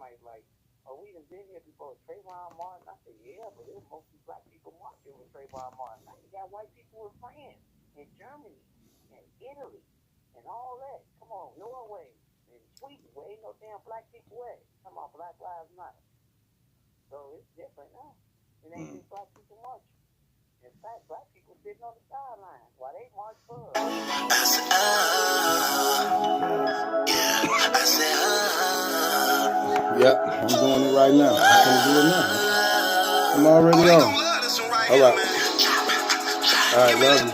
somebody's like, oh, we done been here before Trayvon Martin. I said, yeah, but it was mostly black people marching with Trayvon Martin. Now you got white people in France and Germany and Italy and all that. Come on, Norway and Sweden, where ain't no damn black people at. Come on, Black Lives Matter. So it's different now. It ain't just black people marching. In fact, black people sitting on the sidelines while they march for us. Yep, I'm doing it right now. I'm gonna do it now. I'm already on. All right. All right, love you.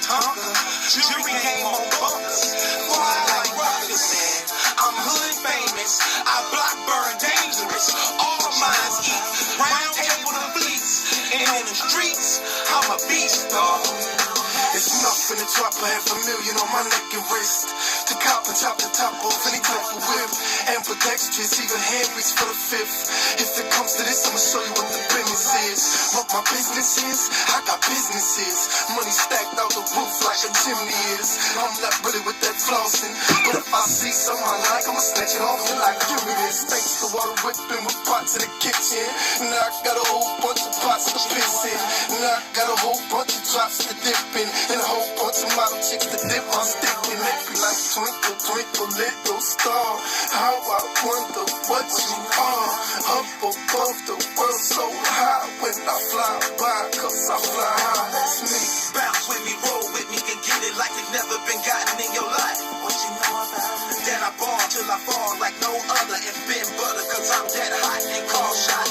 Tonka. Jury game on bumpers. Why like rockers, man? I'm hood famous. I block burn dangerous. All minds eat. Round table to fleets. And in the streets, I'm a beast, dog. It's enough in the drop, $500,000 on my neck and wrist. To cop and chop the top off any type of whip. Ambidextrous, even hand reach for the fifth. If it comes to this, I'ma show you what the business is. What my business is, I got businesses. Money stacked out the roof like a chimney is. I'm not really with that flossing, but if I see something I like, I'ma snatch it off and like, give me this. Thanks to all the whipping with pots in the kitchen. Now I got a whole bunch of pots to piss in. Now I got a whole bunch of drops to dip in. And a whole bunch of model chicks to dip my stick in. They be like, twinkle, twinkle, little star. How I wonder what you are. Up above the world so high. When I fly by, cause I fly high. That's me. Bounce with me, roll with me, and get it like it never been gotten in your life. What you know about me? That I ball till I fall like no other. And bend butter cause I'm that hot and call shot.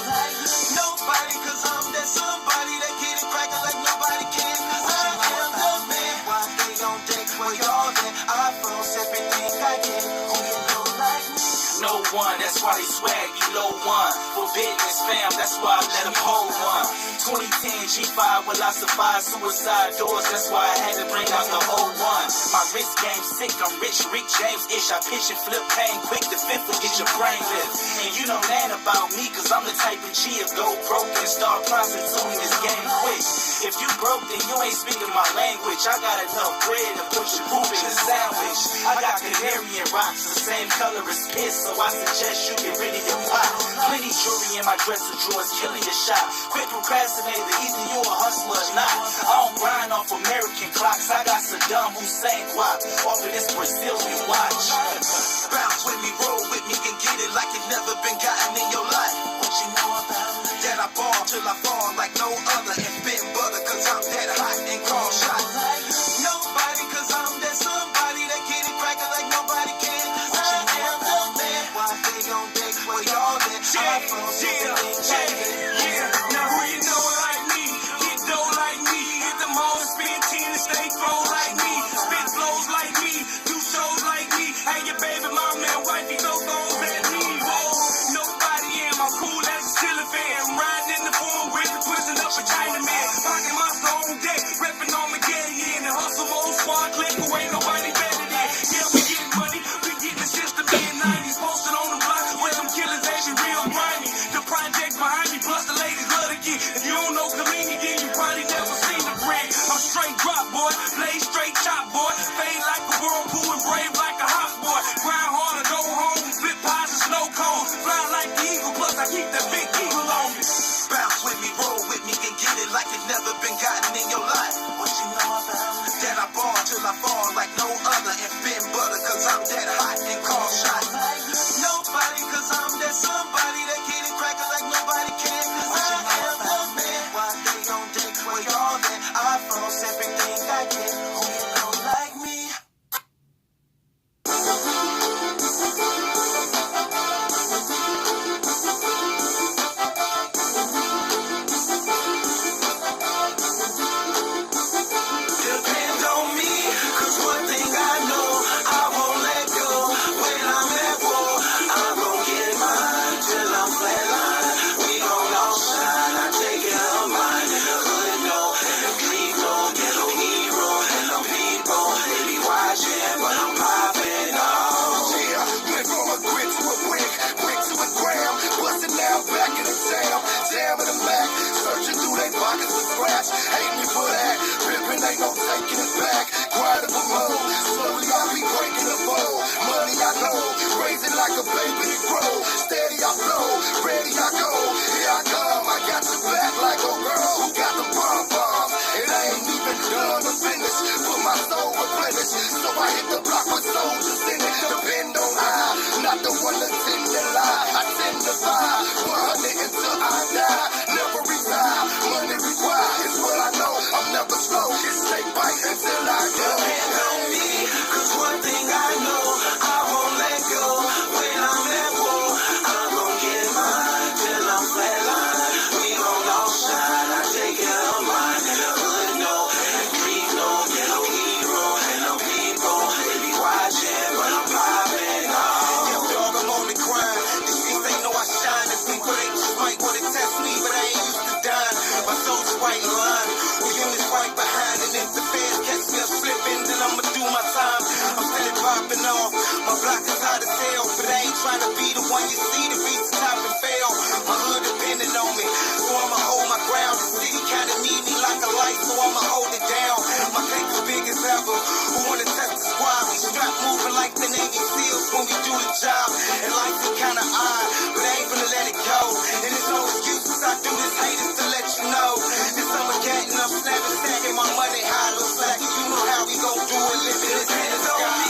Nobody cause I'm that somebody that get it crackin' like nobody can. Cause I am the man. Why they gon' take where y'all at? I floss everything I get. Who you know like me? No one, that's why they swag below one. For business fam, that's why I let them hold one. 2010 G5 with lots of fire, suicide doors, that's why I had to bring out the whole one. My wrist game sick, I'm rich, Rick James-ish. I pitch and flip pain quick, the fifth will get your brain lift. And you know that about me, cause I'm the type of G of go broke and start prostituting this game quick. If you broke, then you ain't speaking my language. I got enough bread to put your poop in a sandwich. I got Canarian rocks, the same color as piss, so I suggest you get rid of your pot. Plenty jewelry in my dresser drawers, killing your shot. Quit procrastinating, either you a hustler or not. I don't grind off American clocks, I got Saddam Hussein guap off of this Brazilian watch. Bounce with me, roll with me, and get it like it never been gotten in your life. What you know about me? That I ball till I fall like no other. And bend butter cause I'm that hot and call shot. Nobody cause I'm that somebody that get it crackin' like nobody can. Cause I am the man. Why they gon' take where y'all at? I floss Yeah. Now who you know like me? Get dough like me. Hit the mall and spend 10 and stay throw like me. Spit flows like me. Do shows like me. Hey, your baby mama and wifey go phones at me. Whoa. Nobody am. I'm cool as a ceiling fan. Riding in the four wheeler, twisting up a Chinaman. Pocket monster on deck, reppin' on my get in. And hustle old squad click who ain't nobody better than. Yeah, we getting money. We getting the system in 90s. Posted on the block where them killers ain't be real grimy. The project behind me, plus the ladies love to get. If you don't know Kalini, then you probably never seen the bread. I'm straight drop, boy. Play straight chop, boy. Fade like a whirlpool and brave like a hot boy. Grind hard and go home. Flip pies and snow cones. Fly like the eagle, plus I keep that big eagle on me. Bounce with me, roll with me, and get it like it never been gotten in your life. What you know about me? That I ball till I fall like no other. And bend butter cause I'm that hot and call shot. Nobody cause I'm that somebody that get it crackin' like nobody can. Cause I am the man. Why they gon' take where y'all at? I floss everything I get. Who you know like me? Depend on me, cause one thing I know, I won't let go. When I'm at war, I'm gon' get mine till I'm flatline. We gon' all shine, I take care of mine. In the hood, no, and the street, no, get no hero. And no people, they be watching, but I'm popping off. Yeah, went from a grit to a brick to a gram. Bustin' now back in the town, jamming them back. Searching through they pockets for scratch. Hate me for that, ripping ain't no taking it back. Grinding for more, slowly I be breaking the bowl. Money I know, raising like a baby to grow. Steady I flow, ready I go. Here I come, I got your back like a girl who got the bomb. It ain't even done to finish, put my soul replenished. So I hit the block with soldiers in it. Depend on I, not the one that tend to lie. I tend to buy 100 until I die. Never retire, money required is what I know. I'm never slow, it's take bite until I go. Depend on me, cause one thing I know, I won't let go. When I'm at block is hard to tell, but I ain't trying to be the one you see to reach the top and fail. My hood depending on me, so I'ma hold my ground. The city kinda need me like a light, so I'ma hold it down. My clique is big as ever. Who wanna test the squad? We strap moving like the Navy SEALs when we do the job. And life is kinda odd, but I ain't gonna let it go. And there's no excuses, I do this haters to let you know. This summer getting up, snapping, stacking my money high, low slack. You know how we gon' do it, living this in the sky.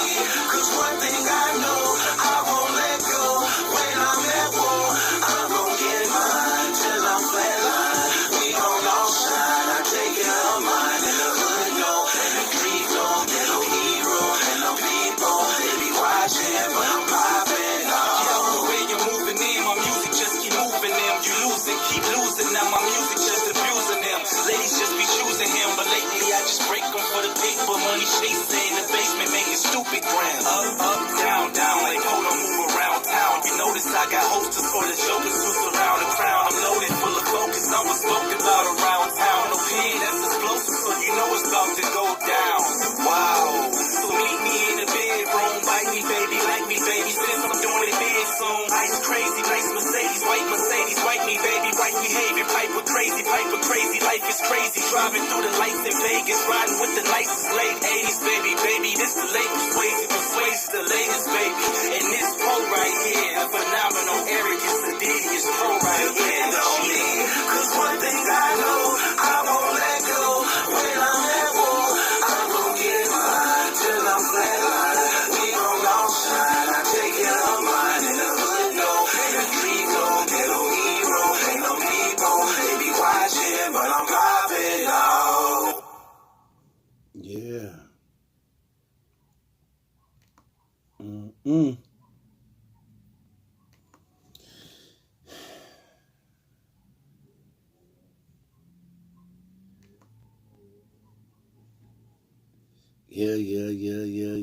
Cause one thing I know, I won't let go. When I'm at war, I'm gon' get mine till I'm flatline. We gon' all shine, I take care of mine. In the hood, no, in the street, no, get no hero, and no people. They be watching, but I'm popping off. Yeah, the way you're moving in, my music just keep moving them. You losing, keep losing now, my music just abusing them. Ladies just be choosing him, but lately I just break them for the paper. Money chasing in the basement, making stupid grams. Up, down, down, like hold on, move around town. You notice I got hostess for the jokers who surround the crown. I'm loaded full of focus, I was spoken about around town. No pen, that's explosive, so you know it's about to go down. Wow, so meet me in the bedroom, bite me baby, like me baby, since I'm doing it big soon. Ice crazy, nice Mercedes, white me baby, white behavior, piper crazy, life is crazy. Driving through the lights in Vegas, riding with the lights late 80s, baby, this the latest persuasive, the latest baby. And this pro right here, a phenomenal arrogance, the devious pro right here. Depend on me, cause one thing I know, I won't let go. When I'm at war, I'm gon' get mine till I'm flatline. We gon' all shine, I take care of mine. In the hood, no, in the street, no, get no hero, ain't no people. They be watching, but I'm popping off. Yeah.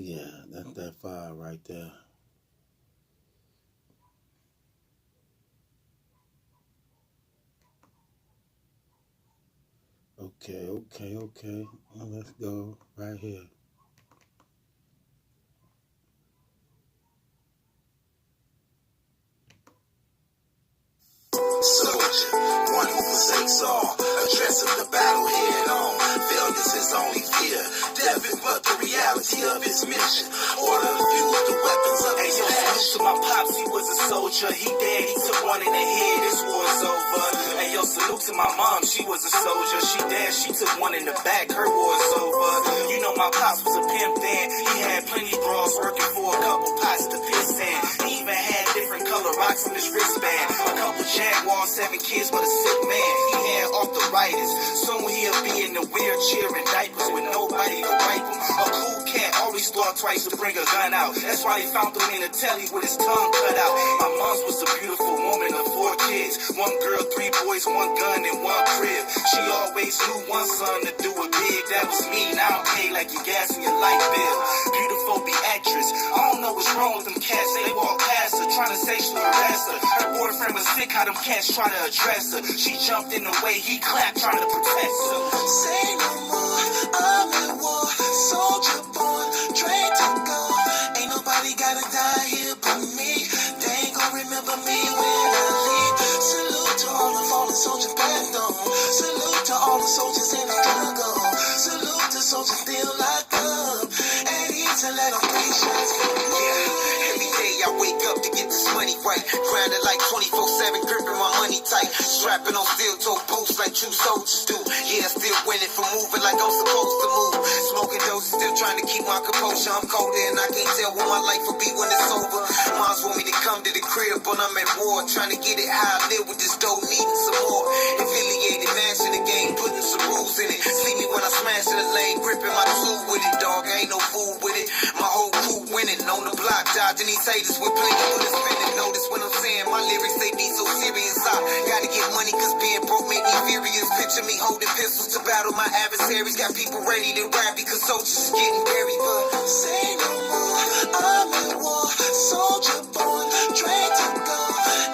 Yeah. That's that fire right there. Okay. Well, let's go right here. Soldier, one who forsakes all, addressing the battle head on. Failures is only fear, death is but the reality of his mission. Order to fuse the weapons of his passion. So my pops, he was a soldier. He dead, he took one in the head. This war's over. Hey, yo, salute to my mom. She was a soldier. She dead, she took one in the back. Her war's over. You know my pops was a pimp then. He had plenty bras working for a couple pots to piss in. He even had different color rocks on his wristband. A couple Jaguars, 7 kids, but a sick man. He had arthritis. Soon he'll be in the wheelchair and diapers with nobody to wipe him. A cool cat always thought twice to bring a gun out. That's why he found him in the telly with his tongue cut out. My mom's was a beautiful woman of 4 kids. 1 girl, 3 boys, 1 gun, and 1 crib. She always knew one son to do it big. That was me. Now I'm paid like your gas and your light bill. Beautiful actress. I don't know what's wrong with them cats. They walk past her, trying to sexually harass her. Her boyfriend was sick, how them cats try to address her. She jumped in the way, he clapped, trying to protect her. Say no more, I'm at war, soldier born, trained to go. Ain't nobody gotta die here but me. They ain't gon' remember me when I leave. Salute to all the fallen soldiers back home. Salute to all the soldiers in the struggle. Salute to soldiers still locked up. And to let them breathe shots for me. Every day I wake up to get this money right. Grinding like 24/7, gripping my money tight. Strapping on steel-toe boots like true soldiers do. Yeah, still winning for moving like I'm supposed to move. Smoking doses, still trying to keep my composure. I'm colder and I can't tell what my life will be when it's over. Moms want me to come to the crib, but I'm at war. Trying to get it how I live with this dough, needing some more. Affiliated match in the game, putting some rules in it. See me when I smash in the lane, gripping my tool with it, dog. I ain't no fool with it. My whole crew winning on the block, dodging these haters with plenty for the spinning. Notice what I'm saying, my lyrics, they be so serious. I gotta get money cause being broke make me furious. Picture me holding pistols to battle my adversaries. Got people ready to rap because soldiers is getting buried. But say no more, I'm at war, soldier born, trained to go.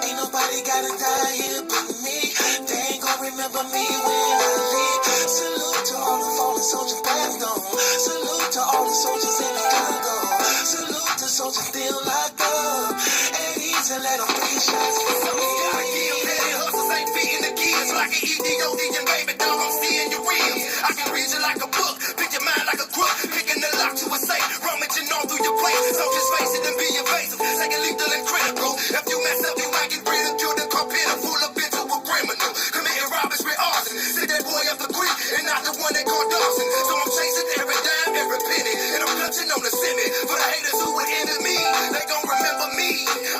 Ain't nobody gotta die here but me. They ain't gon' remember me when I leave. Salute to all the fallen soldiers back home. Salute to all the soldiers in the struggle. Salute to soldiers soldiers still locked up. And he's a let them 3 shots for me. Gotta kill petty hustles, ain't beating the kids. Like an Ethiopian baby dog, I'm seeing your ribs. I can read you like a book, pick your mind like a crook. Picking the lock to a safe, rummaging all through your place. So just face it and be evasive, taking lethal and critical. If you mess up, you might get ridiculed and carpenter full of into a criminal. Committing robberies with arson. Sit that boy up the creek and not the one they call Dawson. So I'm chasing every dime, every penny, and I'm clutching on the semi. For the haters who would envy me, they gon' remember me.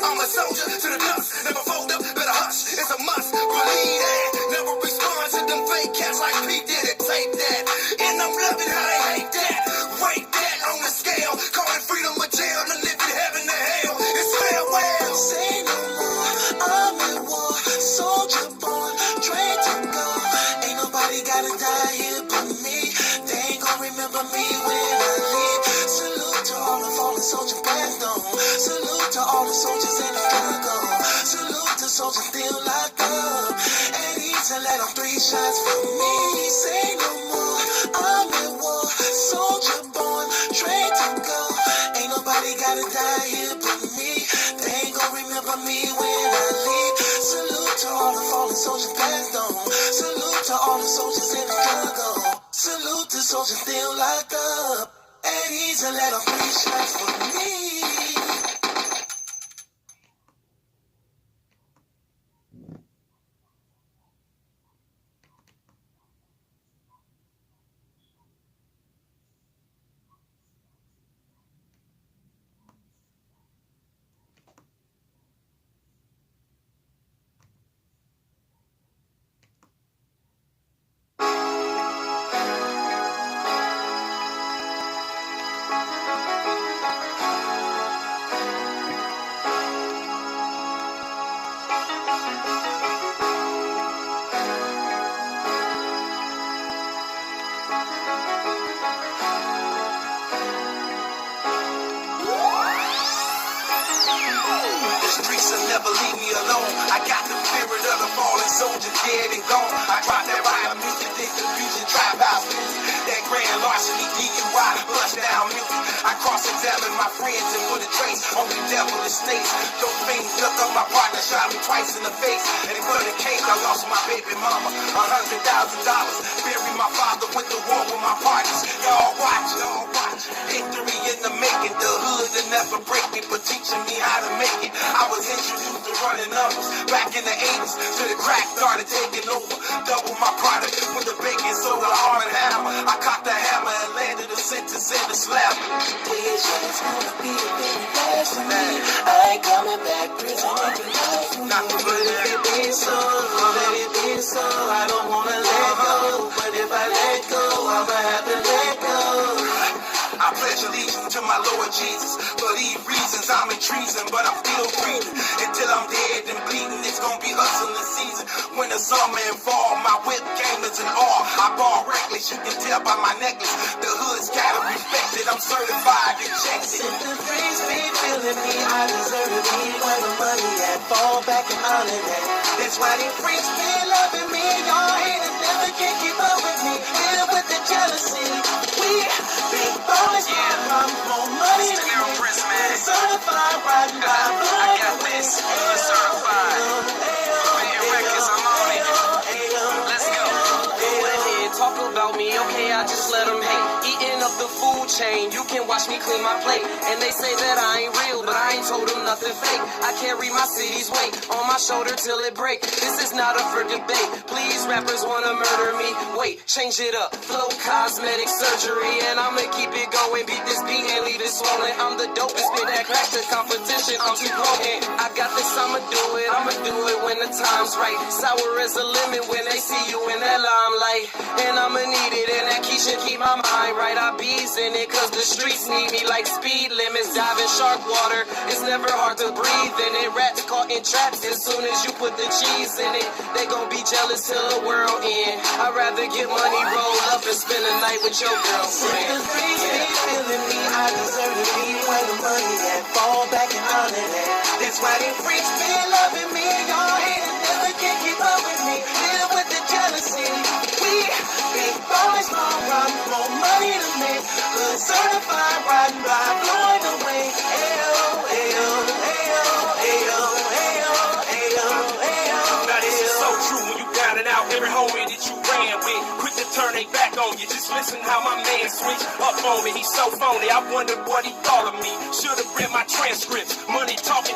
I'm a soldier to the dust, never fold up, better hush. It's a must, believe that. Never respond to them fake cats like P did it, take that. And I'm loving how they hate that. Rate that on the scale, calling freedom a jail to live in heaven to hell. It's farewell. Say no more, I'm at war, soldier born, trained to go. Ain't nobody gotta die here but me. They ain't gon' remember me when I leave. Salute to all the fallen soldiers passed on. Salute to all the soldiers in the struggle. Salute to soldiers still locked up. And he's a let them 3 shots for me. Say no more, I'm at war, soldier born, trained to go. Ain't nobody gotta die here but me. They ain't gon' remember me when I leave. Salute to all the fallen soldiers passed on. Salute to all the soldiers in the struggle. Salute to soldiers still locked up. And he's a let them 3 shots for me. Never leave me alone. I got the spirit of the fallen soldier dead and gone. I dropped that riot music, this confusion, trap house music. That grand larceny, DUI, bust down music. I cross-examine my friends and put a trace on the devil estates. Those things look up my partner, shot me twice in the face. And for the case, I lost my baby mama, $100,000. Buried my father, went to war with my partners. Y'all watch, y'all watch. Victory in the making, the hood that never break me, but teaching me how to make it. I was introduced to running numbers back in the 80s, till the crack started taking over. Double my product with the baking soda, arm and hammer. I cocked the hammer and landed a sentence in the slab. This is gonna be a very bad for me. I ain't coming back, prison ain't your life for me. Not to let it be so, let it be so. I don't wanna let go, but if I let go, I'ma have to let go. I pledge allegiance to my Lord Jesus. For these reasons, I'm in treason, but I'm still breathing. Until I'm dead and bleeding, it's gonna be hustling season. When the summer and fall, my whip game is an all. I ball reckless, you can tell by my necklace. The hood's gotta respect it, I'm certified and checked it. If the freeze be feeling me, I deserve to be where the money at. Fall back and honor that. That's why they freaks be loving me. Y'all haters never can keep up with me. Live with the jealousy. We big boys, more money than me. Certified, riding by blood. I got this, certified. Paying records, I'm on it. Let's go. Go ahead, talk about me, okay, I just let them hate. Eating up the food chain, you can watch me clean my plate. And they say that I ain't real, but I ain't told them nothing fake. I carry my city's weight on my shoulder till it break. This is not up for debate. Please, rappers wanna murder me. Wait, change it up. Flow cosmetic surgery, and I'ma keep it going. Beat this beat and leave it swollen. I'm the dopest, spit that crack the competition. I'm too broken. I got this, I'ma do it. I'ma do it when the time's right. Sour as a lemon when they see you in that limelight. And I'ma need it, and that key should keep my mind right. I bees in it, cause the streets need me like speed limits. Diving shark water, it's never hard to breathe in it. Rats caught in traps, as soon as you put the cheese in it, they gon' be jealous till the world end. I'd rather get money, roll up, and spend the night with your girlfriend. If the freaks be feeling me, I deserve to be where the money at. Fall back and honor that. That's why they freaks be loving me. Y'all haters never can keep up with me. Live with the jealousy. We big boys, more money to make. Hood certified, riding by, blowing away. Hell. they back on you. Just listen how my man switch up on me. He's so phony, I wonder what he thought of me. Should've read my transcripts. Money talking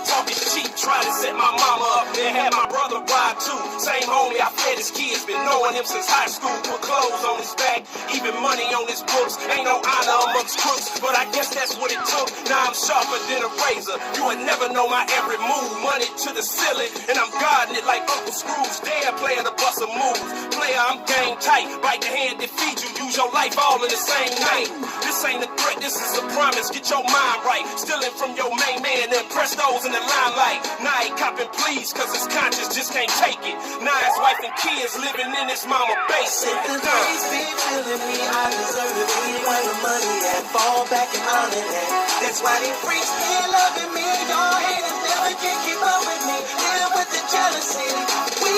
cheap. Trying to set my mama up and had my brother ride too. Same homie, I fed his kids. Been knowing him since high school. Put clothes on his back, even money on his books. Ain't no honor amongst crooks, but I guess that's what it took. Now I'm sharper than a razor. You would never know my every move. Money to the ceiling, and I'm guarding it like Uncle Scrooge. Damn, player to bust a move. Player, I'm game tight. Bite the hand that feeds you. Use your life all in the same name. This ain't a threat, this is a promise. Get your mind right. Stealing from your main man and press those in the limelight. Now he copping please, cause his conscience just can't take it. Now his wife and kids living in his mama basement. If the days be feeling me, I deserve it. Where the money at, fall back and on it at. That's why they freaks still loving me. Y'all haters never can keep up with me. Live with the jealousy. We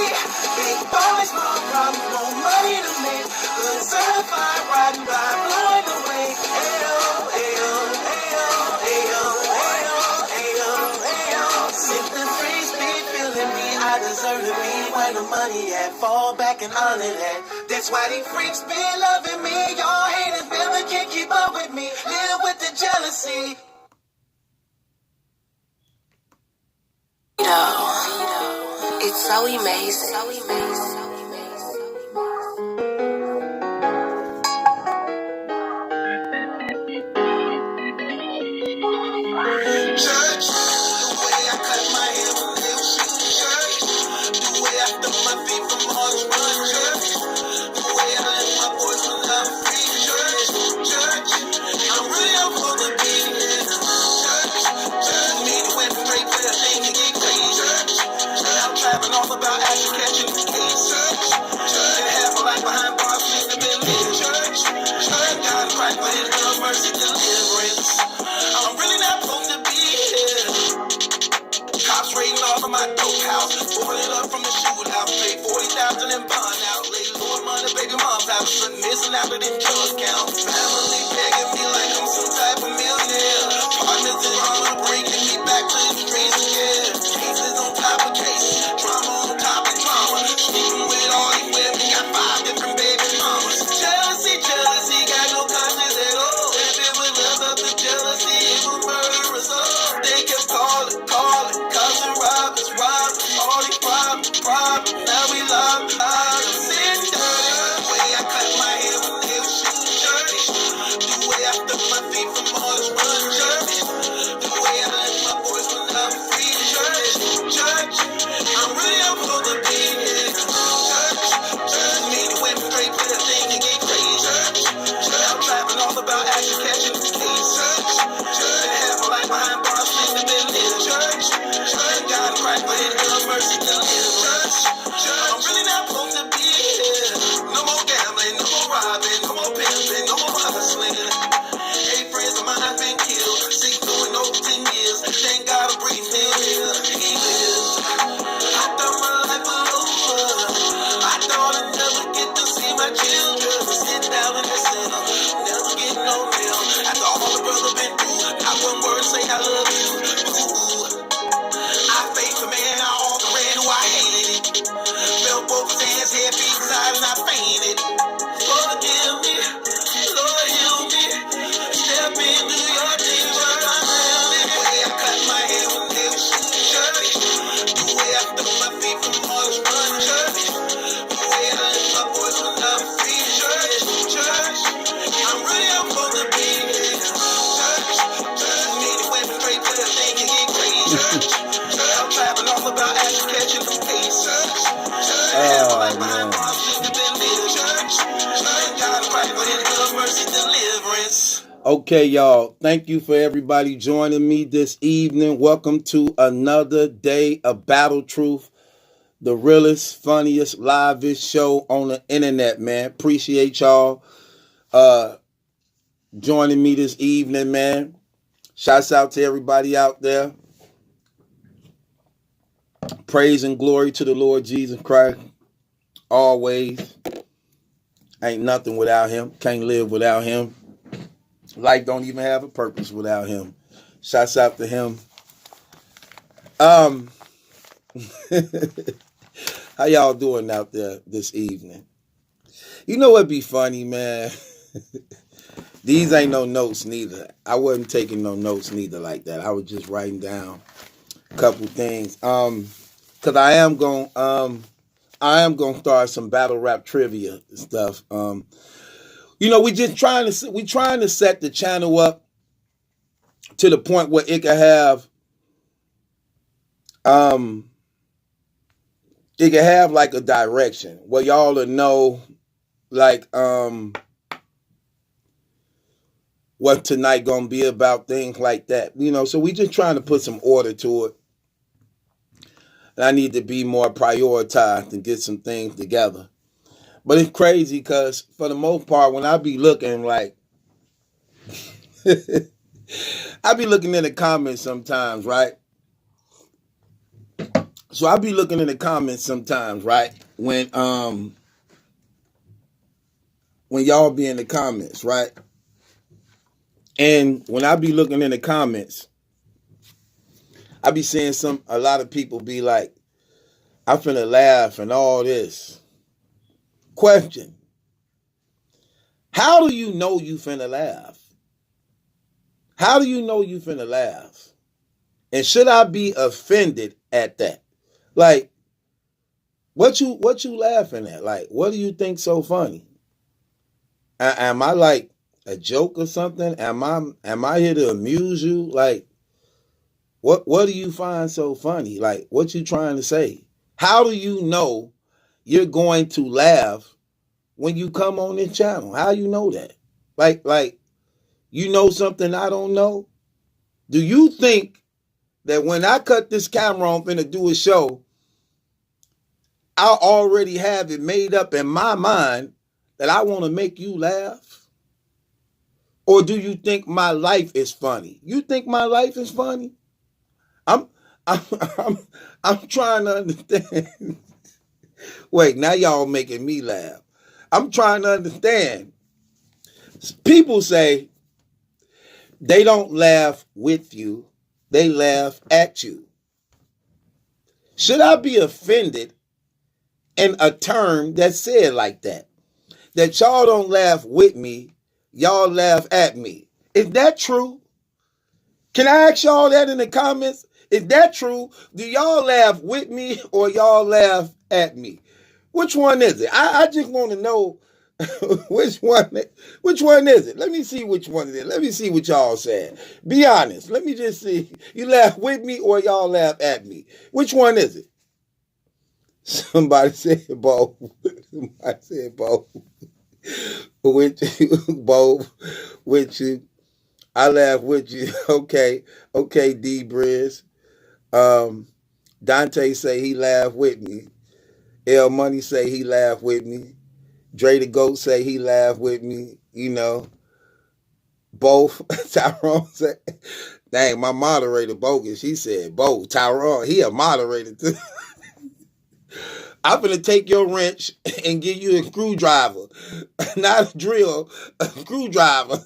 big boys, small problem, more money to make. Good certified, riding by, blowing away. Ayo, ayo, ayo, ayo, ayo, ayo, ayo. If the freaks be feeling me, I deserve to be where the money at, fall back and on it at. That's why these freaks be loving me. Y'all haters never can keep up with me. Live with the jealousy. It's so amazing. Church, the way I cut my hair with little shoes, church. The way I throw my feet from all the run, church. The way I let my voice when I'm free, church. Church, I'm really up for the beat, yeah. Church, me to win straight for the thing to get crazy, church. I'm trapping off about action catching the case, church. And half a life behind bars, used to been lit, church. God Christ for his love, mercy, deliverance. I'm really not supposed to be here. Cops raiding off of my dope house. Pulling up from the shootout. Paid 40,000 in bond outlay. Lord money, baby mom's house. But missing out of them drug count. Family begging me like I'm some type of millionaire. Partners in drama bringing me back to the streets again. Cases on top of cases. Drama on top of drama. Sleeping with all these women. Got 5 different baby mamas. Jealousy, jealousy. Got no conscience at all. If it was love up to jealousy, it would murder us all. They kept calling. Cousin robbers, all these problems. Now we love, sitting dirty. The way I cut my hair with little shoes, dirty. The way I throw my feet from all this run, dirty. The way I let my voice when I'm free, church. I'm really up for the beat, yeah. Church, me to win straight for the thing to get crazy, church. I'm trapping off about action catching the case, church. And half a life behind bars, things have been lit, church. God Christ for his love, mercy, deliverance. I'm really not supposed to be here. No more gambling, no more robbing, no more pimping, no more hustling. 8 friends of mine have been killed. 6 doing over 10 years. Thank God I'm breathing still here. He lives. I thought my life was over. I thought I'd never get to see my children sit down in the center, never get no mail. After all the brother been through, not one word say I love you. Ooh. I faced a man, I all the ran who I hated it. Felt both his hands, head, feet, side, and I fainted. Forgive me, Lord heal me. Step into your team, but I'm real. The way I cut my hair with little shoes, church. The way I throw my feet from all this run, church. The way I lift my voice when I'm free, church. I'm really up for the beat, yeah. Church, me to win straight for the thing to get crazy, church. I'm trapping off about action catching the pace, church. Oh, man. Okay, y'all. Thank you for everybody joining me this evening. Welcome to another day of Battle Truth, the realest, funniest, livest show on the internet, man. Appreciate y'all joining me this evening, man. Shouts out to everybody out there. Praise and glory to the Lord Jesus Christ. Always. Ain't nothing without him. Can't live without him. Life don't even have a purpose without him. Shouts out to him. How y'all doing out there this evening? You know what'd be funny, man? These ain't no notes neither. I wasn't taking no notes neither like that. I was just writing down a couple things. Cause I am gonna start some battle rap trivia stuff. You know, we trying to set the channel up to the point where it can have like a direction where y'all will know like what tonight gonna be about, things like that. You know, so we just trying to put some order to it. And I need to be more prioritized and get some things together. But it's crazy because for the most part, when I be looking like I be looking in the comments sometimes, right? So I be looking in the comments sometimes, right? When y'all be in the comments, right? And when I be looking in the comments, I be seeing a lot of people be like, I finna laugh and all this. Question. How do you know you finna laugh? How do you know you finna laugh? And should I be offended at that? Like, what you laughing at? Like, what do you think so funny? Am I like a joke or something? Am I here to amuse you? Like, what do you find so funny? Like, what you trying to say? How do you know you're going to laugh when you come on this channel? How you know that? Like, you know something I don't know? Do you think that when I cut this camera on finna do a show, I already have it made up in my mind that I want to make you laugh? Or do you think my life is funny? You think my life is funny? I'm trying to understand. Wait, now y'all making me laugh. I'm trying to understand. People say they don't laugh with you, they laugh at you. Should I be offended in a term that's said like that? That y'all don't laugh with me, y'all laugh at me. Is that true? Can I ask y'all that in the comments? Is that true? Do y'all laugh with me or y'all laugh at me? Which one is it? I just want to know which one is it? Let me see which one it is. Let me see what y'all said. Be honest. Let me just see. You laugh with me or y'all laugh at me? Which one is it? Somebody said both. Somebody said both. Both with you. I laugh with you. Okay, D Briz. Dante say he laughed with me. L Money say he laughed with me. Dre the Goat say he laughed with me. You know, both. Tyrone said, dang, my moderator bogus. He said both. Tyrone, he a moderator too. I'm gonna take your wrench and give you a screwdriver, not a drill, a screwdriver.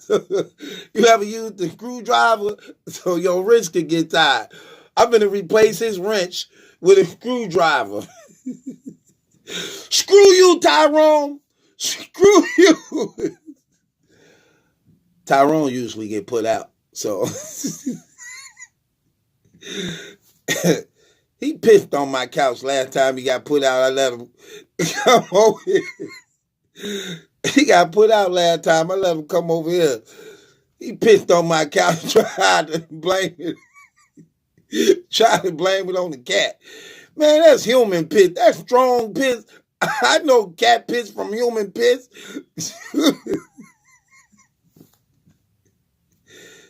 You ever used the screwdriver so your wrist could get tired? I'm gonna replace his wrench with a screwdriver. Screw you, Tyrone. Screw you. Tyrone usually get put out, so he pissed on my couch last time he got put out. I let him come over here. He got put out last time. I let him come over here. He pissed on my couch, tried to blame it on the cat. Man, that's human piss. That's strong piss. I know cat piss from human piss.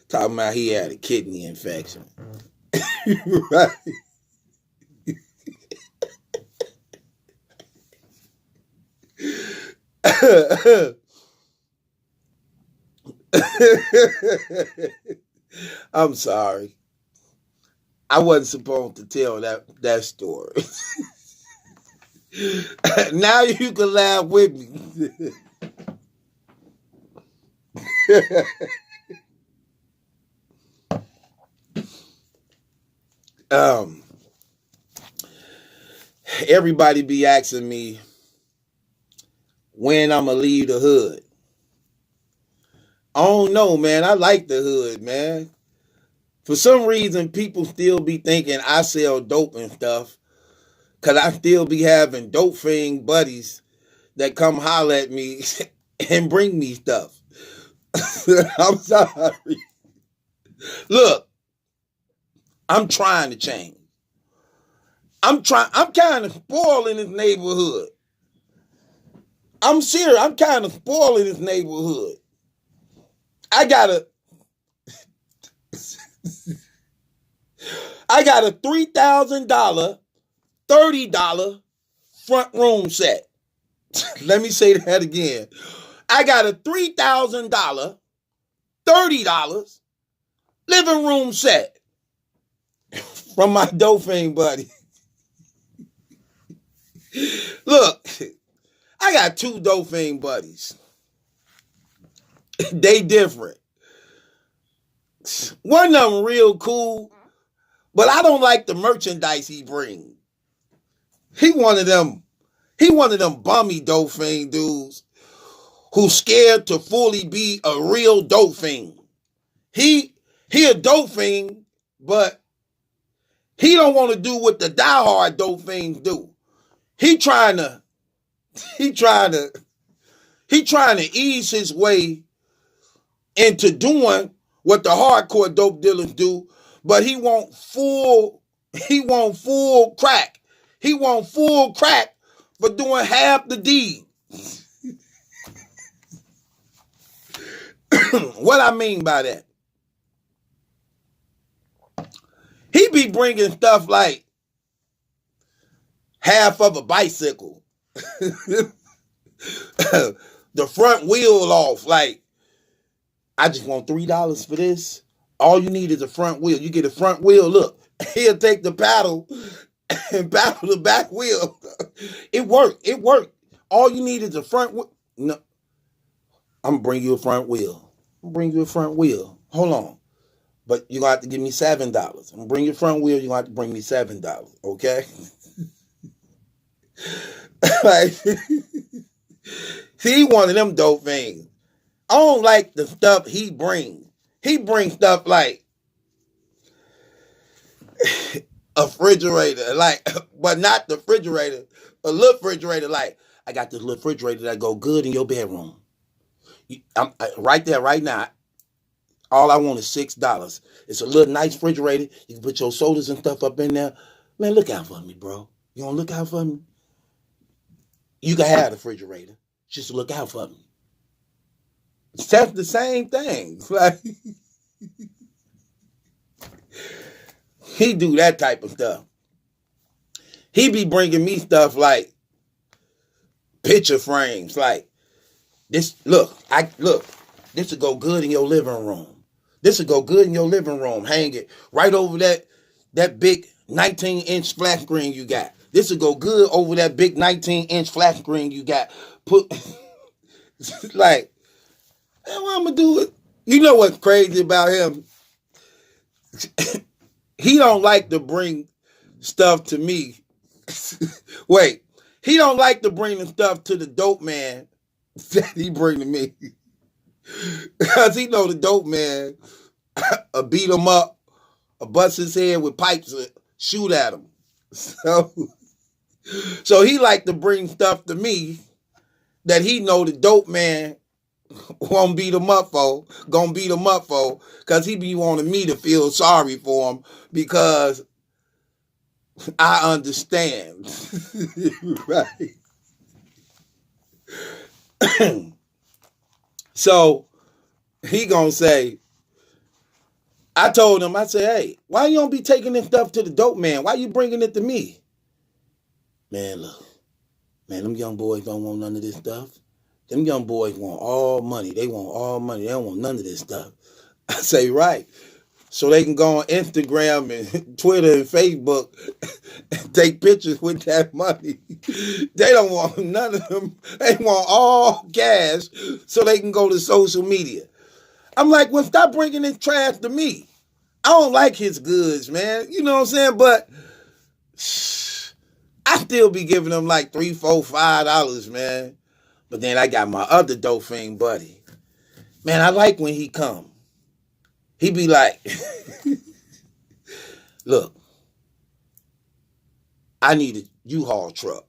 Talking about he had a kidney infection. Right? I'm sorry. I wasn't supposed to tell that story. Now you can laugh with me. Everybody be asking me, when I'm going to leave the hood. I don't know, man. I like the hood, man. For some reason, people still be thinking I sell dope and stuff, because I still be having dope fiend buddies that come holler at me and bring me stuff. I'm sorry. Look, I'm trying to change. I'm kind of spoiling this neighborhood. I'm serious. I'm kind of spoiling this neighborhood. I got a $3,000, $30 front room set. Let me say that again. I got a $3,000, $30 living room set from my Dauphine buddy. Look, I got two Dauphine buddies. They different. One of them real cool, but I don't like the merchandise he bring. He one of them bummy Dauphine dudes who's scared to fully be a real Dauphine. He a Dauphine, but he don't want to do what the diehard Dauphines do. He trying to ease his way into doing what the hardcore dope dealers do, but he want full crack. He want full crack for doing half the deed. What I mean by that? He be bringing stuff like half of a bicycle, the front wheel off. Like, I just want $3 for this. All you need is a front wheel. You get a front wheel. Look, he'll take the paddle and paddle the back wheel. It worked. All you need is a front wheel. No, I'm gonna bring you a front wheel. Hold on. But you're going to have to give me $7. I'm going to bring your front wheel. You're going to have to bring me $7. Okay? Like, see, one of them dope things. I don't like the stuff he brings. He brings stuff like a refrigerator, like, but not the refrigerator, a little refrigerator. Like, I got this little refrigerator that go good in your bedroom. I'm right there, right now. All I want is $6. It's a little nice refrigerator. You can put your sodas and stuff up in there. Man, look out for me, bro. You gonna look out for me? You can have the refrigerator. Just look out for me. That's the same thing. Like, he do that type of stuff. He be bringing me stuff like picture frames. Like, this, look, this will go good in your living room. Hang it right over that big 19-inch flat screen you got. This will go good over that big 19-inch flat screen you got. Put, like, man, what I'm going to do it? You know what's crazy about him? He don't like to bring stuff to me. Wait, he don't like to bring the stuff to the dope man that he bring to me. Because he know the dope man beat him up, bust his head with pipes, shoot at him. So he like to bring stuff to me that he know the dope man gonna beat him up for, because he be wanting me to feel sorry for him because I understand. Right. So he gonna say, I told him, I said, hey, why you don't be taking this stuff to the dope man? Why you bringing it to me? Man, look, man, them young boys don't want none of this stuff. Them young boys want all money. They want all money. They don't want none of this stuff. I say, right. So they can go on Instagram and Twitter and Facebook and take pictures with that money. They don't want none of them. They want all cash so they can go to social media. I'm like, well, stop bringing this trash to me. I don't like his goods, man. You know what I'm saying? But I still be giving them like $3, $4, $5, man. But then I got my other Dauphin buddy. Man, I like when he come. He be like, look, I need a U-Haul truck.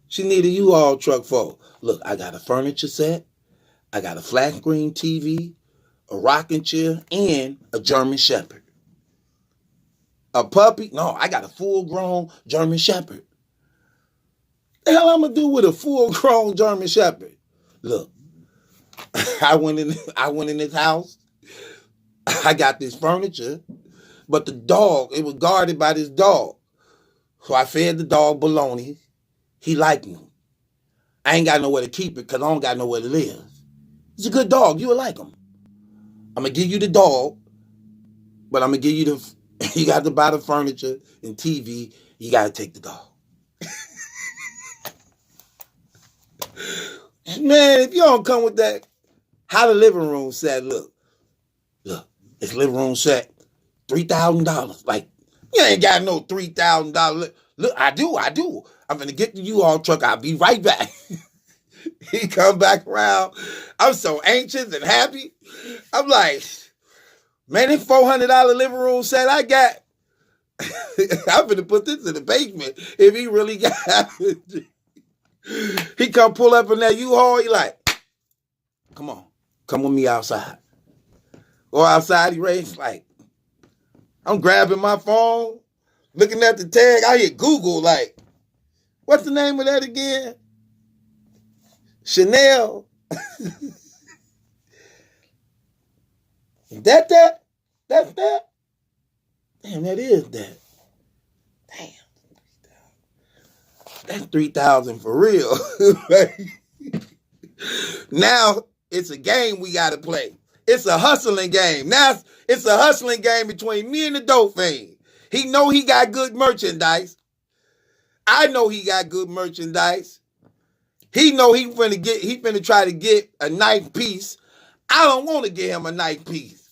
She need a U-Haul truck for. Look, I got a furniture set. I got a flat screen TV, a rocking chair, and a German Shepherd. A puppy? No, I got a full-grown German Shepherd. The hell I'm gonna do with a full-grown German Shepherd? Look, I went in his house. I got this furniture, but the dog, it was guarded by this dog. So I fed the dog bologna. He liked me. I ain't got nowhere to keep it because I don't got nowhere to live. It's a good dog. You will like him. I'm going to give you the dog, but I'm going to give you you got to buy the furniture and TV. You got to take the dog. Man, if you don't come with that, how the living room set look? Look, this living room set, $3,000. Like, you ain't got no $3,000. Look, I do. I'm going to get the U-Haul truck. I'll be right back. He come back around. I'm so anxious and happy. I'm like, man, this $400 living room set I got, I'm going to put this in the basement if he really got it. He come pull up in that U-Haul. He like, come on, come with me outside. Go outside. He raised like, I'm grabbing my phone, looking at the tag. I hear Google like, what's the name of that again? Chanel. That's that? Damn, that is that. Damn. That's 3,000 for real. Now it's a game we got to play. It's a hustling game. Now it's a hustling game between me and the Dauphin. He know he got good merchandise. I know he got good merchandise. He know he finna try to get a nice piece. I don't want to get him a nice piece.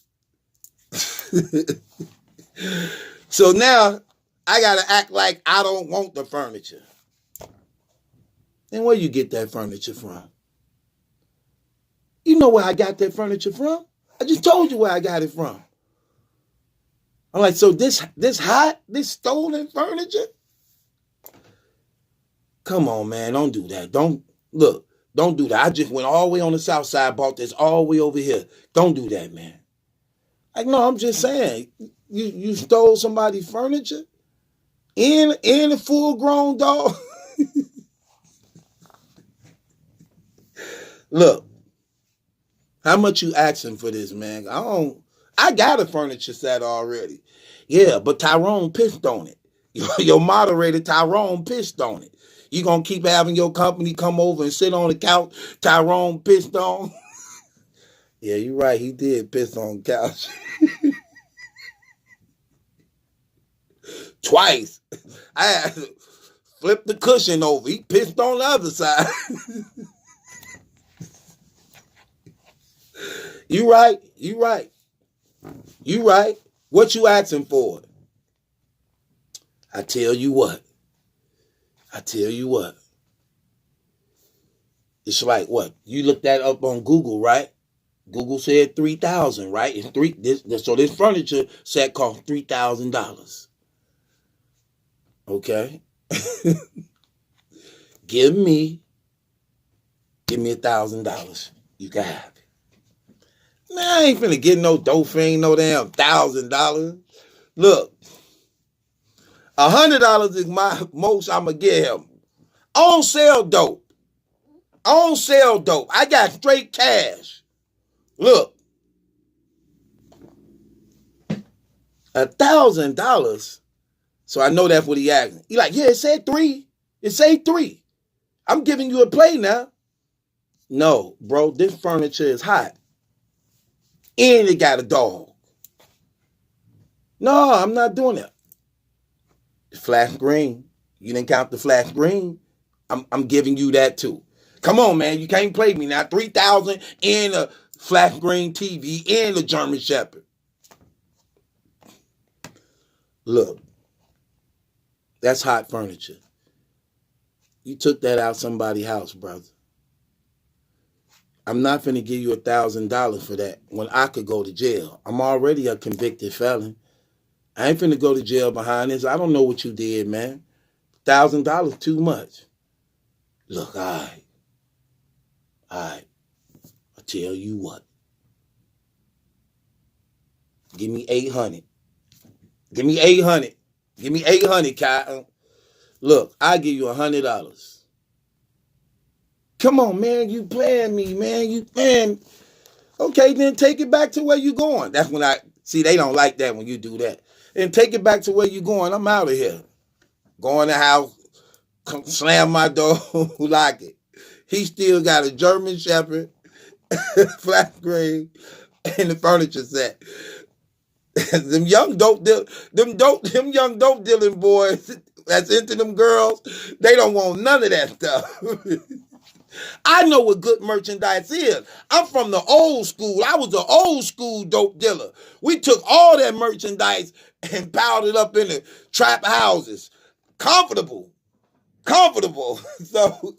So now I gotta act like I don't want the furniture. And where you get that furniture from? You know where I got that furniture from? I just told you where I got it from. I'm like, so this stolen furniture? Come on, man, don't do that. Don't do that. I just went all the way on the south side, bought this all the way over here. Don't do that, man. Like, no, I'm just saying, you stole somebody's furniture and a full-grown dog. Look, how much you asking for this, man? I got a furniture set already. Yeah, but Tyrone pissed on it. Your moderator, Tyrone, pissed on it. You gonna keep having your company come over and sit on the couch Tyrone pissed on? Yeah, you're right. He did piss on the couch. Twice. I had to flip the cushion over. He pissed on the other side. You right. What you asking for? I tell you what. It's like what? You looked that up on Google, right? Google said 3,000, right? It's so this furniture set cost $3,000. Okay. Give me $1,000. You can have it. Man, I ain't finna get no Dauphin, no damn $1,000. Look, $100 is my most I'ma get him. I don't sell dope. I got straight cash. Look, $1,000. So I know that's what he asked. He like, yeah, it said 3. I'm giving you a play now. No, bro, this furniture is hot. And it got a dog. No, I'm not doing that. Flash screen. You didn't count the flash screen. I'm giving you that too. Come on, man. You can't play me now. 3,000 and a flat screen TV and a German Shepherd. Look, that's hot furniture. You took that out somebody's house, brother. I'm not finna give you $1,000 for that when I could go to jail. I'm already a convicted felon. I ain't finna go to jail behind this. I don't know what you did, man. $1,000 too much. Look, all right. I tell you what. Give me 800. Give me 800. Give me 800, Kyle. Look, I'll give you $100. Come on, man. You playing me, man. You playing. Okay, then take it back to where you going. That's when see, they don't like that when you do that. And take it back to where you going. I'm out of here. Go in the house, come slam my door, lock it. He still got a German Shepherd, flat screen, and the furniture set. Them young dope dealing boys that's into them girls, they don't want none of that stuff. I know what good merchandise is. I'm from the old school. I was an old school dope dealer. We took all that merchandise and piled it up in the trap houses. Comfortable. So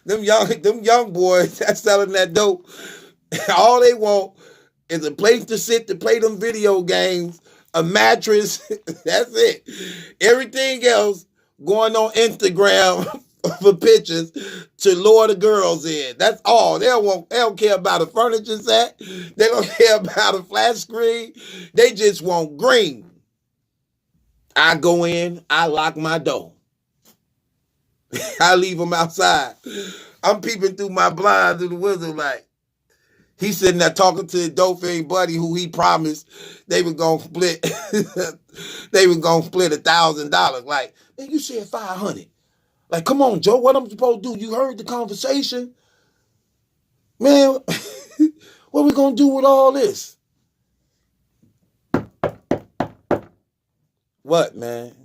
them young boys that's selling that dope, all they want is a place to sit to play them video games, a mattress. That's it. Everything else going on Instagram for pictures to lure the girls in. That's all. They don't care about a furniture set. They don't care about a flat screen. They just want green. I go in, I lock my door. I leave them outside. I'm peeping through my blinds through the window like, he's sitting there talking to his Dolphin buddy who he promised they were gonna split. They were gonna split $1,000. Like, man, you said 500. Like, come on, Joe, what I'm supposed to do? You heard the conversation, man. What we gonna do with all this? What, man?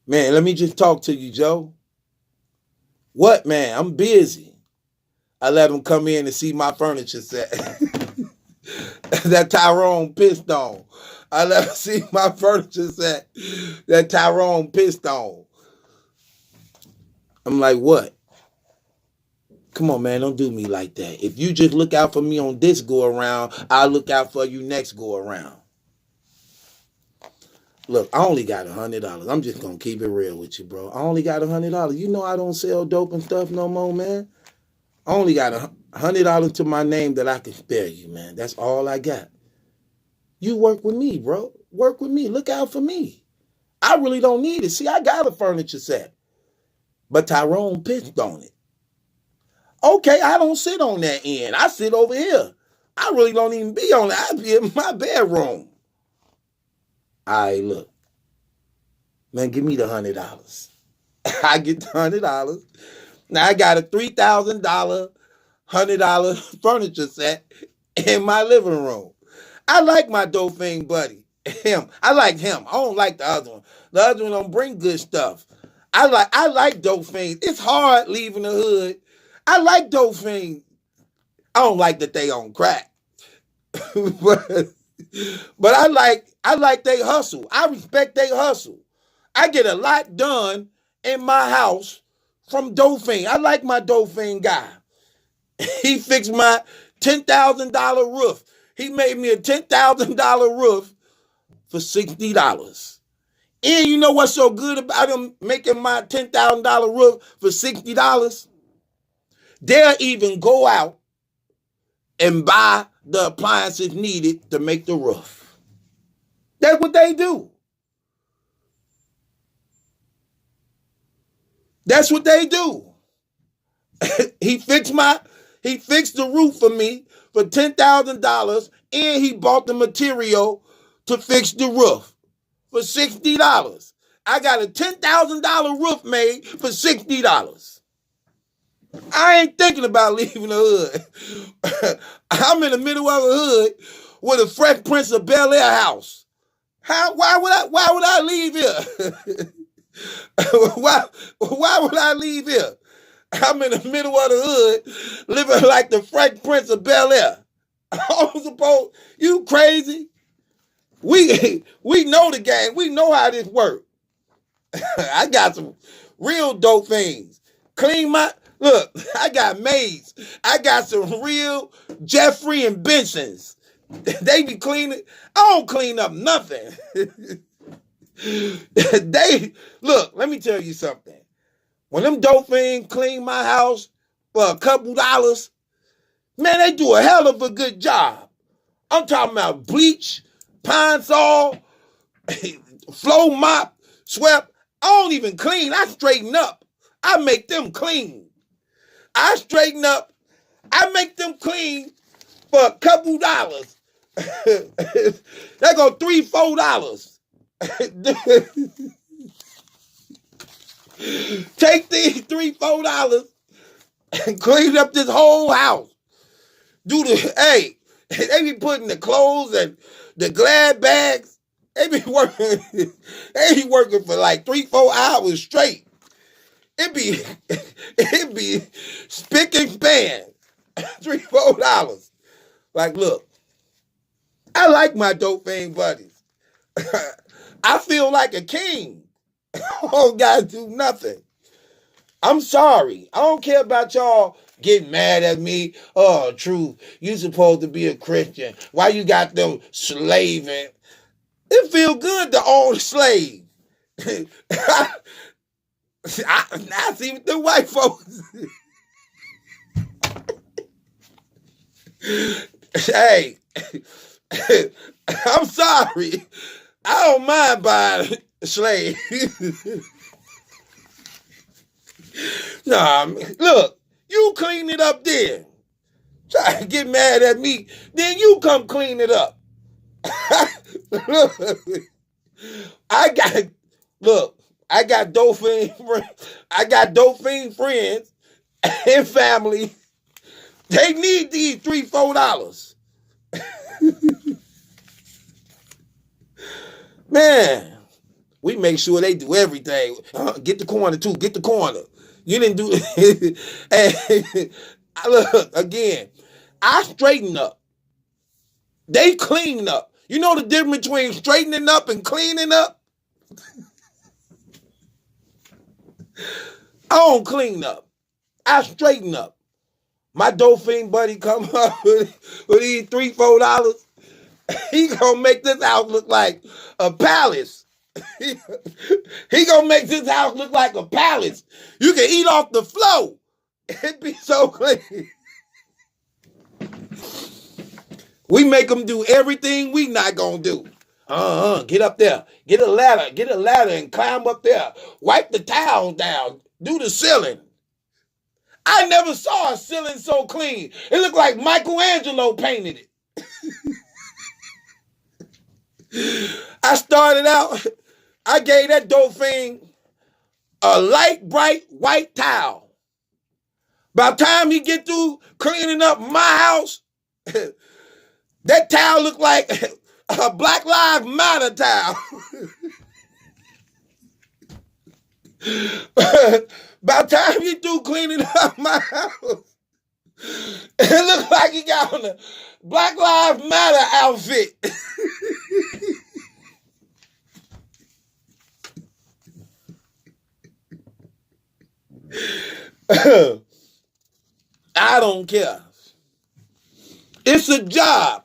Man, let me just talk to you, Joe. What, man? I'm busy. I let him come in and see my furniture set. That Tyrone pissed on. I let him see my furniture set. That Tyrone pissed on. I'm like, what? Come on, man, don't do me like that. If you just look out for me on this go around, I'll look out for you next go around. Look, I only got $100. I'm just going to keep it real with you, bro. I only got $100. You know I don't sell dope and stuff no more, man. I only got $100 to my name that I can spare you, man. That's all I got. You work with me, bro. Work with me. Look out for me. I really don't need it. See, I got a furniture set. But Tyrone pissed on it. Okay, I don't sit on that end. I sit over here. I really don't even be on it. I be in my bedroom. All right, look. Man, give me the $100. I get the $100. Now I got a $3,000, $100 furniture set in my living room. I like my Dolphin buddy. Him. I like him. I don't like the other one. The other one don't bring good stuff. I like Dolphin. It's hard leaving the hood. I like Dolphin. I don't like that they on crack. But I like they hustle. I respect they hustle. I get a lot done in my house from Dolphin. I like my Dolphin guy. He fixed my $10,000 roof. He made me a $10,000 roof for $60. And you know what's so good about him making my $10,000 roof for $60? They'll even go out and buy the appliances needed to make the roof. That's what they do. That's what they do. He fixed the roof for me for $10,000, and he bought the material to fix the roof for $60. I got a $10,000 roof made for $60. I ain't thinking about leaving the hood. I'm in the middle of the hood with a Fresh Prince of Bel-Air house. Why would I leave here? Why would I leave here? I'm in the middle of the hood, living like the Fresh Prince of Bel-Air. I'm supposed, you crazy? We know the game. We know how this works. I got some real dope things. clean my, look, I got maids. I got some real Jeffrey and Bensons. They be cleaning. I don't clean up nothing. Look, let me tell you something. When them dope fiends clean my house for a couple dollars, man, they do a hell of a good job. I'm talking about bleach, Pine Sol, flow mop, swept. I don't even clean. I straighten up. I make them clean. I straighten up. I make them clean for a couple dollars. They go $3, $4. Take these $3, $4 and clean up this whole house. Hey, they be putting the clothes and the Glad bags. They be working for like 3-4 hours straight. It be spick and span. $3, $4. Like, look, I like my dope fiend buddies. I feel like a king. I don't gotta do nothing. I'm sorry. I don't care about y'all getting mad at me. Oh, True, you supposed to be a Christian. Why you got them slaving? It feel good to own a slave. I see with the white folks. Hey, I'm sorry. I don't mind buying a slave. Nah, look, you clean it up there. Try to get mad at me, then you come clean it up. I got dope fiend friends and family. They need these $3, $4. Man, we make sure they do everything. Get the corner too. Get the corner. You didn't do it. And look, again, I straighten up. They clean up. You know the difference between straightening up and cleaning up? I don't clean up. I straighten up. My dope fiend buddy come up with these $3, $4. He gonna make this house look like a palace. He gonna make this house look like a palace. You can eat off the floor. It be so clean. We make them do everything we not gonna do. Get up there. Get a ladder and climb up there. Wipe the towel down. Do the ceiling. I never saw a ceiling so clean. It looked like Michelangelo painted it. I started out, I gave that dope fiend a light, bright white towel. By the time he get through cleaning up my house, that towel looked like a Black Lives Matter towel. By the time he through cleaning up my house, it looked like he got on a Black Lives Matter outfit. I don't care. It's a job.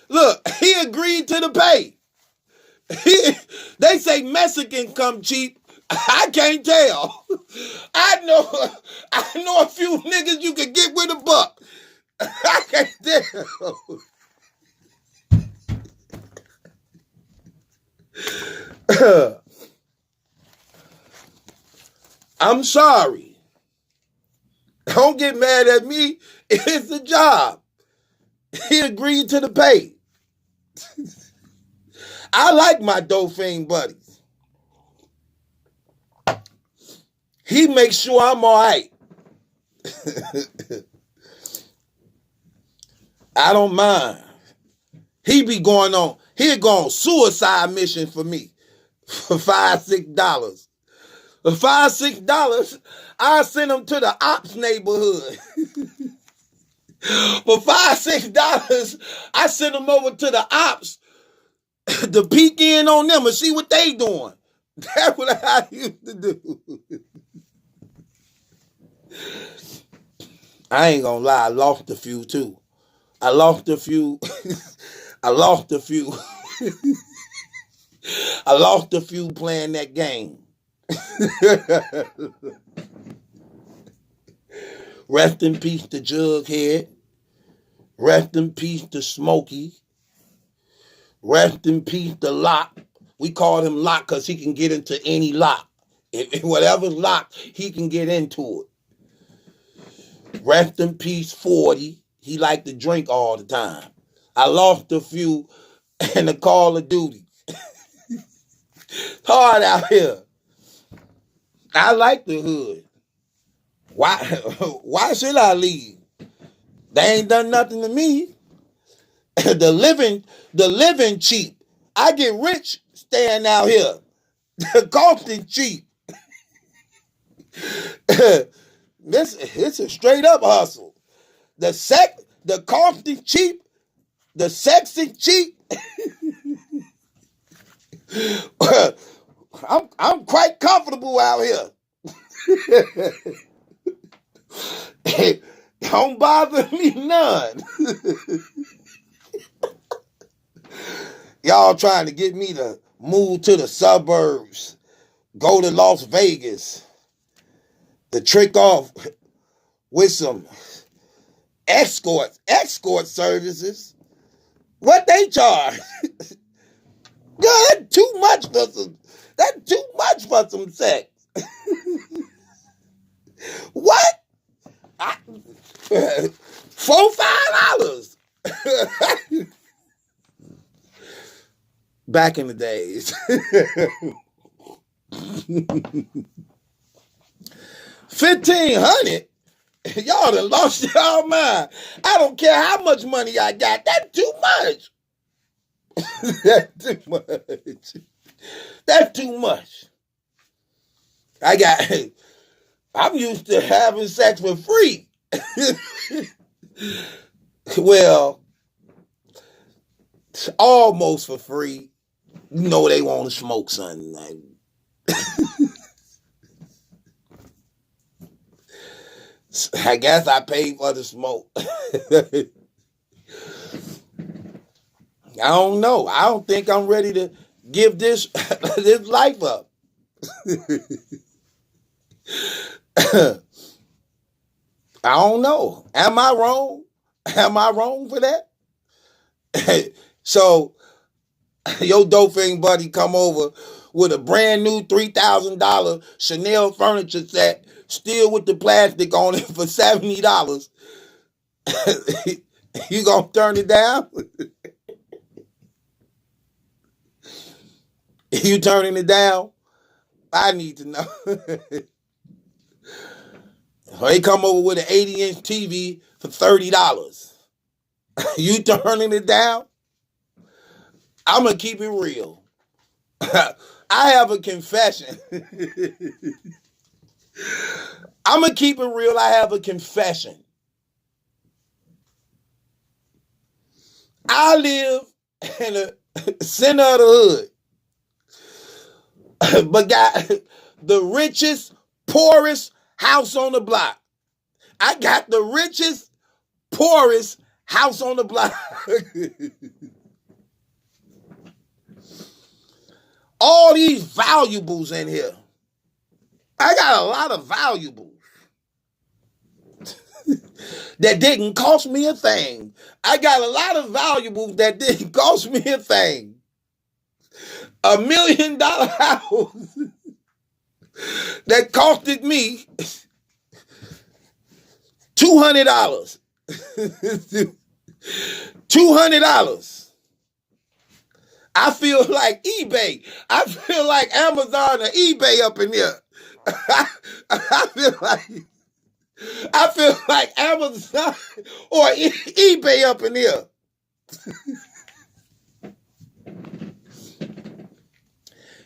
Look, he agreed to the pay. They say Mexican come cheap. I can't tell. I know a few niggas you can get with a buck. I can't tell. I'm sorry. Don't get mad at me. It's a job. He agreed to the pay. I like my dope fiend buddies. He makes sure I'm all right. I don't mind. He'll go on suicide mission for me for $5, $6. For $5, $6, I send him to the ops neighborhood. For $5, $6, I send them over to the ops to peek in on them and see what they doing. That's what I used to do. I ain't gonna lie, I lost a few too. I lost a few. I lost a few. I lost a few playing that game. Rest in peace to Jughead. Rest in peace to Smokey. Rest in peace to Lock. We call him Lock because he can get into any lock. If whatever's locked, he can get into it. Rest in peace 40. He liked to drink all the time. I lost a few in the Call of Duty. It's hard out here. I like the hood. Why should I leave? They ain't done nothing to me. The living cheap. I get rich staying out here. The costing cheap. It's a straight up hustle. The costing cheap. The sexy cheap. I'm quite comfortable out here. Don't bother me none. Y'all trying to get me to move to the suburbs, go to Las Vegas, to trick off with some escort services. What they charge? That's too much for some sex. What? $4-5. Back in the days. 1,500? Y'all done lost y'all mind. I don't care how much money I got. That's too much. That's too much. That's too much. I'm used to having sex for free. Well, almost for free. You know they want to smoke something. I guess I paid for the smoke. I don't know. I don't think I'm ready to give this life up. I don't know. Am I wrong? Am I wrong for that? So, your doping buddy come over with a brand new $3,000 Chanel furniture set, still with the plastic on it for $70. You gonna turn it down? You turning it down? I need to know. They come over with an 80-inch TV for $30. You turning it down? I'm going to keep it real. I have a confession. I'm going to keep it real. I have a confession. I live in the center of the hood, but got the richest, poorest house on the block. I got the richest, poorest house on the block. All these valuables in here. I got a lot of valuables that didn't cost me a thing. I got a lot of valuables that didn't cost me a thing. $1 million house that costed me $200. $200. I feel like eBay. I feel like Amazon or eBay up in here. I feel like Amazon or eBay up in here.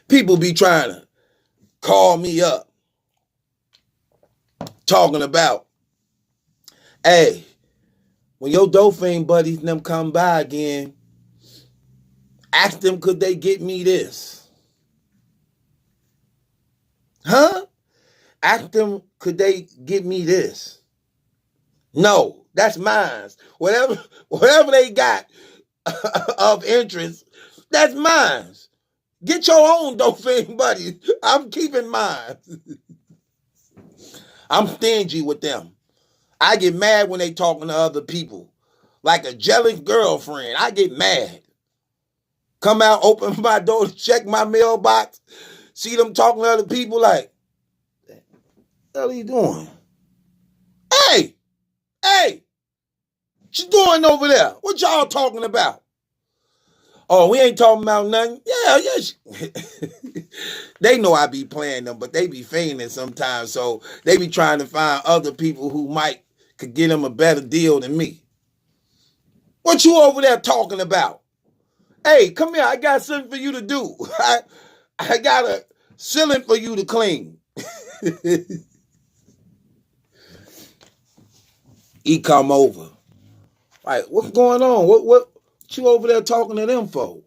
People be trying to call me up talking about, hey, when your Dolphin buddies and them come by again, ask them, could they get me this? Huh? Ask them, could they give me this? No, that's mine. Whatever they got of interest, that's mine. Get your own dolphin buddy. I'm keeping mine. I'm stingy with them. I get mad when they talking to other people. Like a jealous girlfriend. I get mad. Come out, open my door, check my mailbox, see them talking to other people like, what the hell are you doing? Hey, what you doing over there? What y'all talking about? Oh, we ain't talking about nothing. Yeah. They know I be playing them, but they be feigning sometimes. So they be trying to find other people who could get them a better deal than me. What you over there talking about? Hey, come here. I got something for you to do. I got a ceiling for you to clean. He come over. Like, what's going on? What you over there talking to them for?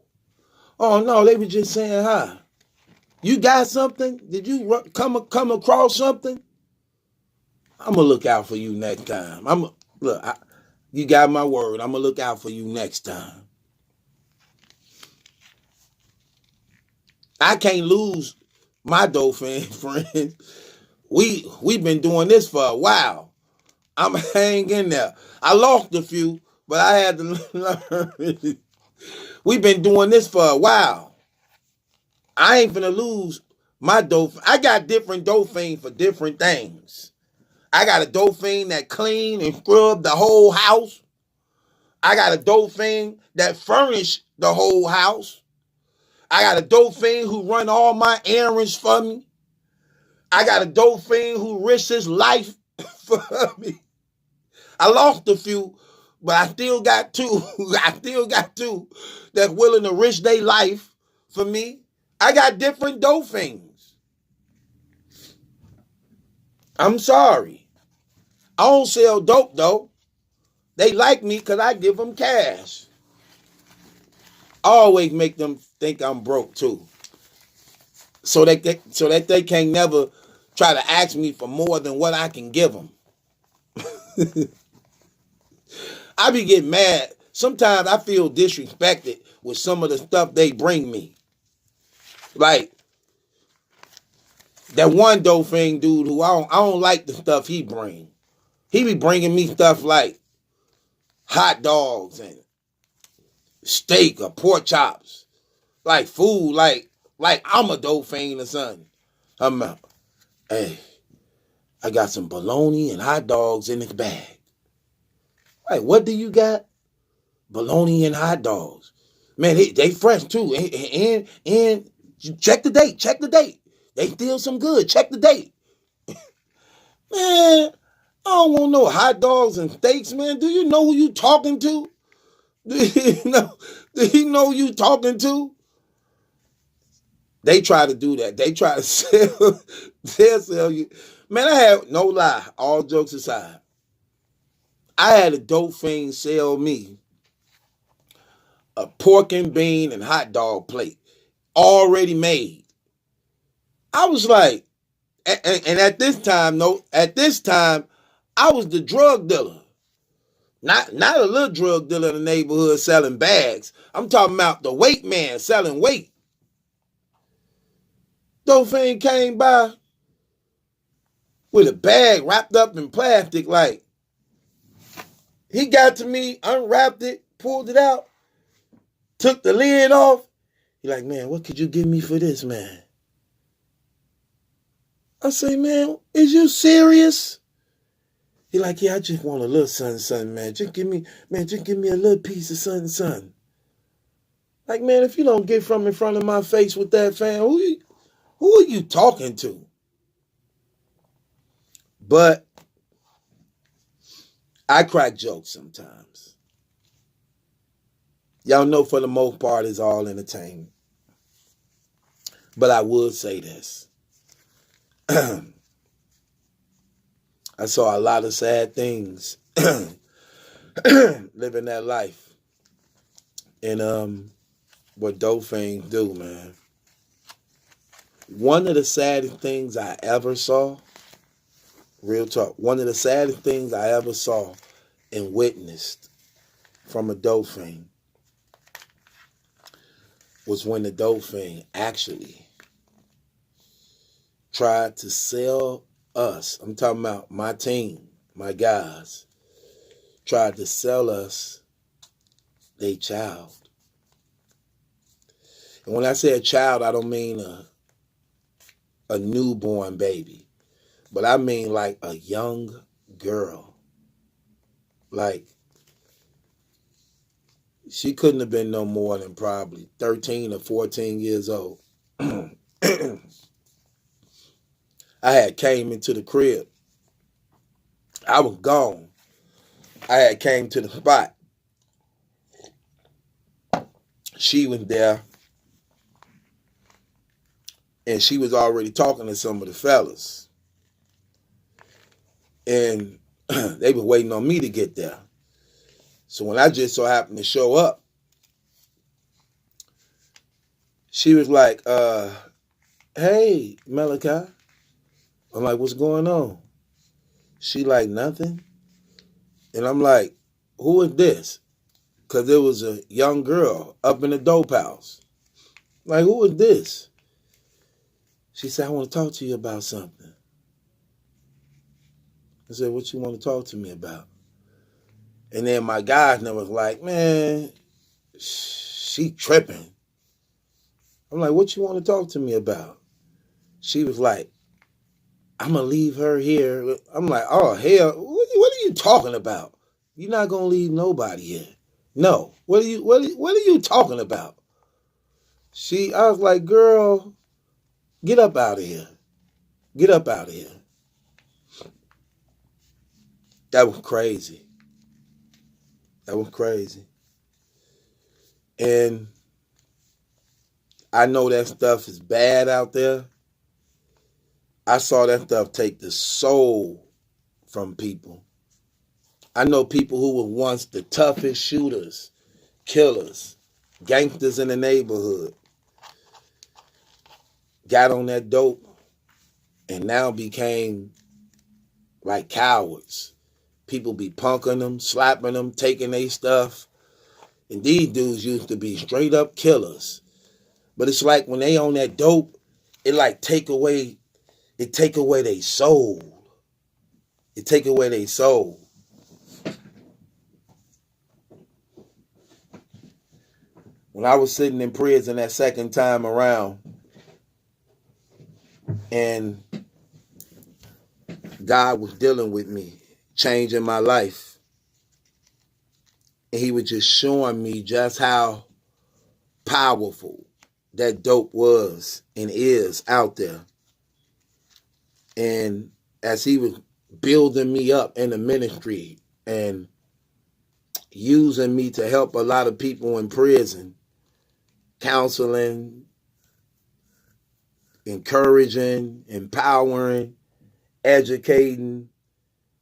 Oh, no, they were just saying hi. You got something? Did you come across something? I'm going to look out for you next time. You got my word. I'm going to look out for you next time. I can't lose my dolphin friends. We've been doing this for a while. I'm hanging in there. I lost a few, but I had to learn. We've been doing this for a while. I ain't finna lose my dolphin. I got different dolphins for different things. I got a dolphin that clean and scrub the whole house. I got a dolphin that furnish the whole house. I got a dolphin who run all my errands for me. I got a dolphin who risks his life for me. I lost a few, but I still got two. I still got two that's willing to risk their life for me. I got different dolphins. I'm sorry. I don't sell dope, though. They like me because I give them cash. I always make them think I'm broke, too. So that they can't never try to ask me for more than what I can give them. I be getting mad. Sometimes I feel disrespected with some of the stuff they bring me. Like that one dolphin dude who I don't like the stuff he bring. He be bringing me stuff like hot dogs and steak or pork chops, like food, like I'm a dolphin or something. I'm out. Hey, I got some bologna and hot dogs in this bag. Like, what do you got? Bologna and hot dogs. Man, they fresh too. And check the date. Check the date. They still some good. Check the date. Man, I don't want no hot dogs and steaks, man. Do you know who you talking to? Do you know who you talking to? They try to do that. They try to sell you. Man, I had, no lie, all jokes aside, I had a dope fiend sell me a pork and bean and hot dog plate already made. I was like, and at this time, I was the drug dealer. Not a little drug dealer in the neighborhood selling bags. I'm talking about the weight man selling weight. Dolphin came by with a bag wrapped up in plastic. Like, he got to me, unwrapped it, pulled it out, took the lid off. He like, man, what could you give me for this, man? I say, man, is you serious? He like, yeah, I just want a little something, man. Just give me a little piece of something. Like, man, if you don't get from in front of my face with that, fam, who are you talking to? But I crack jokes sometimes. Y'all know for the most part it's all entertainment. But I would say this. I saw a lot of sad things living that life. And what dolphins do, man. One of the saddest things I ever saw Real talk. One of the saddest things I ever saw and witnessed from a dope fiend was when the dope fiend actually tried to sell us. I'm talking about my team, my guys, tried to sell us their child. And when I say a child, I don't mean a newborn baby, but I mean like a young girl. Like, she couldn't have been no more than probably 13 or 14 years old. I had came into the crib. I was gone. I had came to the spot. She was there. And she was already talking to some of the fellas. And they were waiting on me to get there. So when I just so happened to show up, she was like, hey, Maliki. I'm like, what's going on? She like, nothing. And I'm like, who is this? Because there was a young girl up in the dope house. Like, who is this? She said, I want to talk to you about something. I said, what you want to talk to me about? And then my guys was like, man, she tripping. I'm like, what you want to talk to me about? She was like, I'm going to leave her here. I'm like, oh, hell, what are you talking about? You're not going to leave nobody here. No. What are you talking about? I was like, girl, get up out of here. Get up out of here. That was crazy. That was crazy. And I know that stuff is bad out there. I saw that stuff take the soul from people. I know people who were once the toughest shooters, killers, gangsters in the neighborhood, got on that dope and now became like cowards. People be punking them, slapping them, taking their stuff. And these dudes used to be straight up killers. But it's like when they on that dope, it like take away their soul. It take away their soul. When I was sitting in prison that second time around, and God was dealing with me, changing my life, and he was just showing me just how powerful that dope was and is out there. And as he was building me up in the ministry and using me to help a lot of people in prison, counseling, encouraging, empowering, educating,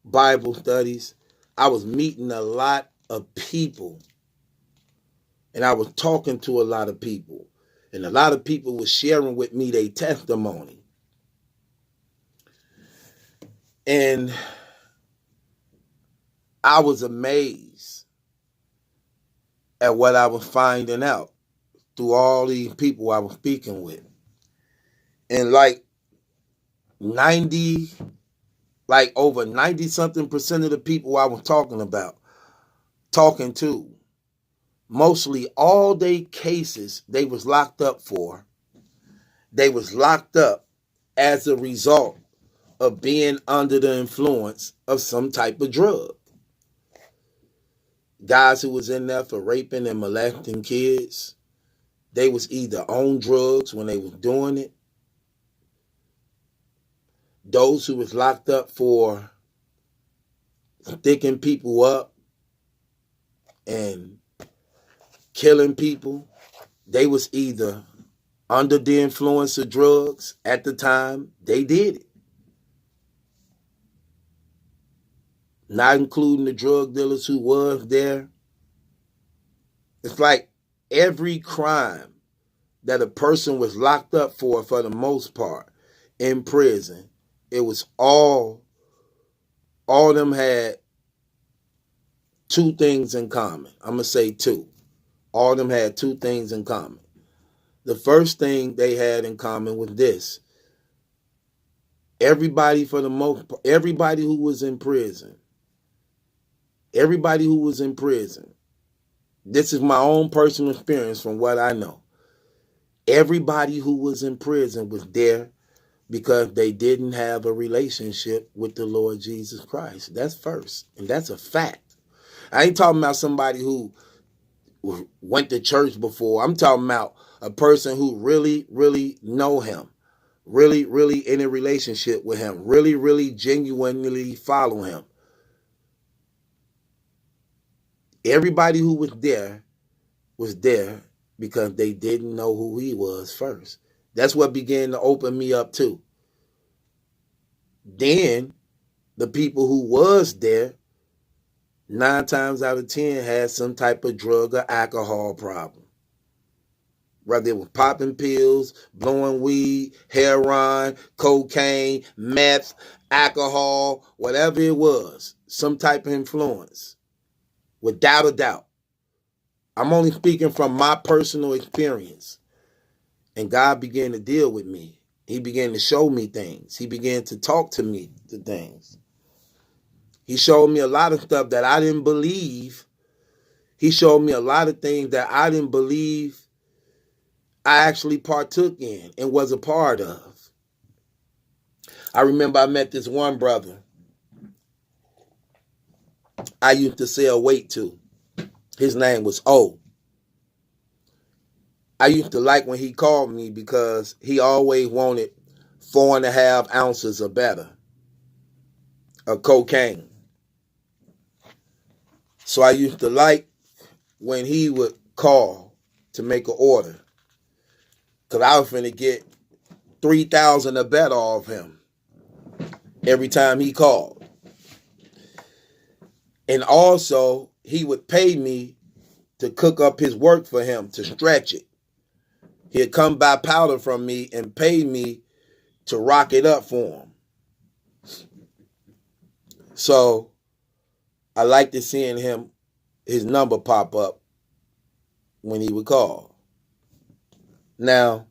Bible studies, I was meeting a lot of people. And I was talking to a lot of people. And a lot of people were sharing with me their testimony. And I was amazed at what I was finding out through all these people I was speaking with. And over 90-something% of the people I was talking to, mostly all they cases they was locked up for, they was locked up as a result of being under the influence of some type of drug. Guys who was in there for raping and molesting kids, they was either on drugs when they was doing it. Those who was locked up for sticking people up and killing people, they was either under the influence of drugs at the time they did it. Not including the drug dealers who was there. It's like every crime that a person was locked up for the most part, in prison, it was all all of them had two things in common. I'm going to say two. All of them had two things in common. The first thing they had in common was this. Everybody who was in prison, this is my own personal experience from what I know. Everybody who was in prison was there because they didn't have a relationship with the Lord Jesus Christ. That's first, and that's a fact. I ain't talking about somebody who went to church before. I'm talking about a person who really, really know him, really, really in a relationship with him, really, really genuinely follow him. Everybody who was there because they didn't know who he was first. That's what began to open me up too. Then the people who was there, 9 times out of 10 had some type of drug or alcohol problem. Whether it was popping pills, blowing weed, heroin, cocaine, meth, alcohol, whatever it was, some type of influence. Without a doubt. I'm only speaking from my personal experience. And God began to deal with me. He began to show me things. He began to talk to me to things. He showed me a lot of stuff that I didn't believe. He showed me a lot of things that I didn't believe I actually partook in and was a part of. I remember I met this one brother I used to sell weight to. His name was O. I used to like when he called me because he always wanted 4.5 ounces or better of cocaine. So I used to like when he would call to make an order, because I was finna get 3,000 or better off him every time he called. And also, he would pay me to cook up his work for him, to stretch it. He'd come buy powder from me and pay me to rock it up for him. So I liked to seeing his number pop up when he would call. Now,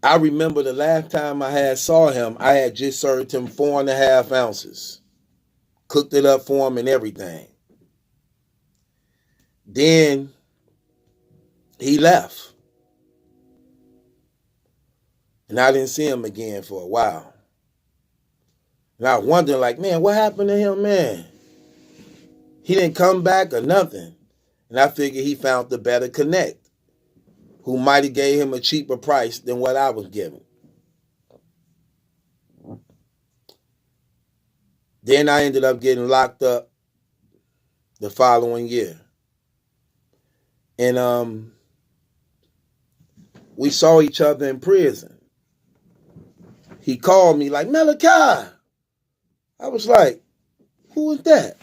I remember the last time I saw him, I had just served him 4.5 ounces. Cooked it up for him and everything. Then he left. And I didn't see him again for a while. And I was wondering, like, man, what happened to him, man? He didn't come back or nothing. And I figured he found the better connect, who might have gave him a cheaper price than what I was giving. Then I ended up getting locked up the following year. And we saw each other in prison. He called me like, Maliki. I was like, who is that?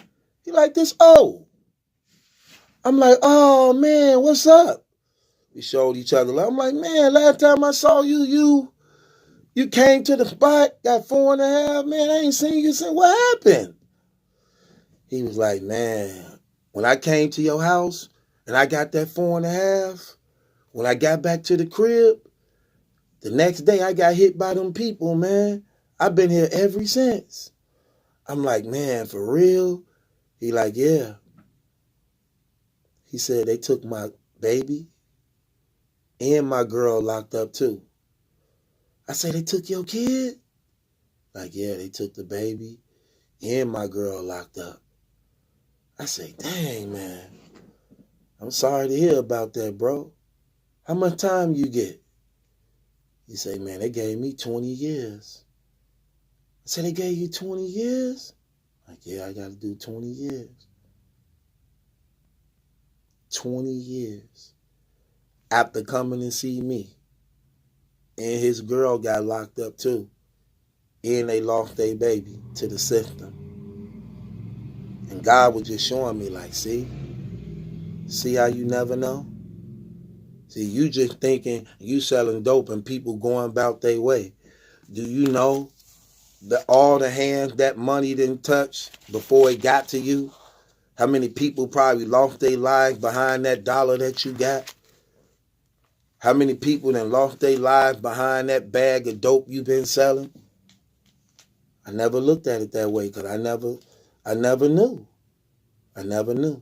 He like, this O. I'm like, oh man, what's up? We showed each other. I'm like, man, last time I saw you came to the spot, got 4.5. Man, I ain't seen you since. What happened? He was like, man, when I came to your house and I got that 4.5, when I got back to the crib, the next day I got hit by them people, man. I've been here ever since. I'm like, man, for real? He like, yeah. He said they took my baby and my girl locked up too. I said, they took your kid? Like, yeah, they took the baby and my girl locked up. I say, dang, man. I'm sorry to hear about that, bro. How much time you get? He say, man, they gave me 20 years. I said, they gave you 20 years? Like, yeah, I got to do 20 years. 20 years after coming and see me. And his girl got locked up too. And they lost their baby to the system. And God was just showing me like, see how you never know? See, you just thinking you selling dope and people going about their way. Do you know all the hands that money didn't touch before it got to you? How many people probably lost their lives behind that dollar that you got? How many people then lost their lives behind that bag of dope you've been selling? I never looked at it that way because I never knew. I never knew.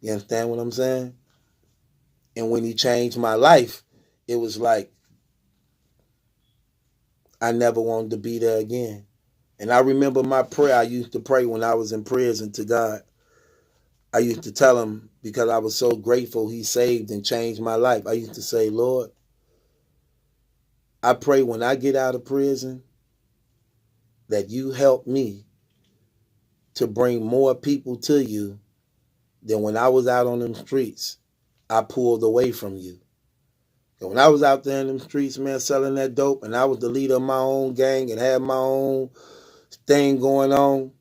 You understand what I'm saying? And when he changed my life, it was like I never wanted to be there again. And I remember my prayer I used to pray when I was in prison to God. I used to tell him, because I was so grateful he saved and changed my life, I used to say, Lord, I pray when I get out of prison that you help me to bring more people to you than when I was out on them streets, I pulled away from you. And when I was out there in them streets, man, selling that dope, and I was the leader of my own gang and had my own thing going on,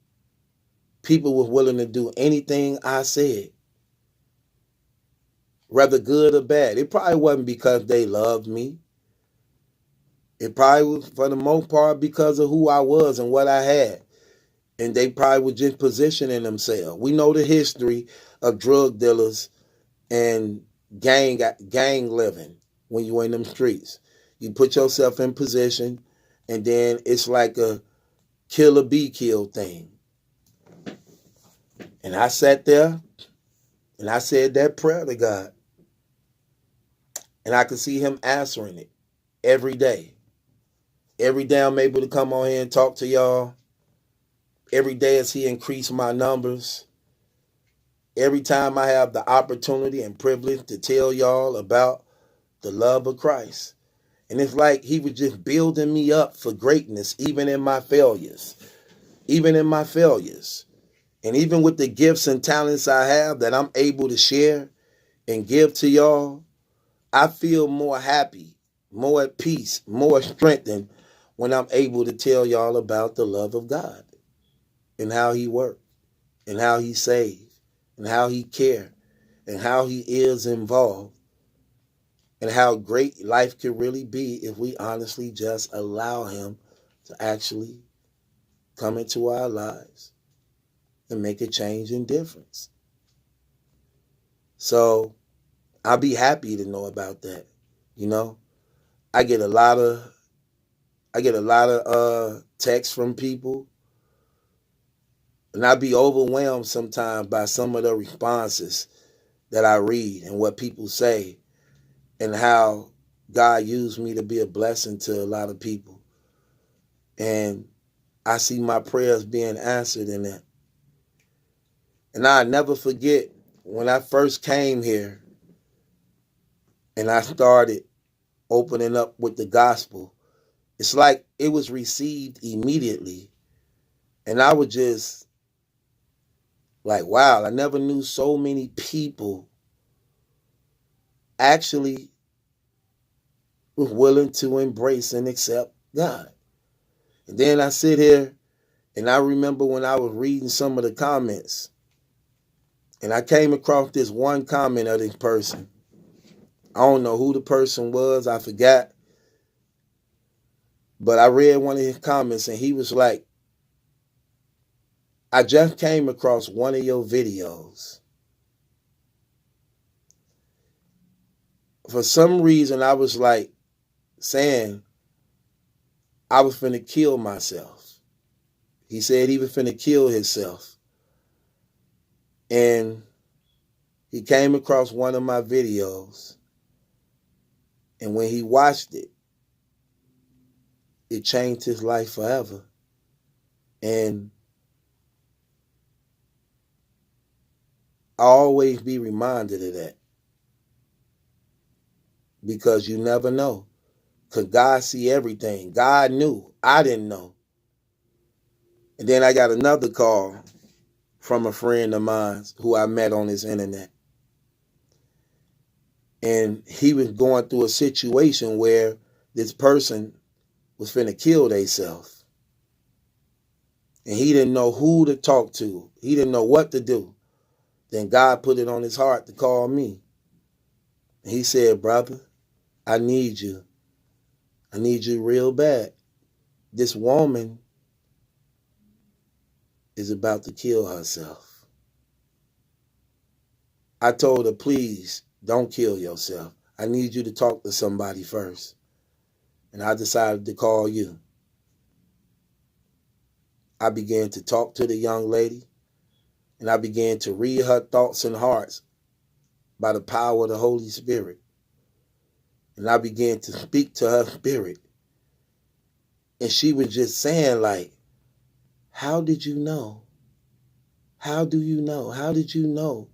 people were willing to do anything I said, whether good or bad. It probably wasn't because they loved me. It probably was, for the most part, because of who I was and what I had. And they probably were just positioning themselves. We know the history of drug dealers and gang living when you're in them streets. You put yourself in position, and then it's like a kill or be killed thing. And I sat there, and I said that prayer to God. And I could see him answering it every day. Every day I'm able to come on here and talk to y'all. Every day as he increased my numbers. Every time I have the opportunity and privilege to tell y'all about the love of Christ. And it's like he was just building me up for greatness, even in my failures. Even in my failures. And even with the gifts and talents I have that I'm able to share and give to y'all, I feel more happy, more at peace, more strengthened when I'm able to tell y'all about the love of God and how he worked and how he saved and how he cared and how he is involved and how great life can really be if we honestly just allow him to actually come into our lives and make a change and difference. So I'll be happy to know about that. You know, I get a lot of texts from people, and I be overwhelmed sometimes by some of the responses that I read and what people say and how God used me to be a blessing to a lot of people. And I see my prayers being answered in that. And I'll never forget when I first came here and I started opening up with the gospel. It's like it was received immediately. And I was just like, wow, I never knew so many people actually were willing to embrace and accept God. And then I sit here and I remember when I was reading some of the comments and I came across this one comment of this person. I don't know who the person was, I forgot. But I read one of his comments and he was like, I just came across one of your videos. For some reason, I was like saying I was finna kill myself. He said he was finna kill himself. And he came across one of my videos. And when he watched it, it changed his life forever. And I'll always be reminded of that. Because you never know. Because God see everything. God knew. I didn't know. And then I got another call from a friend of mine who I met on his internet. And he was going through a situation where this person was finna kill themselves. And he didn't know who to talk to. He didn't know what to do. Then God put it on his heart to call me. And he said, brother, I need you. I need you real bad. this woman is about to kill herself. I told her, please don't kill yourself. I need you to talk to somebody first. And I decided to call you. I began to talk to the young lady, and I began to read her thoughts and hearts by the power of the Holy Spirit. And I began to speak to her spirit. And she was just saying, like, how did you know? How do you know? How did you know?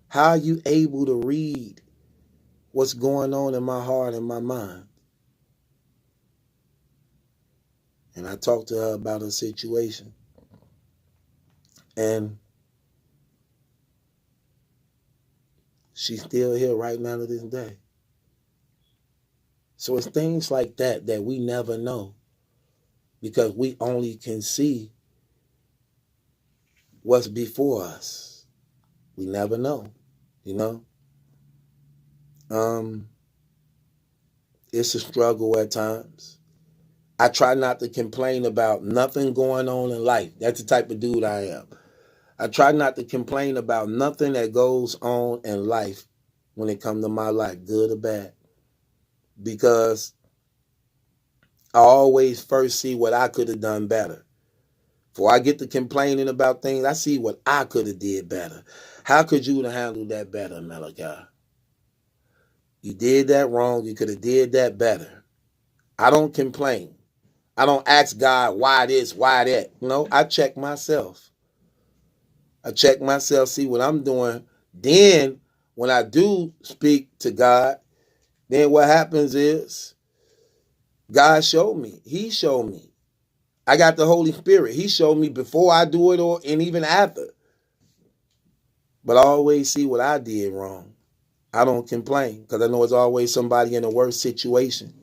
How are you able to read what's going on in my heart and my mind? And I talked to her about her situation. And she's still here right now to this day. So it's things like that that we never know, because we only can see what's before us. We never know, you know? It's a struggle at times. I try not to complain about nothing going on in life. That's the type of dude I am. I try not to complain about nothing that goes on in life when it comes to my life, good or bad. Because I always first see what I could have done better. Before I get to complaining about things, I see what I could have did better. How could you have handled that better, Maliki? You did that wrong. You could have did that better. I don't complain. I don't ask God, why this, why that. No, I check myself. I check myself, see what I'm doing. Then, when I do speak to God, then what happens is God showed me. He showed me. I got the Holy Spirit. He showed me before I do it and even after. But I always see what I did wrong. I don't complain because I know it's always somebody in a worse situation.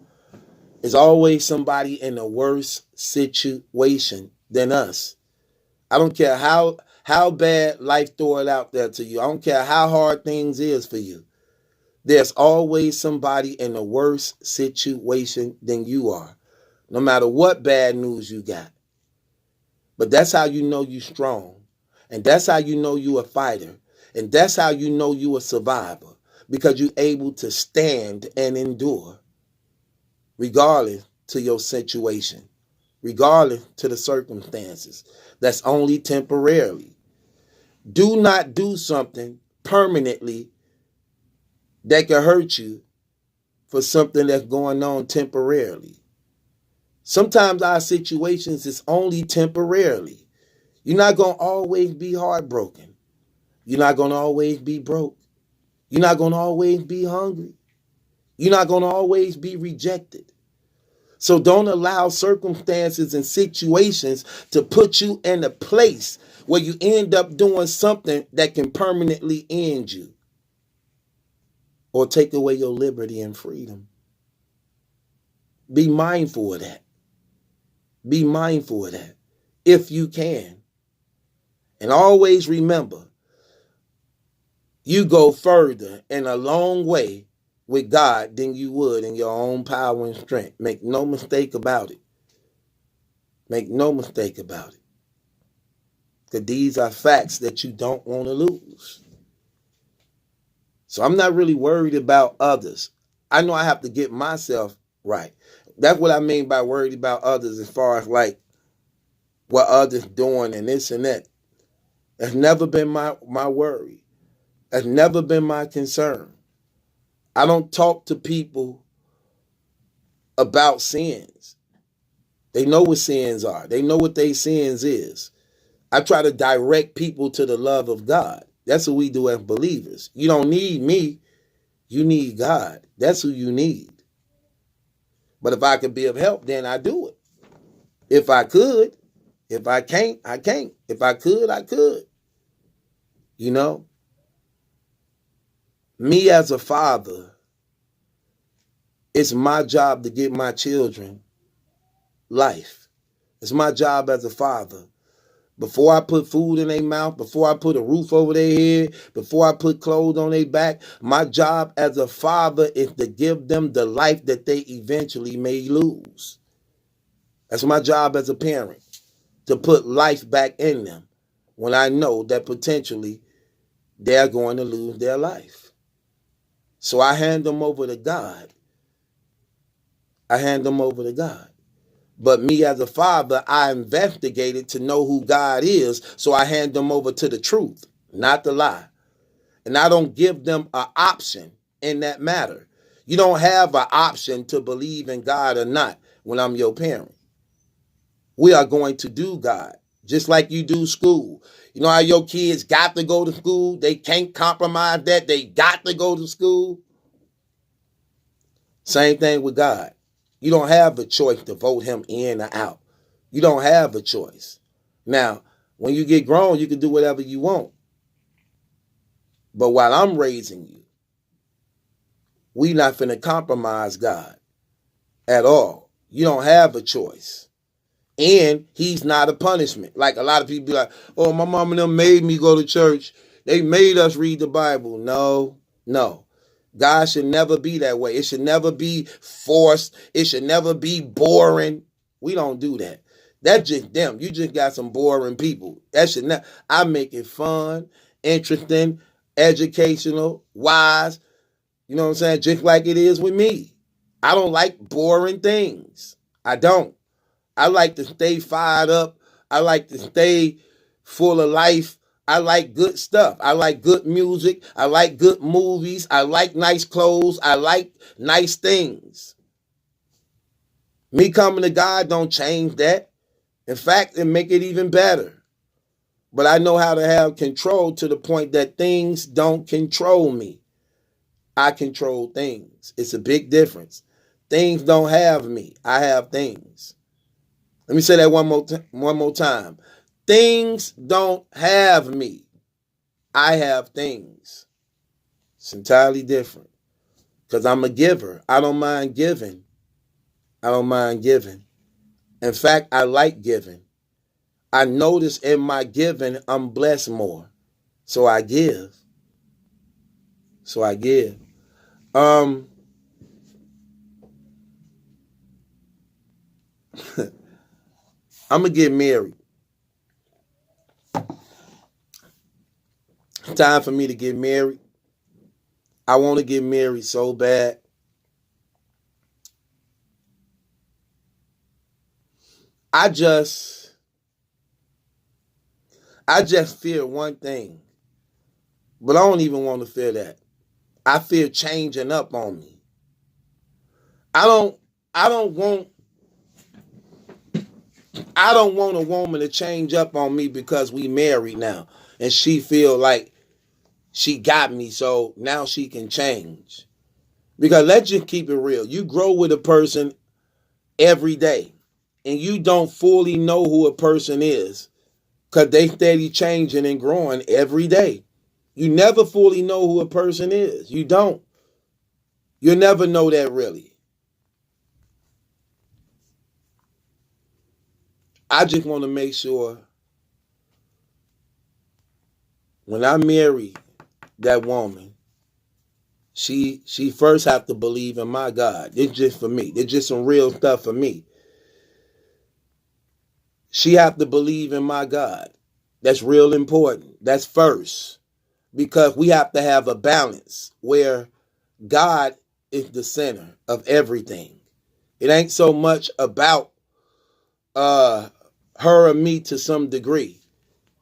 It's always somebody in a worse situation than us. I don't care how bad life throw it out there to you. I don't care how hard things is for you. There's always somebody in a worse situation than you are, no matter what bad news you got. But that's how you know you're strong. And that's how you know you're a fighter. And that's how you know you're a survivor, because you're able to stand and endure regardless to your situation, regardless to the circumstances. That's only temporarily. Do not do something permanently that can hurt you for something that's going on temporarily. Sometimes our situations is only temporarily. You're not going to always be heartbroken. You're not going to always be broke. You're not going to always be hungry. You're not going to always be rejected. So don't allow circumstances and situations to put you in a place where you end up doing something that can permanently end you or take away your liberty and freedom. Be mindful of that. Be mindful of that if you can. And always remember, you go further and a long way with God than you would in your own power and strength. Make no mistake about it. Make no mistake about it. Because these are facts that you don't want to lose. So I'm not really worried about others. I know I have to get myself right. That's what I mean by worried about others, as far as like what others doing and this and that. That's never been my worry. That's never been my concern. I don't talk to people about sins. They know what sins are. They know what their sins is. I try to direct people to the love of God. That's what we do as believers. You don't need me. You need God. That's who you need. But if I could be of help, then I do it. If I could. If I can't, I can't. If I could, I could. You know? Me as a father, it's my job to give my children life. It's my job as a father. Before I put food in their mouth, before I put a roof over their head, before I put clothes on their back, my job as a father is to give them the life that they eventually may lose. That's my job as a parent, to put life back in them when I know that potentially they're going to lose their life. So I hand them over to God. But me as a father, I investigated to know who God is, so I hand them over to the truth, not the lie. And I don't give them an option in that matter. You don't have an option to believe in God or not when I'm your parent. We are going to do God, just like you do school. You know how your kids got to go to school? They can't compromise that. They got to go to school. Same thing with God. You don't have a choice to vote him in or out. You don't have a choice. Now, when you get grown, you can do whatever you want. But while I'm raising you, we not finna compromise God at all. You don't have a choice. And he's not a punishment. Like a lot of people be like, oh, my mom and them made me go to church. They made us read the Bible. No. God should never be that way. It should never be forced. It should never be boring. We don't do that. That's just them. You just got some boring people. That should not. I make it fun, interesting, educational, wise. You know what I'm saying? Just like it is with me. I don't like boring things. I don't. I like to stay fired up. I like to stay full of life. I like good stuff. I like good music. I like good movies. I like nice clothes. I like nice things. Me coming to God don't change that. In fact, it make it even better. But I know how to have control to the point that things don't control me. I control things. It's a big difference. Things don't have me. I have things. Let me say that one more time. Things don't have me. I have things. It's entirely different. Because I'm a giver. I don't mind giving. In fact, I like giving. I notice in my giving, I'm blessed more. So I give. I'm going to get married. Time for me to get married. I want to get married so bad. I just fear one thing. But I don't even want to fear that. I fear changing up on me. I don't want a woman to change up on me because we married now and she feel like she got me, so now she can change. Because let's just keep it real. You grow with a person every day and you don't fully know who a person is because they steady changing and growing every day. You never fully know who a person is. You don't. You'll never know that really. I just want to make sure when I marry that woman, she first have to believe in my God. It's just for me. It's just some real stuff for me. She have to believe in my God. That's real important. That's first. Because we have to have a balance where God is the center of everything. It ain't so much about her or me to some degree.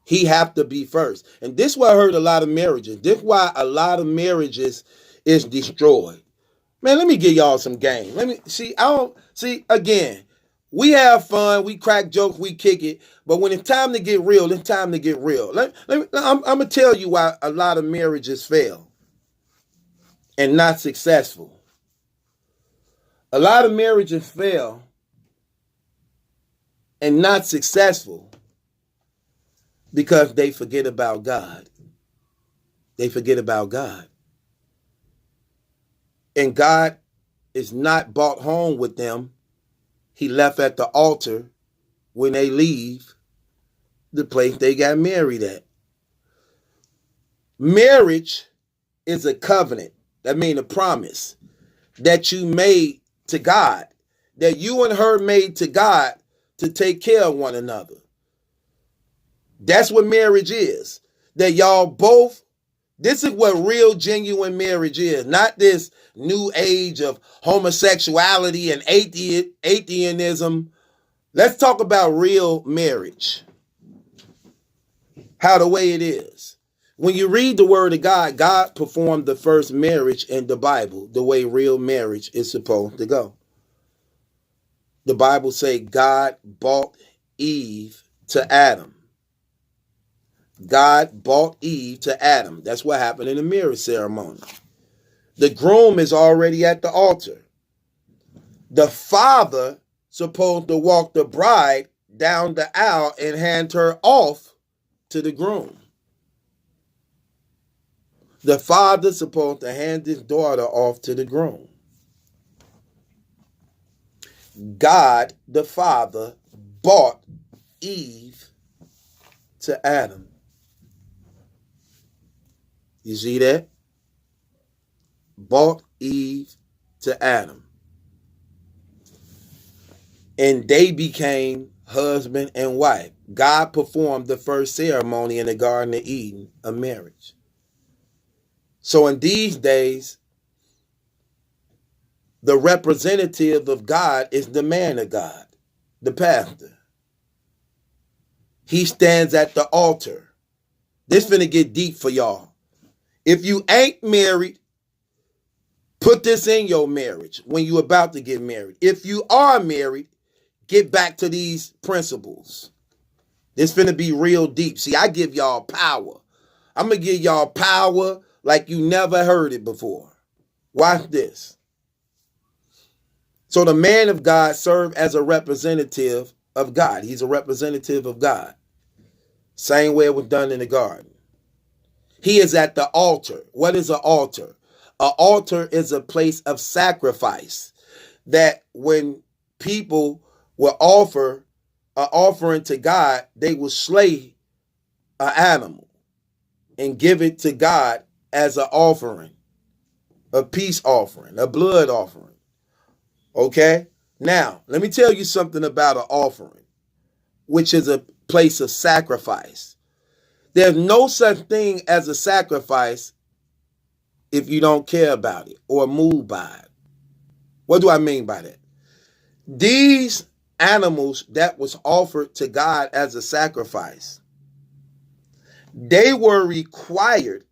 He have to be first. And this is why I heard a lot of marriages. This is why a lot of marriages is destroyed. Man, let me give y'all some game. Again, we have fun, we crack jokes, we kick it, but when it's time to get real, it's time to get real. I'm going to tell you why a lot of marriages fail and not successful. A lot of marriages fail and not successful because they forget about God. They forget about God. And God is not brought home with them. He left at the altar when they leave the place they got married at. Marriage is a covenant. That means a promise that you made to God. That you and her made to God to take care of one another. That's what marriage is. That y'all both, this is what real genuine marriage is. Not this new age of homosexuality and atheism. Let's talk about real marriage. How the way it is. When you read the word of God, God performed the first marriage in the Bible the way real marriage is supposed to go. The Bible say God brought Eve to Adam. God brought Eve to Adam. That's what happened in the marriage ceremony. The groom is already at the altar. The father supposed to walk the bride down the aisle and hand her off to the groom. The father supposed to hand his daughter off to the groom. God, the Father, brought Eve to Adam. You see that? Brought Eve to Adam. And they became husband and wife. God performed the first ceremony in the Garden of Eden, a marriage. So in these days, the representative of God is the man of God, the pastor. He stands at the altar. This finna get deep for y'all. If you ain't married, put this in your marriage when you're about to get married. If you are married, get back to these principles. This finna be real deep. See, I give y'all power. I'm gonna give y'all power like you never heard it before. Watch this. So the man of God served as a representative of God. He's a representative of God. Same way it was done in the garden. He is at the altar. What is an altar? An altar is a place of sacrifice that when people will offer an offering to God, they will slay an animal and give it to God as an offering, a peace offering, a blood offering. Okay? Now, let me tell you something about an offering, which is a place of sacrifice. There's no such thing as a sacrifice if you don't care about it or move by it. What do I mean by that? These animals that was offered to God as a sacrifice, they were required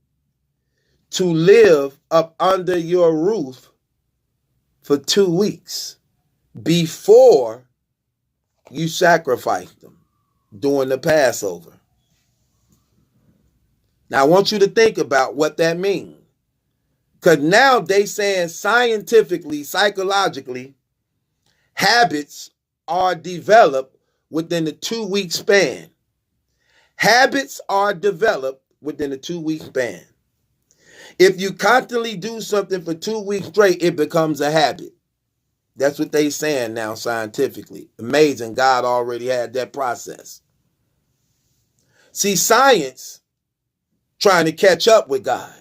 to live up under your roof for 2 weeks before you sacrificed them during the Passover. Now, I want you to think about what that means. Because now they saying scientifically, psychologically, habits are developed within the 2-week span. Habits are developed within a 2-week span. If you constantly do something for 2 weeks straight, it becomes a habit. That's what they saying now scientifically. Amazing. God already had that process. See, science trying to catch up with God.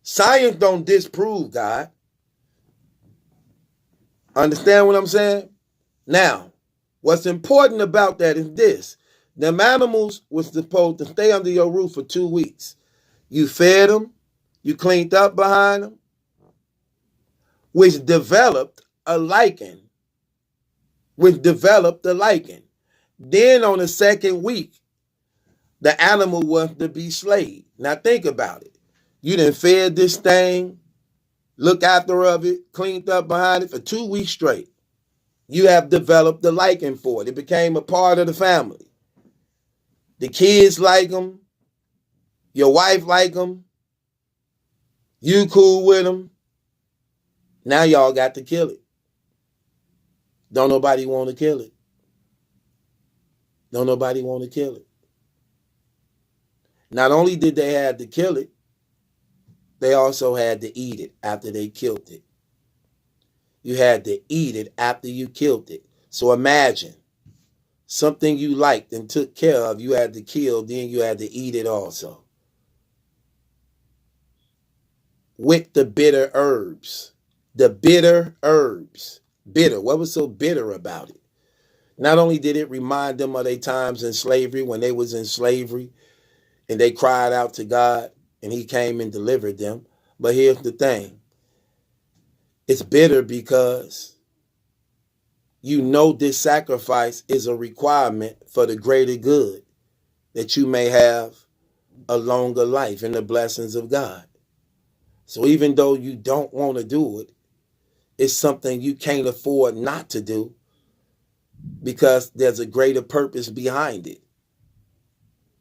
Science don't disprove God. Understand what I'm saying? Now, what's important about that is this. Them animals was supposed to stay under your roof for 2 weeks. You fed them. You cleaned up behind them, which developed a liking. Then on the second week, the animal was to be slayed. Now think about it. You done fed this thing, look after of it, cleaned up behind it for 2 weeks straight. You have developed the liking for it. It became a part of the family. The kids like them. Your wife like them. You cool with them. Now y'all got to kill it. Don't nobody want to kill it. Don't nobody want to kill it. Not only did they have to kill it, they also had to eat it after they killed it. You had to eat it after you killed it. So imagine something you liked and took care of, you had to kill, then you had to eat it also. With the bitter herbs. The bitter herbs. Bitter. What was so bitter about it? Not only did it remind them of their times in slavery, when they was in slavery and they cried out to God and he came and delivered them, but here's the thing. It's bitter because you know this sacrifice is a requirement for the greater good, that you may have a longer life and the blessings of God. So even though you don't want to do it, it's something you can't afford not to do because there's a greater purpose behind it.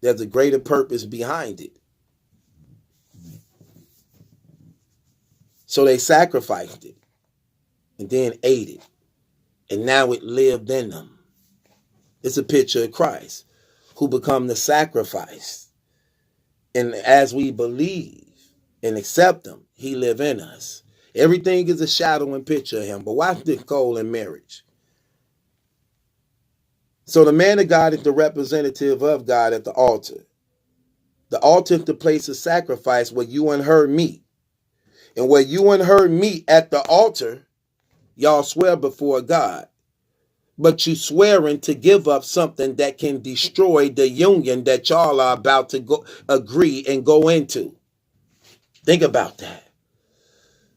There's a greater purpose behind it. So they sacrificed it and then ate it. And now it lived in them. It's a picture of Christ who become the sacrifice. And as we believe and accept him, he live in us. Everything is a shadow and picture of him. But watch this Cole in marriage. So the man of God is the representative of God at the altar. The altar is the place of sacrifice where you and her meet. And where you and her meet at the altar, y'all swear before God. But you swearing to give up something that can destroy the union that y'all are about to go agree and go into. Think about that.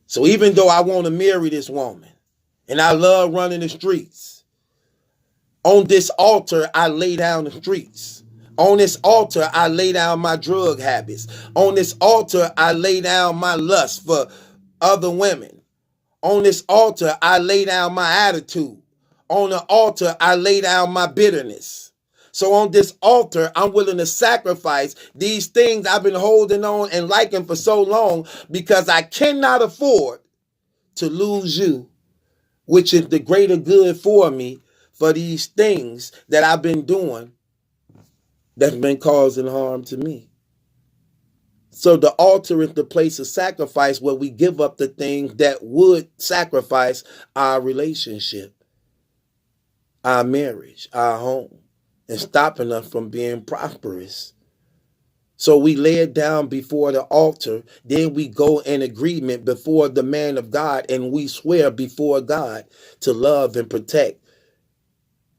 So even though I want to marry this woman and I love running the streets, on this altar, I lay down the streets. On this altar, I lay down my drug habits. On this altar, I lay down my lust for other women. On this altar, I lay down my attitude. On the altar, I lay down my bitterness. So on this altar, I'm willing to sacrifice these things I've been holding on and liking for so long because I cannot afford to lose you, which is the greater good for me, for these things that I've been doing that's been causing harm to me. So the altar is the place of sacrifice where we give up the things that would sacrifice our relationship, our marriage, our home, and stopping us from being prosperous. So we lay it down before the altar, then we go in agreement before the man of God, and we swear before God to love and protect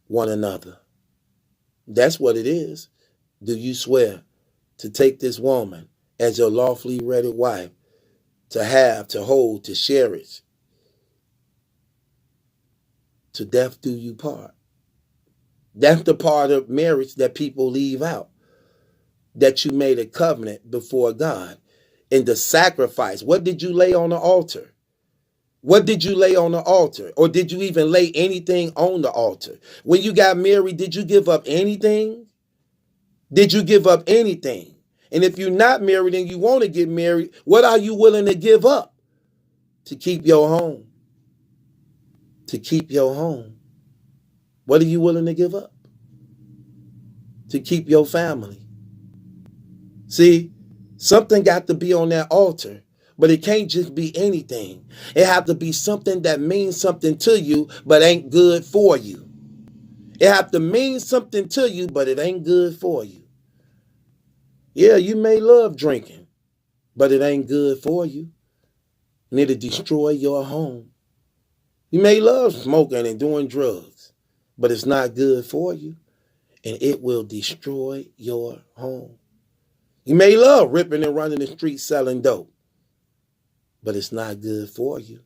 one another. That's what it is. Do you swear to take this woman as your lawfully wedded wife, to have, to hold, to cherish, to death do you part? That's the part of marriage that people leave out, that you made a covenant before God. And the sacrifice, what did you lay on the altar? What did you lay on the altar? Or did you even lay anything on the altar? When you got married, did you give up anything? Did you give up anything? And if you're not married and you want to get married, what are you willing to give up to keep your home? To keep your home. What are you willing to give up to keep your family? See, something got to be on that altar, but it can't just be anything. It have to be something that means something to you, but ain't good for you. It have to mean something to you, but it ain't good for you. Yeah, you may love drinking, but it ain't good for you. And it'll destroy your home. You may love smoking and doing drugs, but it's not good for you, and it will destroy your home. You may love ripping and running the streets selling dope, but it's not good for you,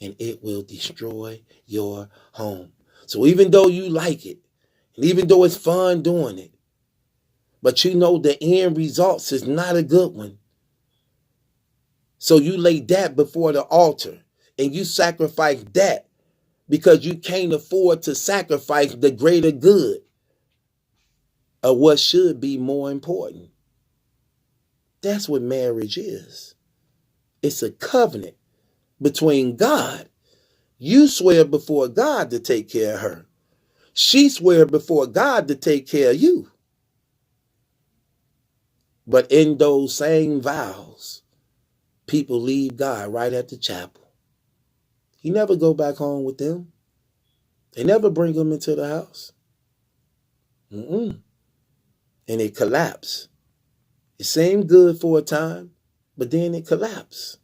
and it will destroy your home. So even though you like it, and even though it's fun doing it, but you know the end results is not a good one. So you lay that before the altar, and you sacrifice that because you can't afford to sacrifice the greater good of what should be more important. That's what marriage is. It's a covenant between God. You swear before God to take care of her. She swear before God to take care of you. But in those same vows, people leave God right at the chapel. He never go back home with them. They never bring them into the house. And it collapsed. It seemed good for a time, but then it collapsed.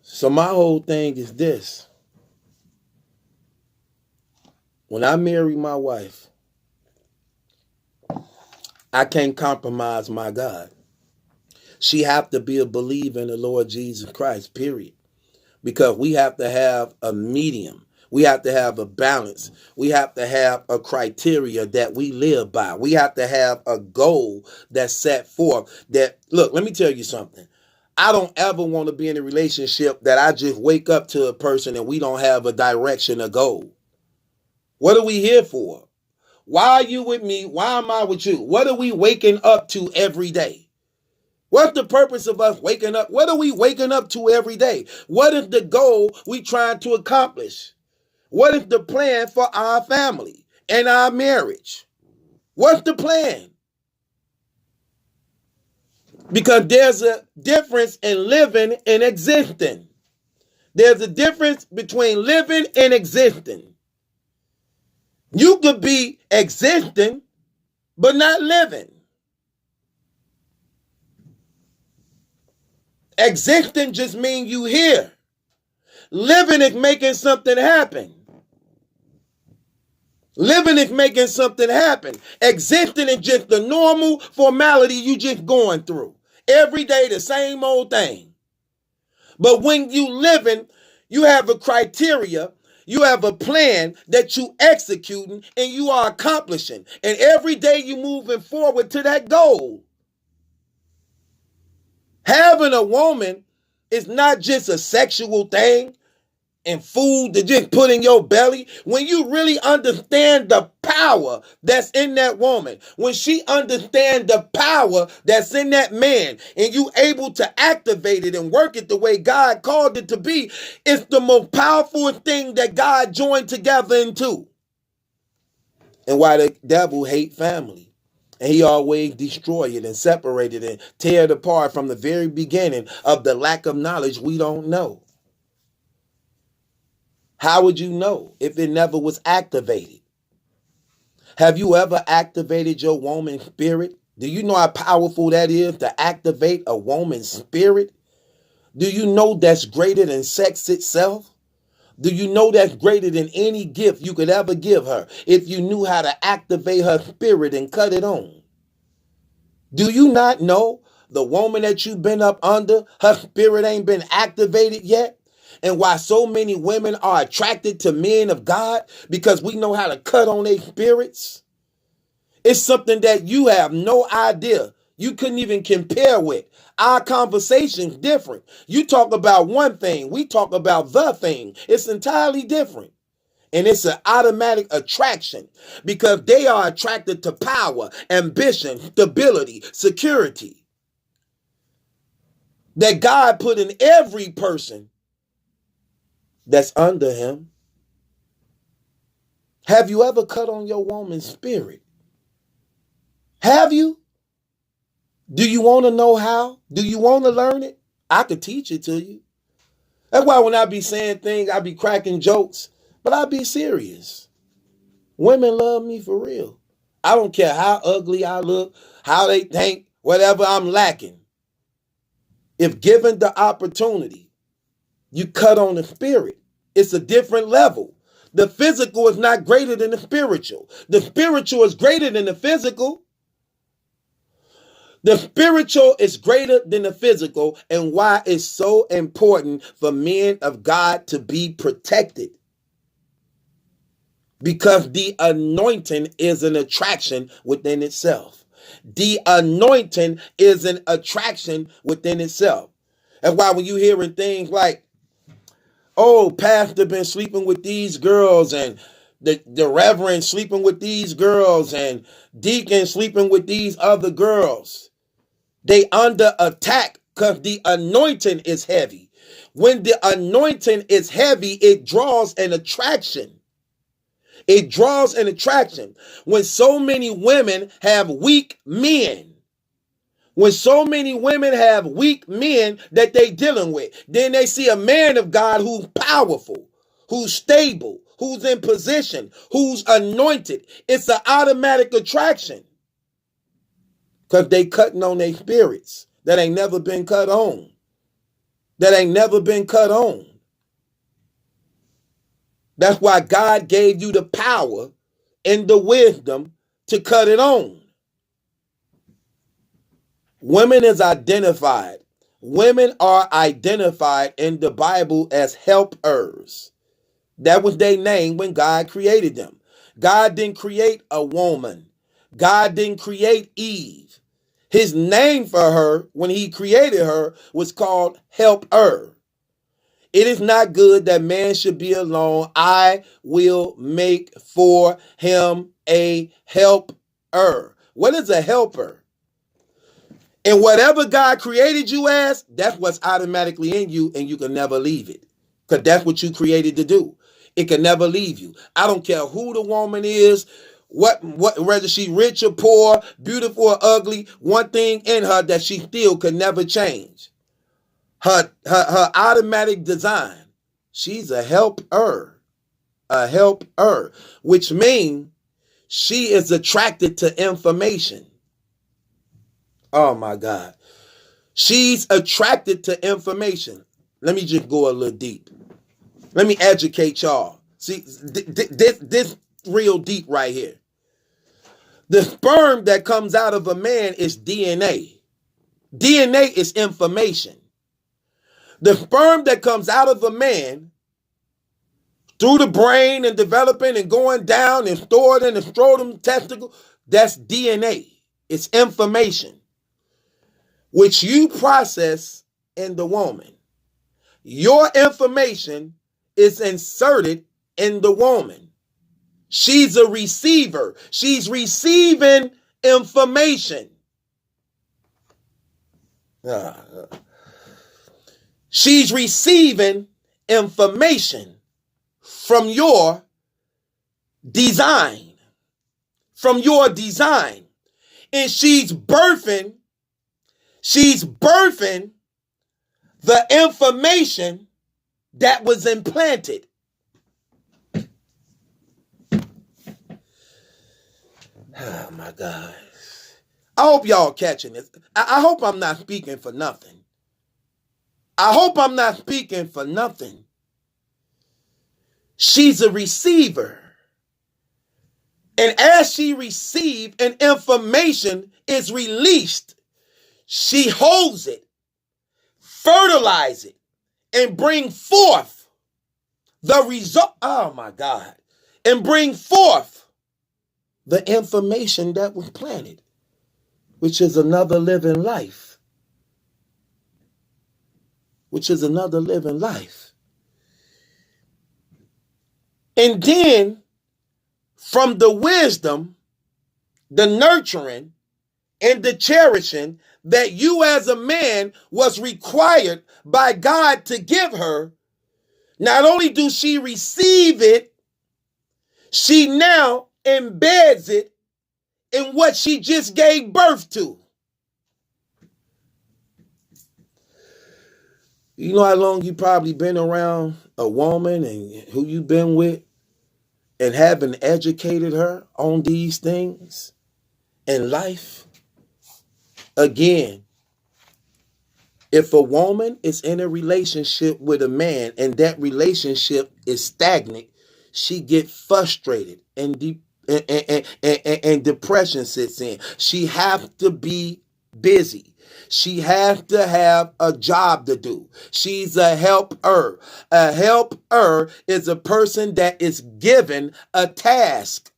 So my whole thing is this. When I marry my wife, I can't compromise my God. She have to be a believer in the Lord Jesus Christ, period. Because we have to have a medium. We have to have a balance. We have to have a criteria that we live by. We have to have a goal that's set forth. That, look, let me tell you something. I don't ever want to be in a relationship that I just wake up to a person and we don't have a direction, a goal. What are we here for? Why are you with me? Why am I with you? What are we waking up to every day? What's the purpose of us waking up? What are we waking up to every day? What is the goal we trying to accomplish? What is the plan for our family and our marriage? What's the plan? Because there's a difference in living and existing. There's a difference between living and existing. You could be existing, but not living. Existing just means you here. Living is making something happen. Living is making something happen. Existing is just the normal formality you just going through. Every day the same old thing. But when you living, you have a criteria, you have a plan that you executing and you are accomplishing. And every day you moving forward to that goal. Having a woman is not just a sexual thing and food to just put in your belly. When you really understand the power that's in that woman, when she understands the power that's in that man, and you able to activate it and work it the way God called it to be, it's the most powerful thing that God joined together into. And why the devil hate family. And he always destroy it and separate it and tear it apart from the very beginning of the lack of knowledge we don't know. How would you know if it never was activated? Have you ever activated your woman's spirit? Do you know how powerful that is to activate a woman's spirit? Do you know that's greater than sex itself? Do you know that's greater than any gift you could ever give her if you knew how to activate her spirit and cut it on? Do you not know the woman that you've been up under, her spirit ain't been activated yet? And why so many women are attracted to men of God? Because we know how to cut on their spirits. It's something that you have no idea. You couldn't even compare with. Our conversation's different. You talk about one thing. We talk about the thing. It's entirely different. And it's an automatic attraction because they are attracted to power, ambition, stability, security that God put in every person that's under him. Have you ever cut on your woman's spirit? Have you? Do you want to know how? Do you want to learn it? I could teach it to you. That's why when I be saying things, I be cracking jokes, but I be serious. Women love me for real. I don't care how ugly I look, how they think, whatever I'm lacking. If given the opportunity, you cut on the spirit. It's a different level. The physical is not greater than the spiritual. The spiritual is greater than the physical. The spiritual is greater than the physical, and why it's so important for men of God to be protected. Because the anointing is an attraction within itself. The anointing is an attraction within itself. That's why when you hearing things like, oh, pastor been sleeping with these girls, and the reverend sleeping with these girls, and deacon sleeping with these other girls. They under attack because the anointing is heavy. When the anointing is heavy, it draws an attraction. It draws an attraction. When so many women have weak men, when so many women have weak men that they dealing with, then they see a man of God who's powerful, who's stable, who's in position, who's anointed. It's an automatic attraction because they cutting on their spirits that ain't never been cut on. That ain't never been cut on. That's why God gave you the power and the wisdom to cut it on. Women is identified. Women are identified in the Bible as helpers. That was their name when God created them. God didn't create a woman. God didn't create Eve. His name for her when he created her was called helper. It is not good that man should be alone. I will make for him a helper. What is a helper? And whatever God created you as, that's what's automatically in you, and you can never leave it. Because that's what you created to do. It can never leave you. I don't care who the woman is, whether she rich or poor, beautiful or ugly, one thing in her that she still could never change. Her automatic design. She's a helper. A helper. Which means she is attracted to information. Oh my God. She's attracted to information. Let me just go a little deep. Let me educate y'all. See, this real deep right here. The sperm that comes out of a man is DNA. DNA is information. The sperm that comes out of a man through the brain and developing and going down and stored in the scrotum testicle, that's DNA. It's information, which you process in the woman. Your information is inserted in the woman. She's a receiver. She's receiving information. She's receiving information from your design. From your design. And she's birthing the information that was implanted. Oh my God. I hope y'all catching this. I hope I'm not speaking for nothing. I hope I'm not speaking for nothing. She's a receiver. And as she receives and information is released, she holds it, fertilize it, and bring forth the result. Oh my God. And bring forth the information that was planted, which is another living life. Which is another living life. And then, from the wisdom, the nurturing, and the cherishing that you as a man was required by God to give her, not only do she receive it, she now embeds it in what she just gave birth to. You know how long you probably been around a woman and who you been with and haven't educated her on these things in life? Again, if a woman is in a relationship with a man and that relationship is stagnant, she gets frustrated and depression sets in. She has to be busy. She has to have a job to do. She's a helper. A helper is a person that is given a task.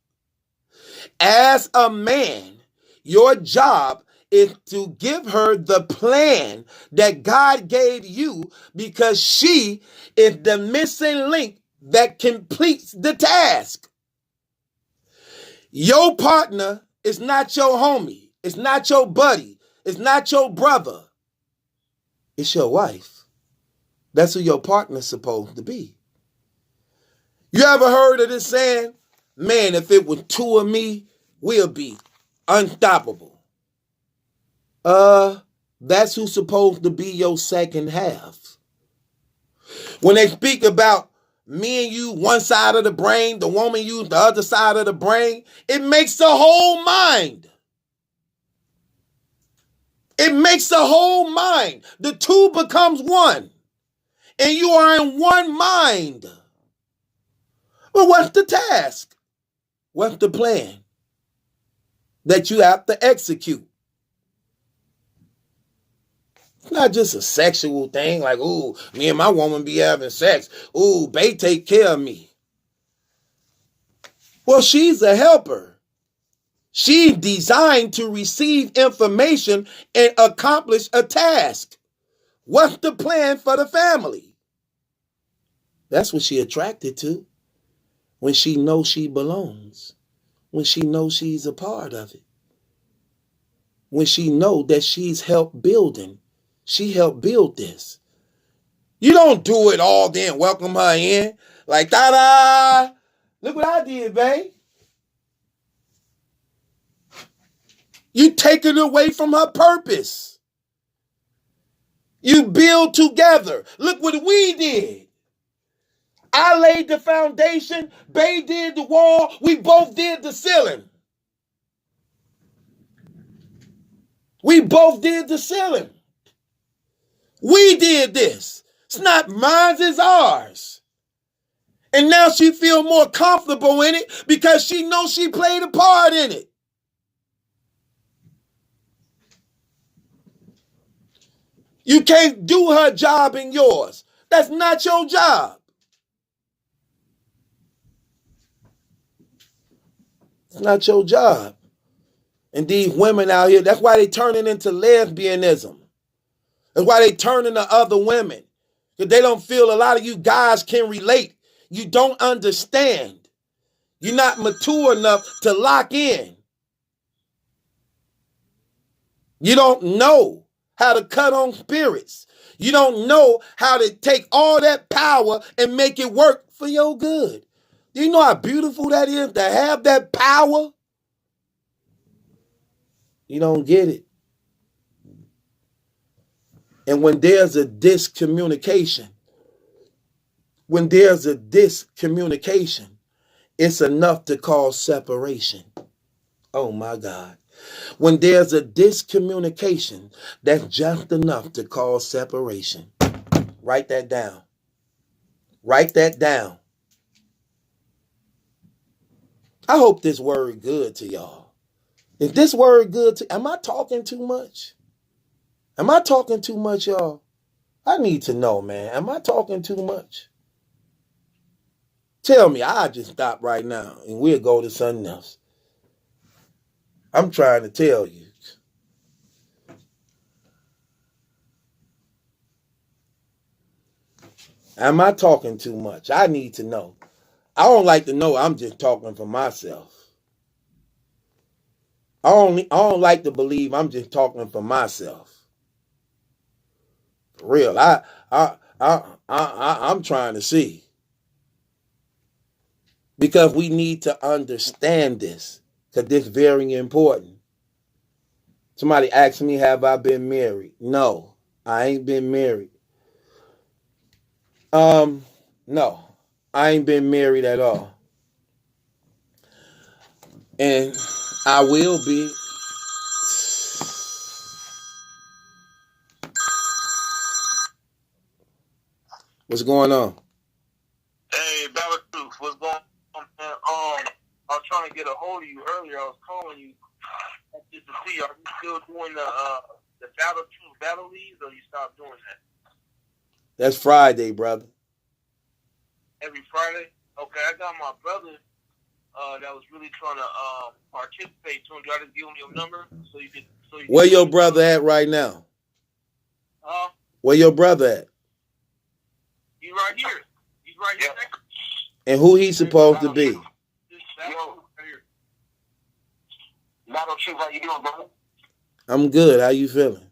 As a man, your job is to give her the plan that God gave you, because she is the missing link that completes the task. Your partner is not your homie. It's not your buddy. It's not your brother. It's your wife. That's who your partner's supposed to be. You ever heard of this saying? Man, if it was two of me, we'll be unstoppable. That's who's supposed to be your second half. When they speak about me and you, one side of the brain, the woman you, the other side of the brain, it makes the whole mind. It makes the whole mind. The two becomes one. And you are in one mind. But what's the task? What's the plan that you have to execute? It's not just a sexual thing like, ooh, me and my woman be having sex. Ooh, Bay take care of me. Well, she's a helper. She's designed to receive information and accomplish a task. What's the plan for the family? That's what she attracted to. When she knows she belongs. When she knows she's a part of it. When she knows that she's helped building. She helped build this. You don't do it all then welcome her in. Like, ta-da! Look what I did, babe. You take it away from her purpose. You build together. Look what we did. I laid the foundation. Bay did the wall. We both did the ceiling. We both did the ceiling. We did this. It's not mine, it's ours. And now she feel more comfortable in it because she knows she played a part in it. You can't do her job and yours. That's not your job. It's not your job. And these women out here, that's why they turning into lesbianism. That's why they turning to other women. Because they don't feel a lot of you guys can relate. You don't understand. You're not mature enough to lock in. You don't know how to cut on spirits. You don't know how to take all that power and make it work for your good. Do you know how beautiful that is to have that power? You don't get it. And when there's a discommunication, it's enough to cause separation. Oh my God. When there's a discommunication, that's just enough to cause separation. Write that down. Write that down. I hope this word good to y'all. If this word good to, am I talking too much? Am I talking too much, y'all? I need to know, man. Am I talking too much? Tell me, I'll just stop right now and we'll go to something else. I'm trying to tell you. Am I talking too much? I need to know. I don't like to know I'm just talking for myself. I don't like to believe I'm just talking for myself. For real. I'm trying to see. Because we need to understand this. Because this is very important. Somebody asked me, have I been married? No, I ain't been married. No, I ain't been married at all. And I will be. What's going on? Hey, Battle Truth, what's going on, man? I was trying to get a hold of you earlier. I was calling you just to see, are you still doing the Battle Truth Battle Leagues, or you stopped doing that? That's Friday, brother. Every Friday? Okay, I got my brother that was really trying to participate. So do I just give him your number so you can? Where your brother at right now? Where your brother at? He's right here. He's right here. And who he's supposed to be? Battle Truth, how you doing, brother? I'm good. How you feeling?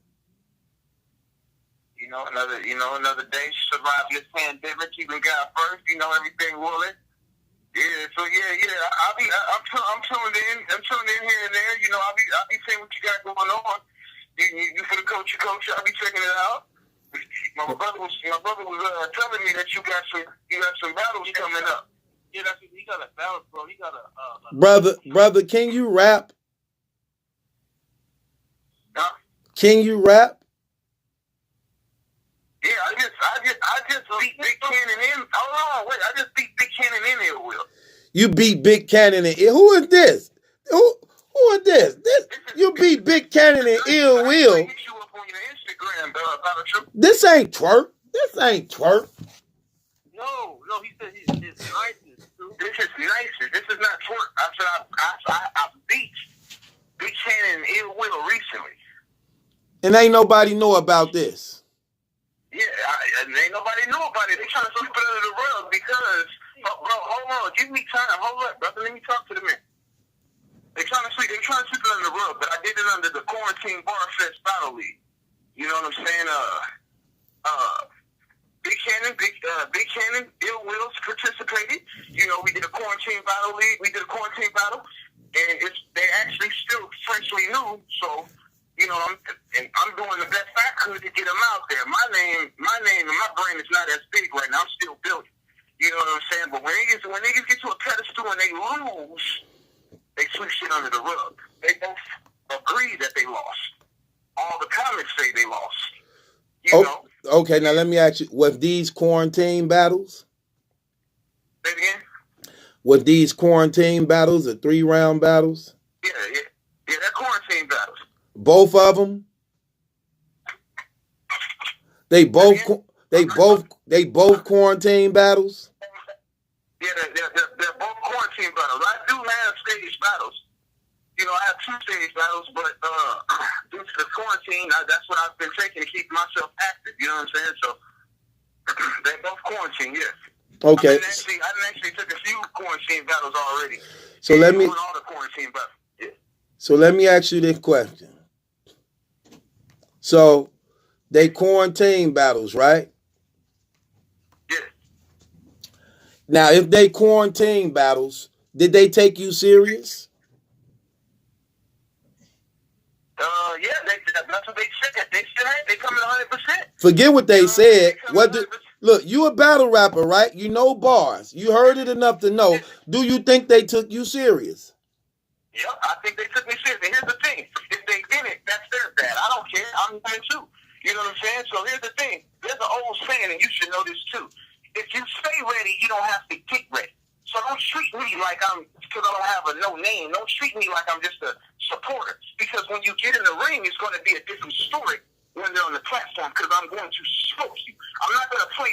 Another day, survive this pandemic, keeping God first, everything willing. Yeah, so I'm tuning in here and there, I'll be seeing what you got going on. You for the coach, I'll be checking it out. My brother was telling me that you got some battles coming up. Yeah, he got a battle, bro. He got a brother, can you rap? Huh? Can you rap? Yeah, I just beat Big Cannon in. Hold on, wait. I just beat Big Cannon in Ill Will. You beat Big Cannon and who is this? Who is this? You beat Big Cannon and Ill Will. I hit you up on your Instagram, Battle Troop. This ain't twerk. This ain't twerk. No, he said his nicest, too. This is nicer. This is not twerk. I said I beat Big Cannon and Ill Will recently. And ain't nobody know about this. Yeah, and ain't nobody know about it. They trying to sweep it under the rug because, bro, hold on, give me time. Hold up, brother. Let me talk to the man. They trying to sweep it under the rug, but I did it under the Quarantine Bar Fest Battle League. You know what I'm saying? Big Cannon, Ill Wills participated. You know, we did a Quarantine Battle League. We did a Quarantine Battle, and they actually still freshly new, so. You know, I'm doing the best I could to get them out there. My name and my brain is not as big right now. I'm still building. You know what I'm saying? But when niggas get to a pedestal and they lose, they sweep shit under the rug. They both agree that they lost. All the comments say they lost. You know? Okay, now let me ask you, with these quarantine battles? Say it again? With these quarantine battles, the 3-round battles? Yeah, they're quarantine battles. Both of them? They both quarantine battles? Yeah, they're both quarantine battles. I do have stage battles. You know, I have 2 stage battles, but due to the quarantine, that's what I've been taking to keep myself active. You know what I'm saying? So they're both quarantine, yes. Okay. I actually took a few quarantine battles already. So let me. All the quarantine battles. Yeah. So let me ask you this question. So they quarantine battles, right? Yeah. Now, if they quarantine battles, did they take you serious? Yeah, that's what they said. They said they coming 100%. Forget what they said. Look, you a battle rapper, right? You know bars. You heard it enough to know. Do you think they took you serious? Yeah, I think they took me serious. And here's the thing. If they didn't, that's their bad. I don't care. I'm human too. You know what I'm saying? So here's the thing. There's an old saying, and you should know this too. If you stay ready, you don't have to get ready. So don't treat me like because I don't have a no name. Don't treat me like I'm just a supporter. Because when you get in the ring, it's going to be a different story when they're on the platform because I'm going to smoke you. I'm not going to play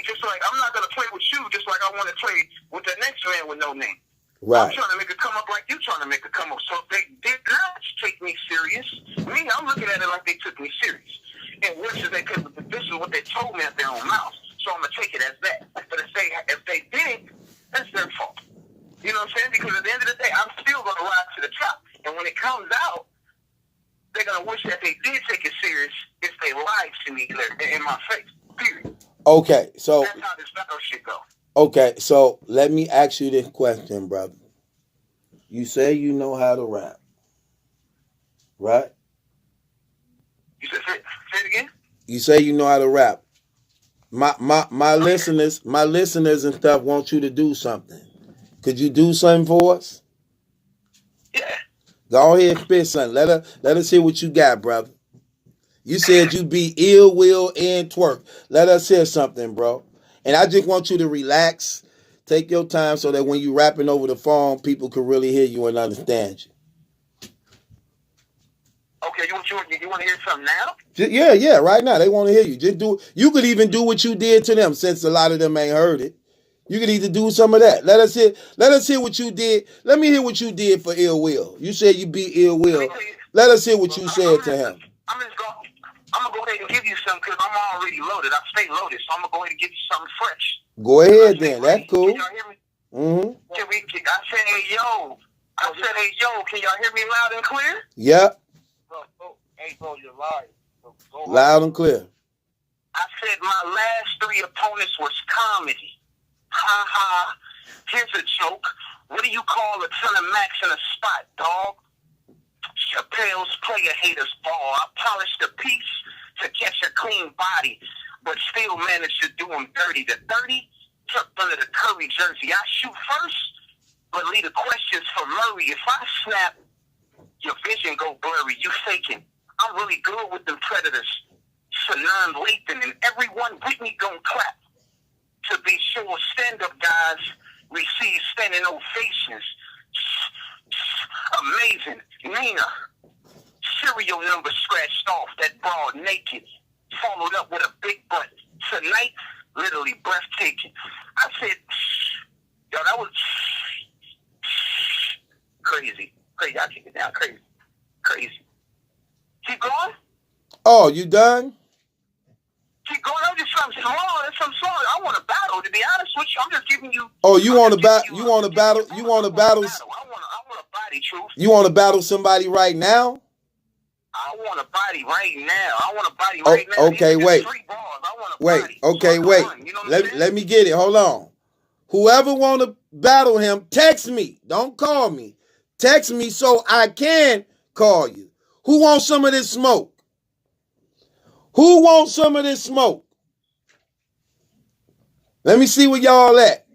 with you just like I want to play with the next man with no name. Right. I'm trying to make it come up like you trying to make it come up. So if they did not take me serious, I'm looking at it like they took me serious. And this is what they told me at their own mouth. So I'm going to take it as that. But if they didn't, that's their fault. You know what I'm saying? Because at the end of the day, I'm still going to rise to the top. And when it comes out, they're going to wish that they did take it serious if they lied to me in my face. Period. Okay, so that's how this battle shit go. Okay, so let me ask you this question, brother. You say you know how to rap, right? You said say it again? You say you know how to rap. My listeners and stuff want you to do something. Could you do something for us? Yeah. Go ahead and spit something. Let us hear what you got, brother. You said you be Ill Will and twerk. Let us hear something, bro. And I just want you to relax. Take your time so that when you rapping over the phone, people can really hear you and understand you. Okay, you want to hear something now? Yeah, right now. They want to hear you. Just do. You could even do what you did to them, since a lot of them ain't heard it. You could either do some of that. Let us hear what you did. Let me hear what you did for Ill Will. You said you beat Ill Will. Let us hear what you said to him. I'm going to go ahead and give you some because I'm already loaded. I stay loaded, so I'm going to go ahead and give you something fresh. Go ahead then. That's cool. Can y'all hear me? Mm-hmm. I said, hey, yo. Can y'all hear me loud and clear? Yep. Hey, bro, you're lying. Loud and clear. I said my last 3 opponents was comedy. Ha ha. Here's a joke. What do you call a ton of max in a spot, dog? Chappelle's player haters ball. I polished a piece to catch a clean body, but still managed to do them dirty. The 30 tucked under the Curry jersey. I shoot first, but leave the questions for Murray. If I snap, your vision go blurry. You faking. I'm really good with them predators. Sanan Lathan and everyone with me gon' clap. To be sure, stand-up guys receive standing ovations. Amazing. Nina, serial number scratched off, that broad naked, followed up with a big butt. Tonight, literally breathtaking. I said, yo, that was crazy. Crazy. I kick it down. Crazy. Crazy. Keep going? Oh, you done? Keep going. I'm just some small. That's some small. I want to battle. To be honest with you, I'm just giving you. Oh, you want to battle? You want to battle? You want to battle? I want a body, truth. You want to battle somebody right now? I want a body right now. I want a body right now. Okay, wait. Wait. Okay, wait. Let me get it. Hold on. Whoever want to battle him, text me. Don't call me. Text me so I can call you. Who wants some of this smoke? Who wants some of this smoke? Let me see where y'all at.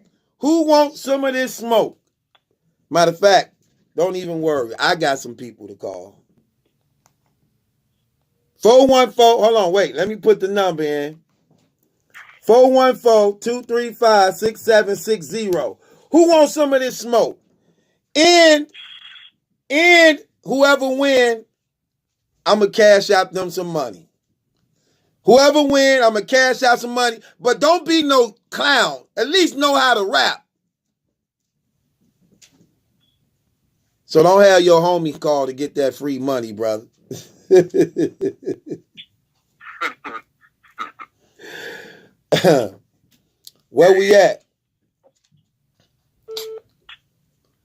Who wants some of this smoke? Matter of fact, don't even worry. I got some people to call. 414, hold on, wait. Let me put the number in. 414-235-6760. Who wants some of this smoke? And whoever win, I'm going to cash out them some money. Whoever win, I'm going to cash out some money. But don't be no clown. At least know how to rap. So don't have your homies call to get that free money, brother. Where we at?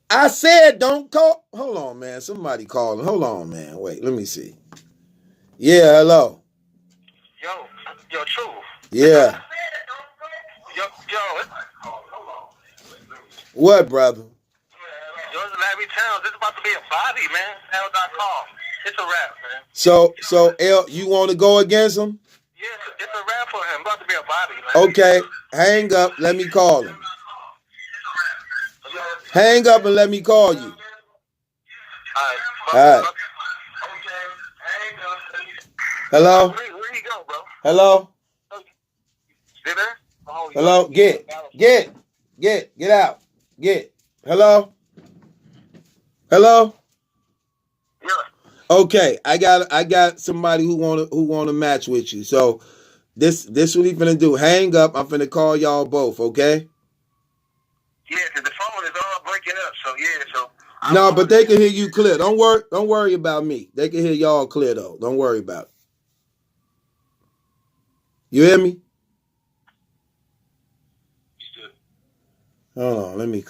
I said don't call. Hold on, man. Somebody calling. Hold on, man. Wait, let me see. Yeah, hello. Yo, true. Yeah. Yo. What, brother? Yo, it's Larry Towns. It's about to be a body, man. L.com. It's a rap, man. So L, you want to go against him? Yeah, it's a rap for him. It's about to be a body, man. Okay, hang up. Let me call him. Hang up and let me call you. All right. Hello? Where you go, bro? Hello? You there? Oh, Hello? Get out. Hello? Hello? Yeah. Okay, I got somebody who wanna match with you. So this what he finna do. Hang up. I'm finna call y'all both, okay? Yeah, cause the phone is all breaking up. So yeah, No, but they can hear you clear. Don't worry about me. They can hear y'all clear though. Don't worry about it. You hear me? Hold on, let me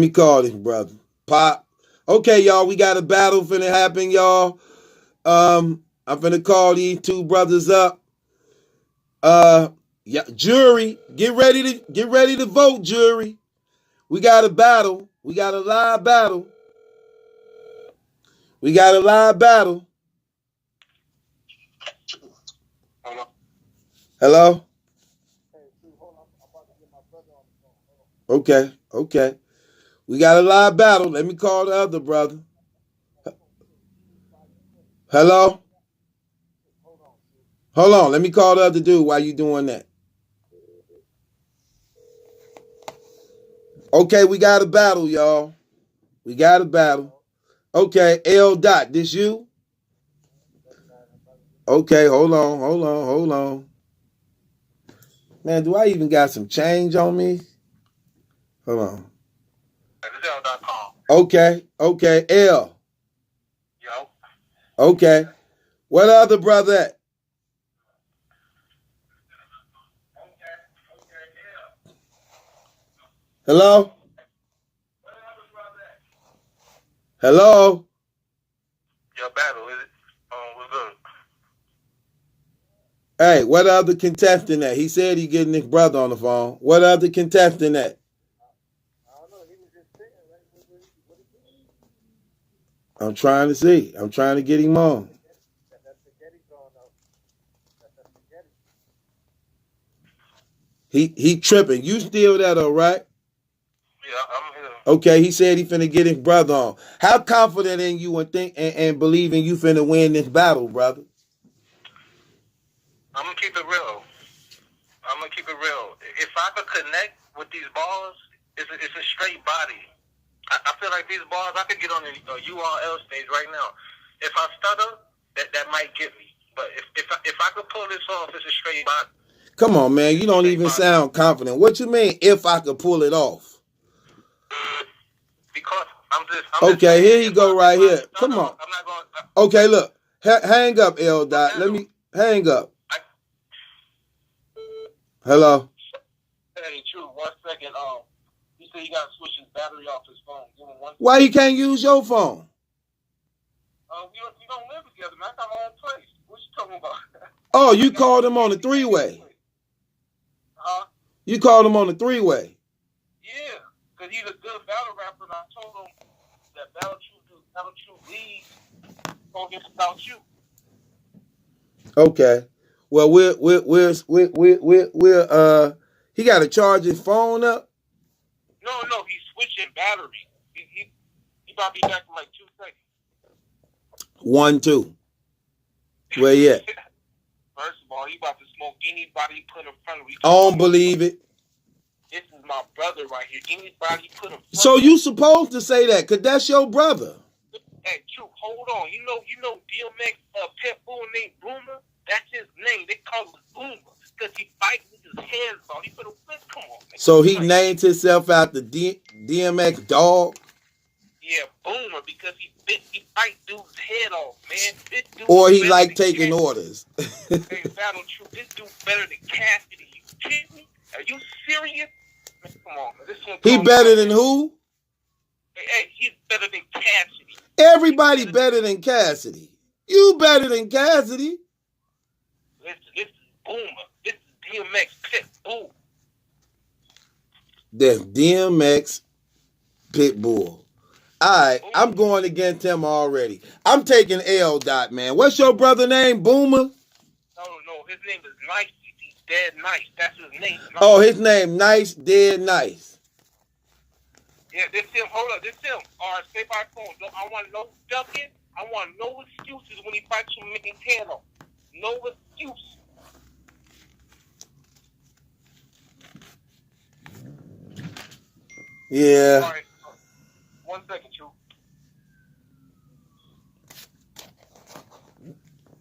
call this brother. Pop. Okay, y'all, we got a battle finna happen, y'all. I'm finna call these two brothers up. Yeah, jury, get ready to vote, jury. We got a battle. We got a live battle. Hello? Okay. We got a live battle. Let me call the other brother. Hello? Hold on. Let me call the other dude while you doing that. Okay, we got a battle, y'all. Okay, L. Dot, this you? Okay, hold on. Man, do I even got some change on me? Hold on. L.com. Okay, L. Yo. Okay. What other brother at? Hello? Hello? Your battle, is it? What's good? Hey, what other contestant at? He said he getting his brother on the phone. What other contestant at? I'm trying to see. I'm trying to get him on. He tripping. You still there though, right? Yeah, I'm here. Okay, he said he finna get his brother on. How confident in you and think and believing you finna win this battle, brother? I'm gonna keep it real. I'm gonna keep it real. If I could connect with these balls, it's a straight body. I feel like these balls, I could get on a URL stage right now. If I stutter, that might get me. But if I could pull this off, it's a straight body. Come on, man. You don't even sound confident. What you mean, if I could pull it off? Because I'm okay, here you go right here. Come on. I'm not going. Okay, look. Hang up, L. Dot. Let me hang up. Hello. Hey, true. 1 second. He said he got to switch his battery off his phone. Give him 1 second. Why he can't use your phone? We don't live together, man. I got my own place. What you talking about? Oh, you called him on a 3-way. Huh? You called him on a 3-way. Yeah, because he's a good battle rapper, and I told him that Battle True leads gonna get about you. Okay. Well, he got to charge his phone up. No, he's switching battery. He about to be back in like 2 seconds. 1, 2. Where you at? First of all, he about to smoke anybody he put in front of him. I don't believe it. This is my brother right here. Anybody put in front of him. So you supposed to say that, because that's your brother. Hey, True, hold on. You know DMX pit bull named Boomer? That's his name. They call him Boomer because he fights with his hands off. He put a flip. Come on, man. So he named himself after DMX dog? Yeah, Boomer, because he fight dude's head off, man. This dude or he like taking orders? Hey, Battle True, this dude better than Cassidy. You kidding me? Are you serious? Man, come on, man. He better than who? Hey, he's better than Cassidy. Everybody better than Cassidy. You better than Cassidy. Listen, this is Boomer. This is DMX Pitbull. That's DMX Pitbull. All right, I'm going against him already. I'm taking L. Dot, man. What's your brother name, Boomer? No, his name is Nice. He's dead nice. That's his name. Oh, his name Nice, dead nice. Yeah, this him. Hold up, this him. All right, stay by phone. I want no ducking. I want no excuses when he fights you making Tano. No excuse. Yeah. All right. 1 second, True.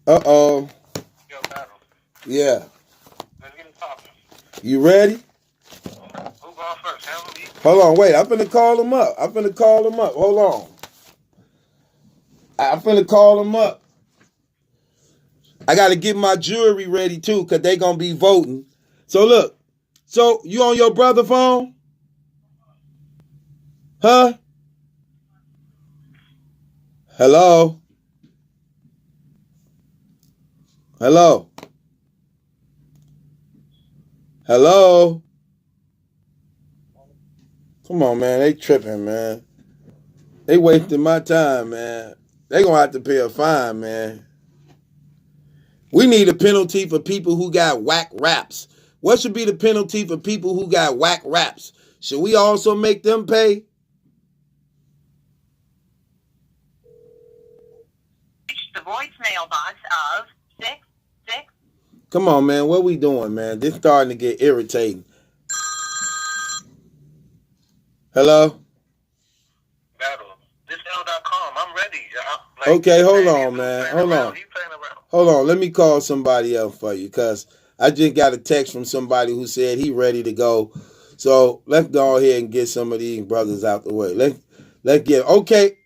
Uh-oh. Yo, Battle. Yeah. Let's get it popping. You ready? Who going first? Handle me. Hold on, wait. I'm finna call him up. Hold on. I'm finna call him up. I gotta get my jury ready too, cause they gonna be voting. So look. So you on your brother phone? Huh? Hello? Hello? Hello? Come on, man. They tripping, man. They wasting my time, man. They gonna have to pay a fine, man. We need a penalty for people who got whack raps. What should be the penalty for people who got whack raps? Should we also make them pay? The voicemail box of 66. Come on, man. What we doing, man? This starting to get irritating. Hello? Battle. This L.com. I'm ready. Okay, hold on, man. Hold on. Let me call somebody else for you, because I just got a text from somebody who said he ready to go. So let's go ahead and get some of these brothers out the way. Let's get okay.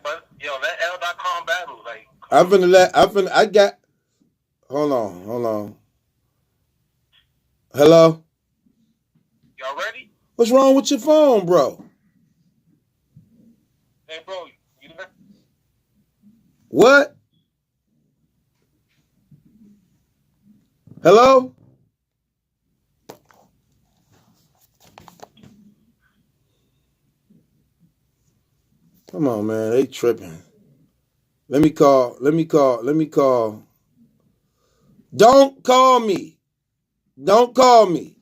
But that L.com battle, like. Hold on. Hello? Y'all ready? What's wrong with your phone, bro? Hey, bro, you there? What? Hello? Come on, man. They tripping. Let me call. Don't call me. Don't call me.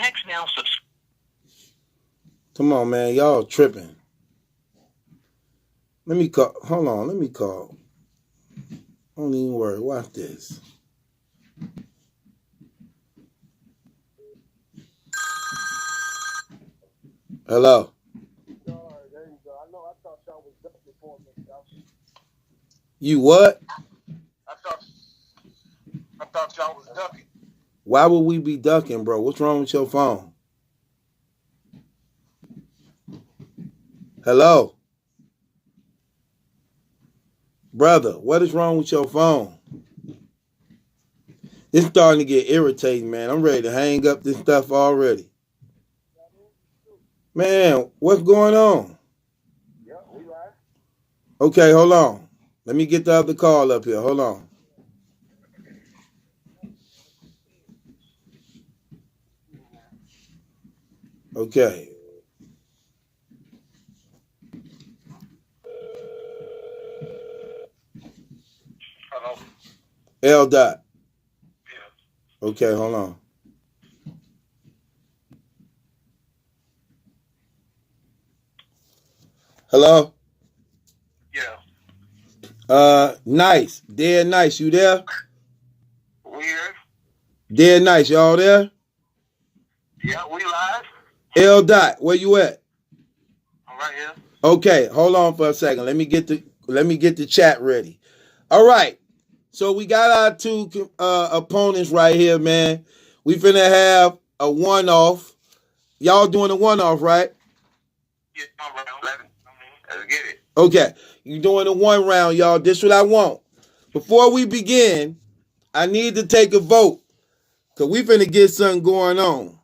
Text now subscribe. Come on, man. Y'all tripping. Let me call. Hold on. Let me call. Don't even worry. Watch this. Hello. There you go. I know. I thought y'all was ducking for me. You what? I thought y'all was ducking. Why would we be ducking, bro? What's wrong with your phone? Hello? Brother, what is wrong with your phone? It's starting to get irritating, man. I'm ready to hang up this stuff already. Man, what's going on? Yeah, we right. Okay, hold on. Let me get the other call up here. Hold on. Okay. Hello. L. Dot. Yeah. Okay, hold on. Hello? Yeah. Nice. Dead Nice, you there? We here. Dead Nice, y'all there? Yeah, we live. L. Dot, where you at? I'm right here. Okay, hold on for a second. Let me get the chat ready. All right. So we got our two opponents right here, man. We finna have a one-off. Y'all doing a one-off, right? Yeah, I'm right. Let's get it. Okay. You doing a one round, y'all. This is what I want. Before we begin, I need to take a vote. Because we finna get something going on.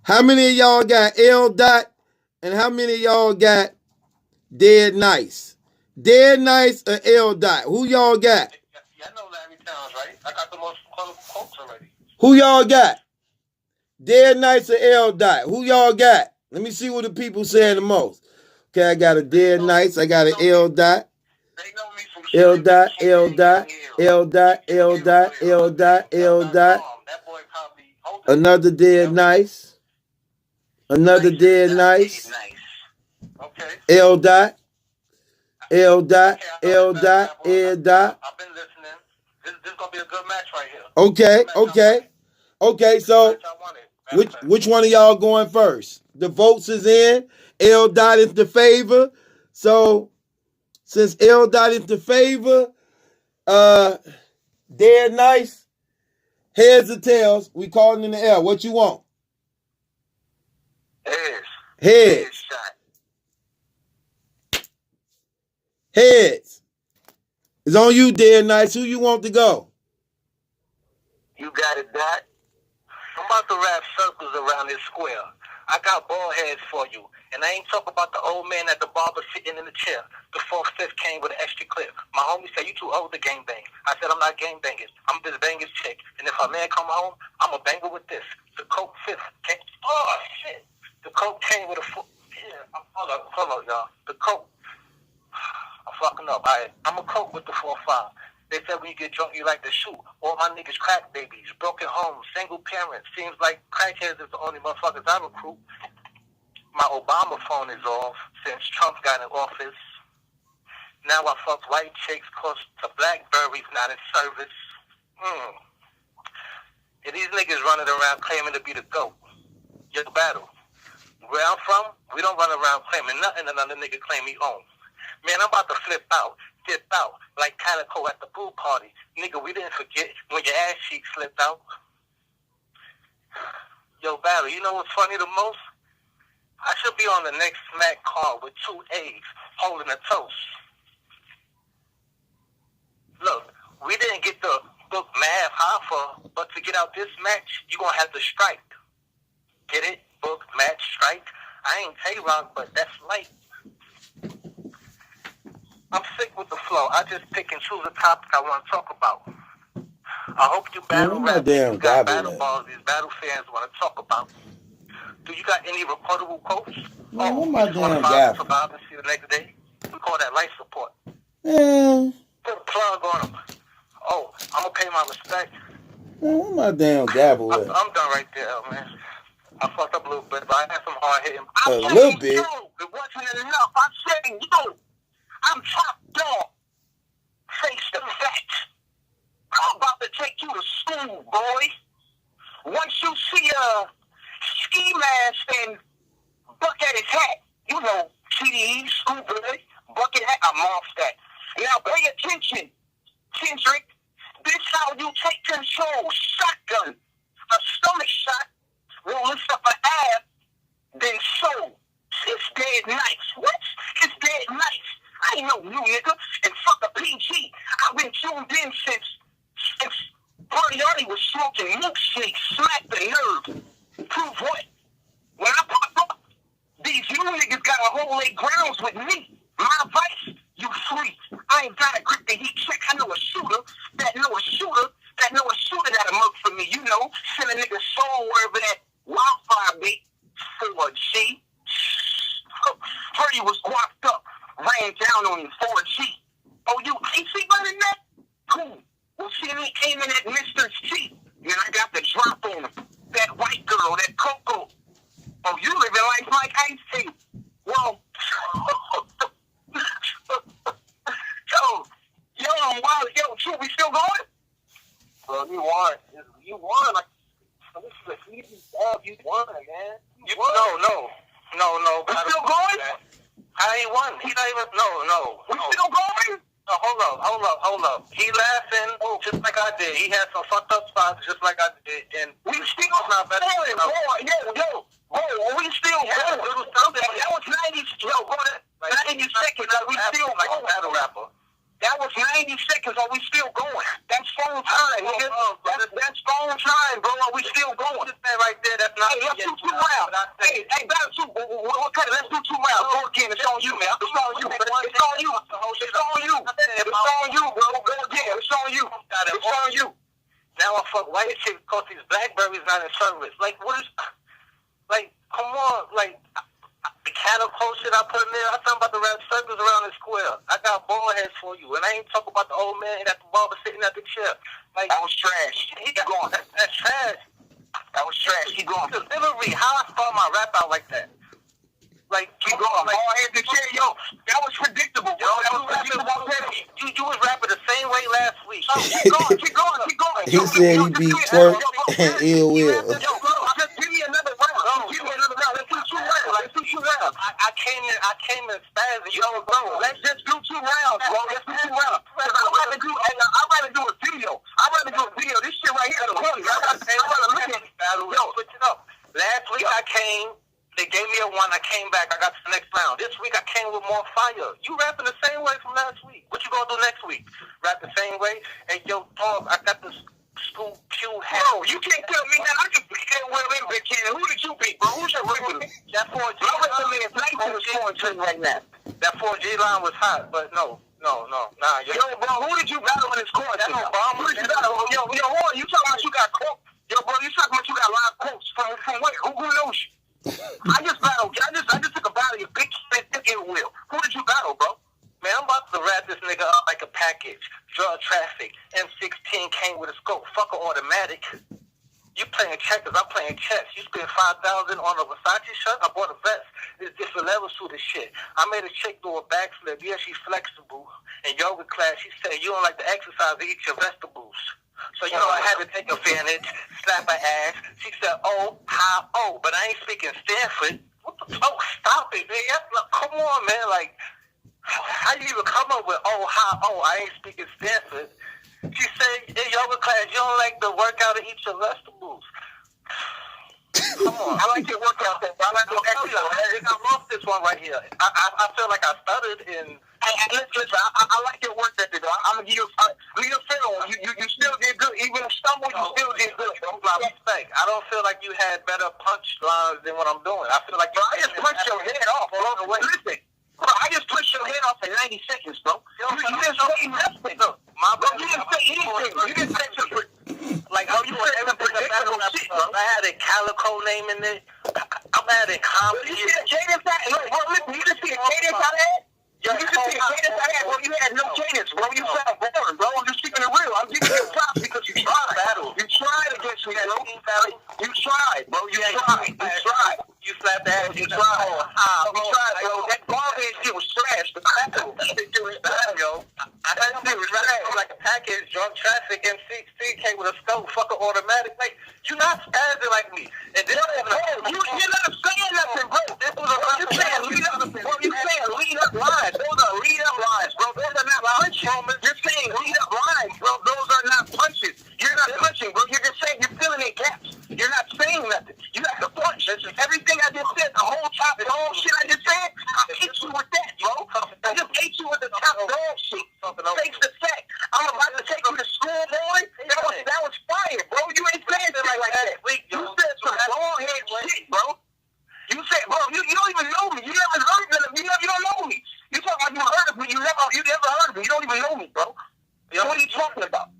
How many of y'all got L. Dot? And how many of y'all got Dead Nice? Dead Nice or L. Dot? Who y'all got? Yeah, I know Larry Towns, right? I got the most colorful quotes already. Who y'all got? Dead Nice or L. Dot? Who y'all got? Let me see what the people saying the most. Okay, I got a Dead Nice. I got an L. Dot. They know me from L. Dot, L. Dot, L. Dot, L. Dot, L. Dot, L. Dot. That boy probably older. Another Dead Nice. Another Dead Nice. Okay. L. Dot. L. Dot, L. Dot, L. Dot. I've been listening. This is gonna be a good match right here. Okay. So, which one of y'all going first? The votes is in. L. Dot is the favor. So, since L. Dot is the favor, Dead Nice, heads or tails, we calling in the air. What you want? Heads. Heads. It's on you, Dead Nice. Who you want to go? You got it, Dot. I'm about to wrap circles around this square. I got ball heads for you. And I ain't talking about the old man at the barber sitting in the chair. The 4th, 5th came with an extra clip. My homie said, you too old to gang bang. I said, I'm not gang banging. I'm this banger's chick. And if a man come home, I'm a banger with this. The Coke 5th came. Oh, shit. The Coke came with a hold up, y'all. The Coke. I'm fucking up. I'm a Coke with the 4-5. They said when you get drunk, you like to shoot. All my niggas crack babies, broken homes, single parents. Seems like crackheads is the only motherfuckers I recruit. My Obama phone is off since Trump got in office. Now I fuck white chicks close to Blackberries, not in service. And these niggas running around claiming to be the GOAT. Your battle. Where I'm from, we don't run around claiming nothing another nigga claim he owns. Man, I'm about to flip out, dip out, like Calico at the pool party. Nigga, we didn't forget when your ass cheek slipped out. Yo, Battle, you know what's funny the most? I should be on the next smack card with 2 eggs holding a toast. Look, we didn't get the book math half but to get out this match, you gonna have to strike. Get it? Book, match, strike. I ain't Tay-Rock, but that's light. I'm sick with the flow. I just pick and choose a topic I want to talk about. I hope you battle rap. You got battle balls these battle fans want to talk about. Do you got any recordable quotes? Man, what my you just want damn to gavel? survive and see the next day? We call that life support. Man, Put a plug on them. Oh, I'm going to pay my respect. what my damn gavel I'm at? done right there, man. I fucked up a little bit, but I had some hard hitting. A little bit. It wasn't enough. I said, yo, I'm top dog. Face the facts. I'm about to take you to school, boy. Once you see a ski mask and bucket hat, you know, TDE, schoolboy, bucket hat, I'm off that. Now pay attention, Kendrick. This how you take control. Shotgun. A stomach shot will lift up an ab, then so. It's dead nice. What? It's dead nice. I ain't no new nigga. And fuck a PG. I've been tuned in since Moriarty was smoking milkshake. Smack the nerve. Prove what? When I pop up, these new niggas got a whole leg grounds with me. My advice, you free. I ain't got a grip the heat check. I know a shooter that know a shooter that know a shooter that'll murk for me. You know, send a nigga soul wherever that wildfire be. 4G. Heard he was guapped up. Ran down on him. 4G. Oh, you AC running that? Cool. Well, see me aiming at Mr. C. And I got the drop on him. That white girl, that Coco. Oh, you living life like Ice T. Well, yo, I'm wild. Yo, True, we still going? Well, you won. You won. Like, this is a easy job. You won, man. You won. No. We still going? I ain't won. He not even. No. We still going? No, hold up. He laughing just like I did. He had some fucked up spots just like I did. And we still not better. Yo, we still going. That was 90 seconds. Are we still like a battle rapper? That was 90 seconds. Are we still going? That's phone time, nigga. That's phone time, bro. Are we still going? This man right there, that's not. Hey, let's do 2 rounds. Hey, battle 2. Okay, let's do 2 rounds. Go again. It's on you, man. It's on you. It's on you. It's on you. It's on you, bro. Go again. It's on you. It's on you. Now I fuck white shit because these Blackberries not in service. Like, what is? Like, come on, like. The cattle shit I put in there, I'm talking about the red circles around the square. I got ball heads for you, and I ain't talking about the old man at the barber sitting at the chair. Like, that was trash. He going. That's trash. That was trash. He going. Delivery. How I start my rap out like that? Like, keep going. Ball head the chair, yo. That was predictable. Yo, that was predictable. You was rapping the same way last week. Keep going. He said he beat Twerk and Ill Will. Just give me another round. Let's do 2 rounds. I came in spazzing. Yo, bro, let's just do 2 rounds, bro. Let's do 2 rounds. I'd rather do a video. This shit right here is funny. Yo, switch it up. Last week I came. They gave me a 1. I came back. I got to the next round. This week I came with more fire. You rapping the same way from last week. What you gonna do next week? Rap the same way? And yo, dog, I got this school pew hat. Bro, you can't tell me that. I can beat that Will in big kid. Who did you beat, bro? Who's your regular? That 4G line right now. That 4G line was hot, but no. Nah, yo, bro, who did you battle in this court? That's no bomb. Who did you battle? Yo, you talking about you got quotes? Yo, bro, you talking about you got live quotes from where? Who knows you? I just took a battle of big spit Ill Will. Who did you battle, bro? Man, I'm about to wrap this nigga up like a package. Drug traffic. M16 came with a scope. Fuck an automatic. You playing checkers, I'm playing chess. You spent $5,000 on a Versace shirt, I bought a vest. It's different levels to the shit. I made a chick do a backflip. Yeah, she's flexible. In yoga class, she said, you don't like to exercise, eat your vegetables. So, you know, I had to take advantage, slap her ass. She said, oh, how, oh, but I ain't speaking Stanford. What the, oh, stop it, man. Like, come on, man. Like, how you even come up with, oh, how, oh, I ain't speaking Stanford. She said, in yoga class, you don't like to work out and eat your vegetables. Come on. I like your workout thing. I like your exercise. I lost this one right here. I feel like I stuttered in. Listen, I like your work ethic. I'm going to give you a film. You still did good. Even if stumble, you still did good. Don't lie. Respect. I don't feel like you had better punchlines than what I'm doing. I feel like I just punched your head off along the way. Listen, bro, I just pushed your head off in 90 seconds, bro. You didn't say nothing. Bro, you didn't say anything. You didn't say anything. Like, how you want everything I had a Calico name in there. I'm adding comedy. You see the cadence I had? Bro, listen, you just see the cadence I had? You just see the cadence I had, bro. You had no cadence, bro. You sound boring, bro. I'm just keeping it real. I'm giving you props because you tried. You tried against me, bro. You tried, bro. You tried. traffic MCK with a stove, fucking automatic. Like, you're not spazzing like me. And then you're not saying nothing, bro. This was you saying lead up, bro. You saying lead up lines. Those are lead up lines, bro. Those are not punches. You're saying lead up lines, bro. Those are not punches. You're not punching, bro. You're just saying you're filling in gaps. You're not saying nothing. You have to punch. Everything I just said, the whole top, the whole shit I just said, I hit you with that, bro. I just hit you with the top dog shit. Face the fact. I'm about to take you to school, boy. That was fire, bro. You ain't saying it like that. You said some bald-head shit, bro. You said, bro, you don't even know me. You never heard of me. You don't know me. You talk about you heard of me. You never heard of me. You don't even know me, bro. So what are you talking about?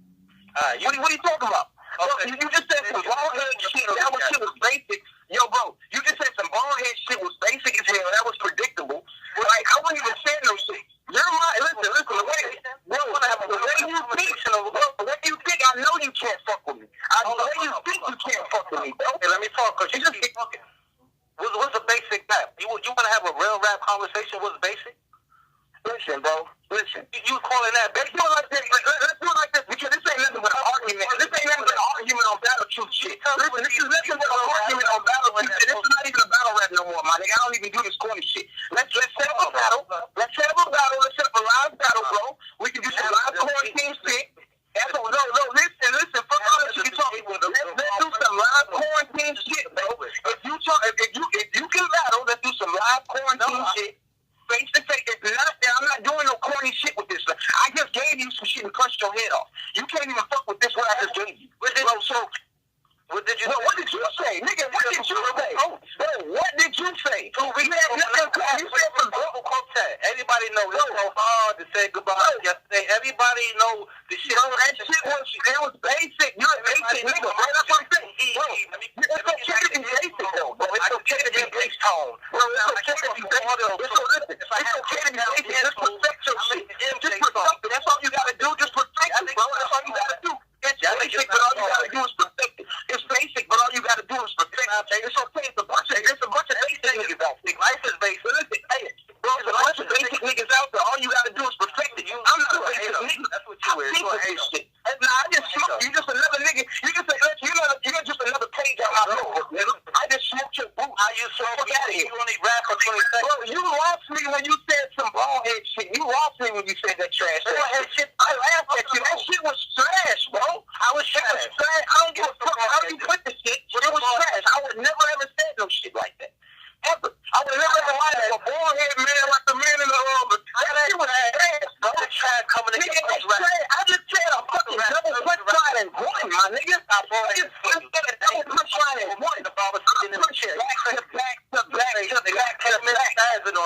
What are you talking about? Okay. You just said some bald-head shit. That shit was basic. Yo, bro, you just said some bald-head shit was basic as hell. That was predictable. Like, I wouldn't even say no shit. Listen, the way you think, I know you can't fuck with me. The way you think you can't fuck with me, bro. Hey, let me talk, because you just keep talking. What's the basic rap? You want to have a real rap conversation? What's basic? Listen, bro. Listen. You calling that basic? Let's do it like this, because this ain't nothing but an argument. This ain't nothing but an argument on battle truth shit. Listen, this is nothing but an argument on battle truth shit. This is not even a battle rap no more, my nigga. I don't even do this corny shit. Let's set up a battle. Let's set up a battle. Let's set up a live battle, bro. We can do some live quarantine shit. Listen, fuck all that shit you talking about. Let's do some live quarantine shit, bro. If you can battle, let's do some live quarantine shit. Face to face. I'm not doing no corny shit with this. I just gave you some shit and crushed your head off. You can't even fuck with this what I just gave you. What did you say? Nigga, what did you say? Bro, what did you say? You said some global contact. Everybody know it's so hard to say goodbye yesterday. Everybody know the shit. Bro, that shit was basic. You're a basic nigga, bro. That's what I'm saying. It's okay to be basic, though, bro. It's okay to be basic tone. Bro, it's okay to be basic. It's okay to be basic. Just protect your shit. Just protect it. That's all you gotta do. Just protect it, bro. That's all you gotta do. It's basic, but all you gotta do is protect it. It's basic, but all you gotta do is protect it. It's okay. It's a bunch of basic niggas out there. Life is basic. Listen, hey, bro, there's a bunch of basic niggas out there. All you gotta do is protect it. I'm not a basic nigga. That's what you is. You're a hate shit. Nah, I just smoked. You just another nigga. You're just another page on my notebook, nigga. I just smoked your boot. You fuck out of here. You only rap for 20 seconds. Bro, you lost me when you said some bald-head shit. You lost me when you said that trash. Shit. I laughed at you. That shit was trash, bro. I was trash. I don't give a fuck how you put the shit. It was trash. I would never ever say no shit like that. Ever. I would never ever lie to a bald-head man like the man in the that shit was trash, bro. Coming in I just said a fucking double punchline and one, my nigga. I just said a double punchline and one. I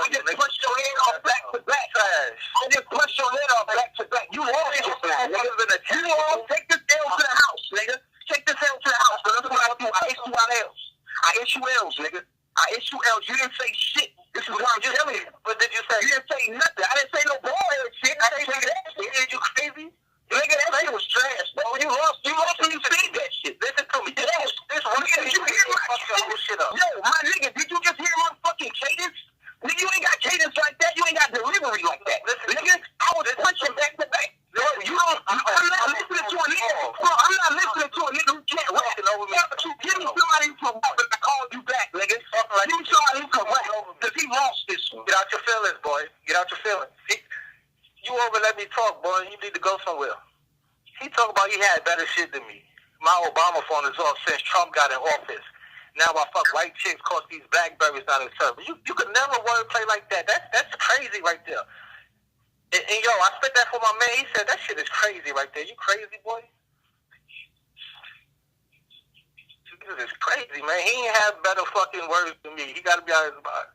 just pushed your head off back to back. I just pushed your head off back to back. You lost just now. You lost. Take this L to the house, nigga. Take this L to the house. That's what I do. I issue out L's. I issue L's, nigga. I issue L's. You didn't say shit. This is what I'm just telling you. What did you say? You didn't say nothing. I didn't say no bald-head shit. I didn't say that shit. Are you crazy? Nigga, that shit was trash, bro. You lost when you said that shit. Listen to me. Nigga, did you hear my shit up? Yo, my nigga, did you just hear my fucking cadence? Nigga, you ain't got cadence like that. You ain't got delivery like that. Listen, nigga, I was punching back to back. No, you don't. I'm not listening to a nigga. Bro, I'm not listening to a nigga who can't rap. Give me somebody who can rap and I call you back, nigga. Give me somebody who can rap. Because he lost this one. Get out your feelings, boy. Get out your feelings. You over let me talk, boy. You need to go somewhere. He talking about he had better shit than me. My Obama phone is off since Trump got in office. Now I fuck white chicks cause these blackberries not in service. You could never wordplay like that. That's crazy right there. And yo, I spit that for my man. He said that shit is crazy right there. You crazy, boy? This is crazy, man. He ain't have better fucking words than me. He gotta be out of his mind.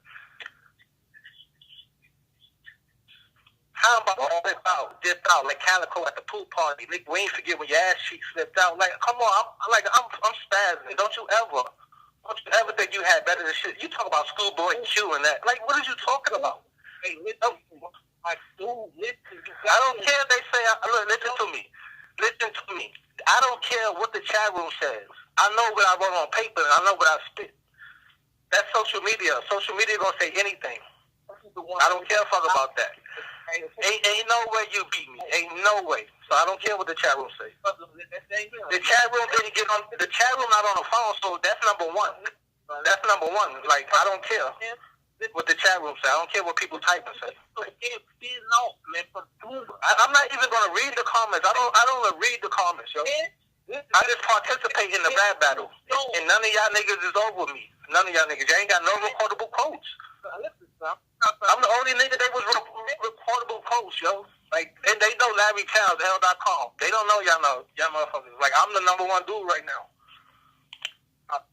How about all this out, dipped out like Calico at the pool party? Nigga, we ain't forget when your ass cheek slipped out. Like, come on, I'm spazzing. Don't you ever think you had better than shit? You talk about Schoolboy Q and that. Like, what are you talking about? Hey, listen. I don't care if they say, look, listen to me. I don't care what the chat room says. I know what I wrote on paper and I know what I spit. That's social media. Social media gonna say anything. I don't care fuck about that. Ain't no way you beat me. Ain't no way. So I don't care what the chat room say. The chat room didn't get on. The chat room not on the phone, so that's number one. That's number one. Like, I don't care what the chat room say. I don't care what people type and say. I'm not even gonna read the comments. I don't read the comments, yo. I just participate in the rap battle, and none of y'all niggas is over me. None of y'all niggas. Y'all ain't got no recordable quotes. I'm the only nigga that was recordable quotes, yo. Like, and they know Larry Towns, L.com. They don't know y'all motherfuckers. Like, I'm the number one dude right now.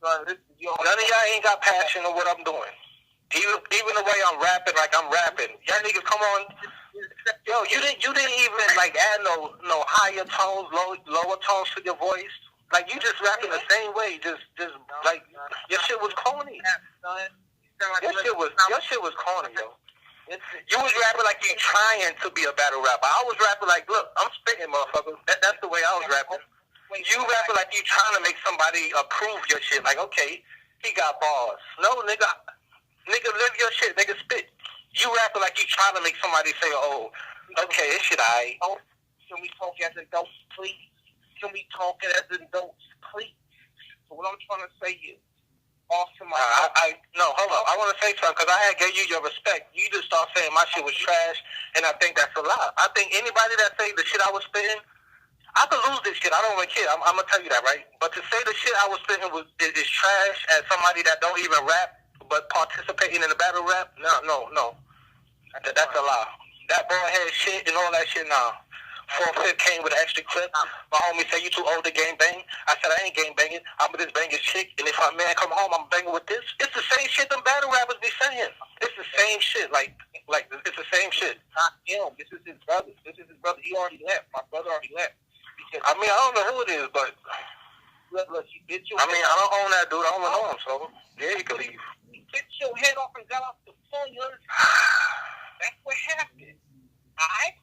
None of y'all ain't got passion of what I'm doing. Even the way I'm rapping, like I'm rapping. Y'all niggas come on. Yo, you didn't even like add no higher tones, lower tones to your voice. Like, you just rapping the same way. Just like, your shit was corny. Your shit was corny, yo. You was rapping like you trying to be a battle rapper. I was rapping like, look, I'm spitting, motherfucker. That's the way I was rapping. You rapping like you trying to make somebody approve your shit. Like, okay, he got bars. No, nigga, live your shit. Nigga, spit. You rapping like you trying to make somebody say, oh, okay, this shit aight. Can we talk as adults, please? Can we talk as adults, please? So what I'm trying to say is, hold on. I want to say something because I had gave you your respect. You just start saying my shit was trash, and I think that's a lie. I think anybody that say the shit I was spitting, I could lose this shit. I don't even care. I'm gonna tell you that, right? But to say the shit I was spitting is trash as somebody that don't even rap but participating in the battle rap, no. That's a lie. That boyhead shit and all that shit, nah. 4/5 came with an extra clip. My homie said, you too old to game bang. I said, I ain't game banging. I'm with this banging chick. And if my man come home, I'm banging with this. It's the same shit them battle rappers be saying. It's the same shit. Like it's the same shit. Not him. This is his brother. He already left. My brother already left. I mean, I don't know who it is, but look, he bit your head. I don't own that dude. I don't know him, so yeah, he could leave. He bit your head off and got off the phone. That's what happened. Alright.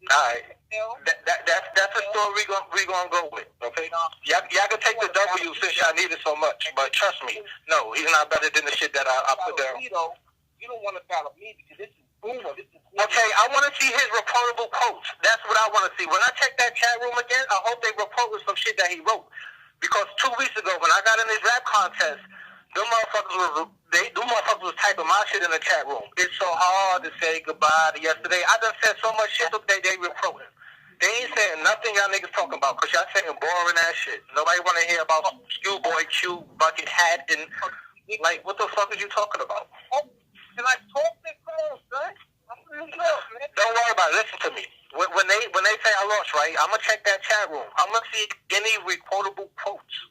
That's a story we gonna go with, okay? Y'all can take the W since y'all need it so much, but trust me, no, he's not better than the shit that I put down. You don't want to battle me because this is Boomer. Okay, I want to see his reportable quotes. That's what I want to see. When I check that chat room again, I hope they report with some shit that he wrote. Because 2 weeks ago, when I got in this rap contest, them motherfuckers was typing my shit in the chat room. It's so hard to say goodbye to yesterday. I done said so much shit that they reporting. They ain't saying nothing y'all niggas talking about because y'all saying boring ass shit. Nobody want to hear about Schoolboy Q, bucket hat, and like, what the fuck are you talking about? Can I talk this close, son? Don't worry about it. Listen to me. When they say I lost, right, I'm going to check that chat room. I'm going to see any recordable quotes.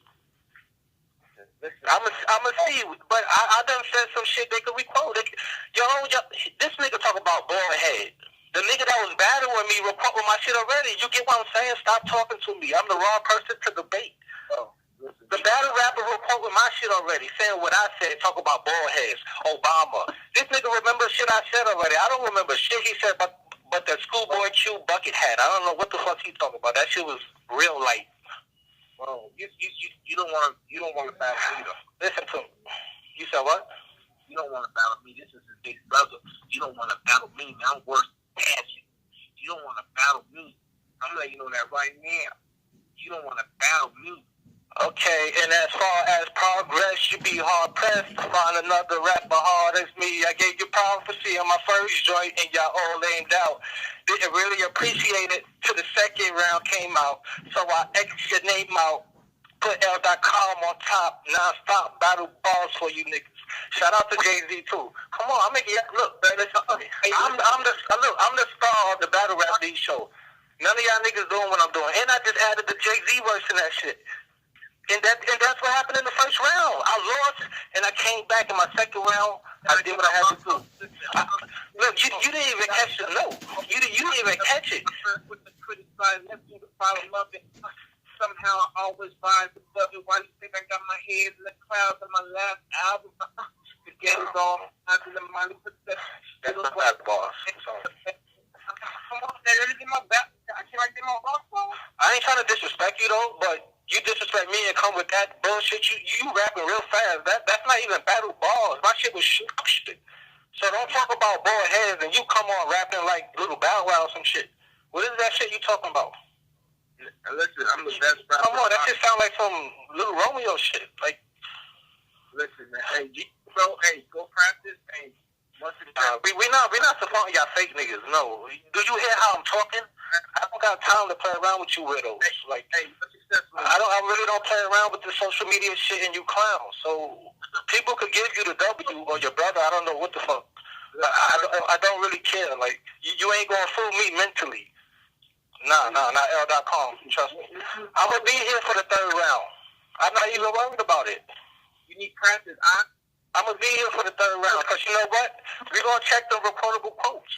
I'm gonna see, but I done said some shit they could requote. This nigga talk about bald head. The nigga that was battling me report with my shit already. You get what I'm saying? Stop talking to me. I'm the wrong person to debate. The battle rapper report with my shit already, saying what I said, talk about bald heads, Obama. This nigga remember shit I said already. I don't remember shit he said, but the Schoolboy Q bucket hat. I don't know what the fuck he talking about. That shit was real light. Well, you don't want to battle me though. Listen to me. You said what? You don't want to battle me. This is his big brother. You don't want to battle me. I'm worse than you. You don't want to battle me. I'm letting you know that right now. You don't want to battle me. Okay, and as far as progress, you be hard pressed to find another rapper hard as me. I gave you prophecy on my first joint, and y'all all aimed out. Didn't really appreciate it till the second round came out, so I X'd your name out. Put L.com on top, non-stop battle balls for you niggas. Shout out to Jay-Z too. Come on, I'm making look, man. I'm the star of the battle rap D show. None of y'all niggas doing what I'm doing, and I just added the Jay-Z verse in that shit. And that's what happened in the first round. I lost, and I came back in my second round. I did what I had to do. Look, you didn't even catch it. No, you didn't even catch it. With the criticize, let's do the follow love it. Somehow I always rise above it. Why do you think I got my head in the clouds on my last album? The game is all after the money perception. That's not that boss. Come on, everything my back. I ain't trying to disrespect you though, but you disrespect me and come with that bullshit. You rapping real fast. That's not even battle balls. My shit was shit. So don't talk about bald heads and you come on rapping like Little Bow Wow or some shit. What is that shit you talking about? Listen, I'm the best rapper. Come on, that shit sound like some Little Romeo shit. Like, listen, man. Hey, go practice. Hey, we not supporting y'all fake niggas. No. Do you hear how I'm talking? I don't got time to play around with you weirdos. Like, I really don't play around with the social media shit and you clowns. So people could give you the W or your brother. I don't know what the fuck. I don't really care. Like, you ain't gonna fool me mentally. Nah, not L.com. Trust me. I'm gonna be here for the third round. I'm not even worried about it. You need practice. I'm gonna be here for the third round because you know what? We're gonna check the reportable quotes.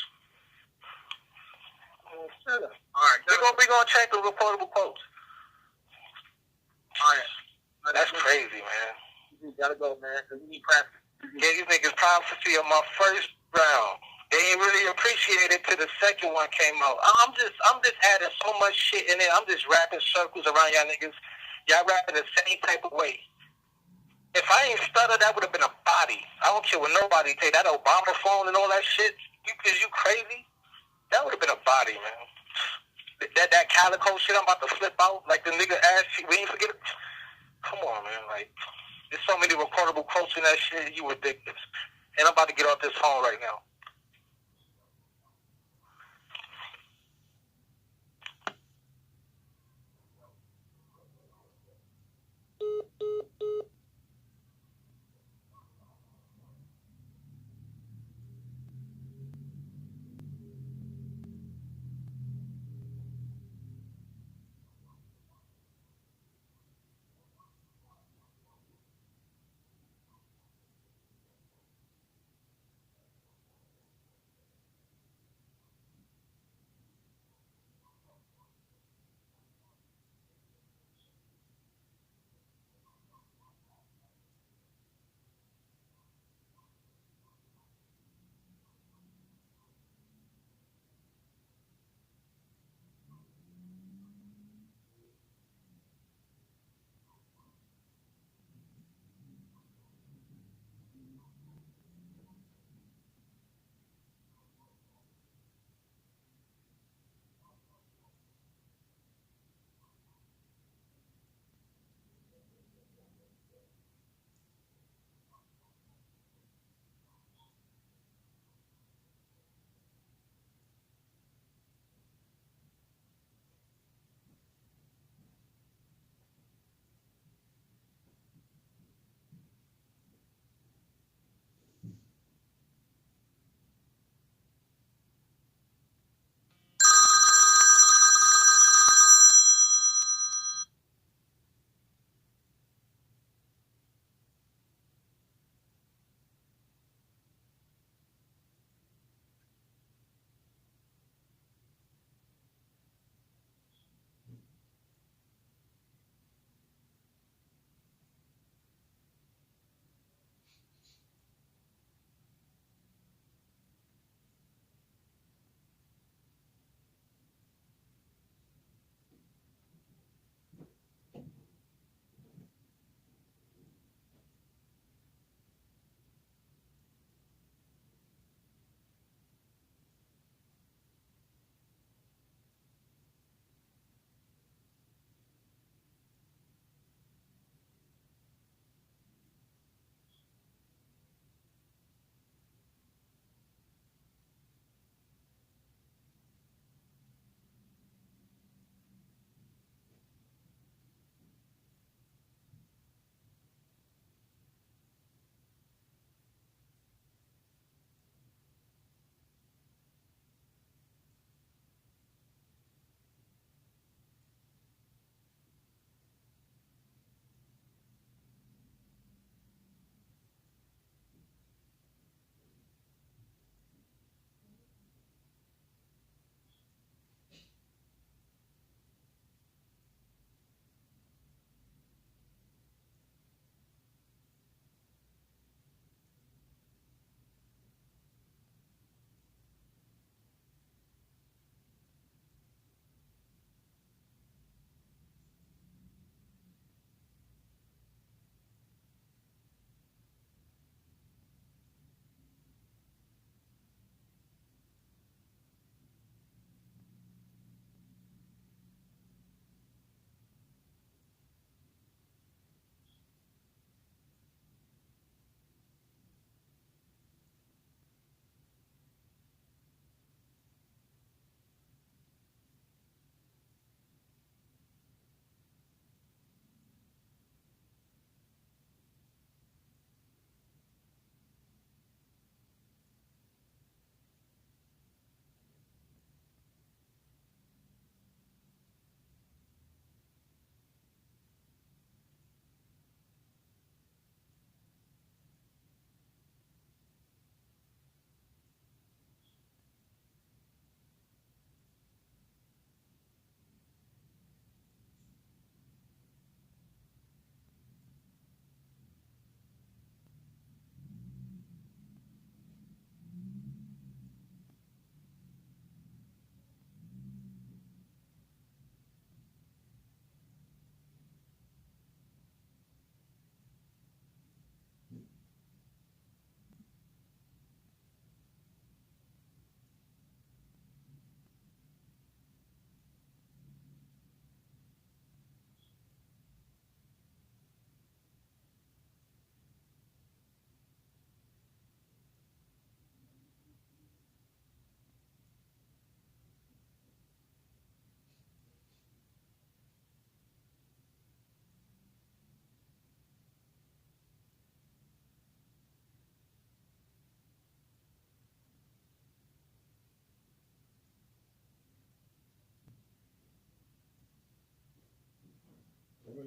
Shut up. All right. We're gonna check the reportable quotes. All right. That's crazy, man. You gotta go, man, because you need practice. Yeah, these niggas prophecy of my first round. They ain't really appreciate it till the second one came out. I'm just adding so much shit in it. I'm just rapping circles around y'all niggas. Y'all rapping the same type of way. If I ain't stuttered, that would have been a body. I don't care what nobody take. That Obama phone and all that shit. Is you crazy? That would have been a body, man. That calico shit I'm about to flip out, like the nigga asked you, we ain't forget it. Come on, man. Like, there's so many recordable quotes in that shit, you ridiculous. And I'm about to get off this phone right now.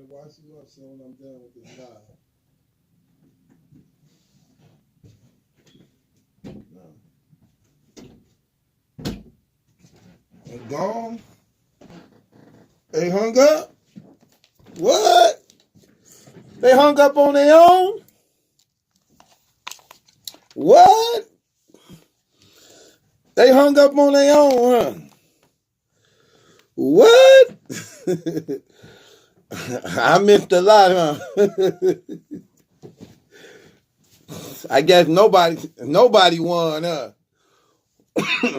watch you up so when I'm done with this live. No. And gone? They hung up? What? They hung up on their own? What? They hung up on their own, huh? What? I missed a lot, huh? I guess nobody won, huh?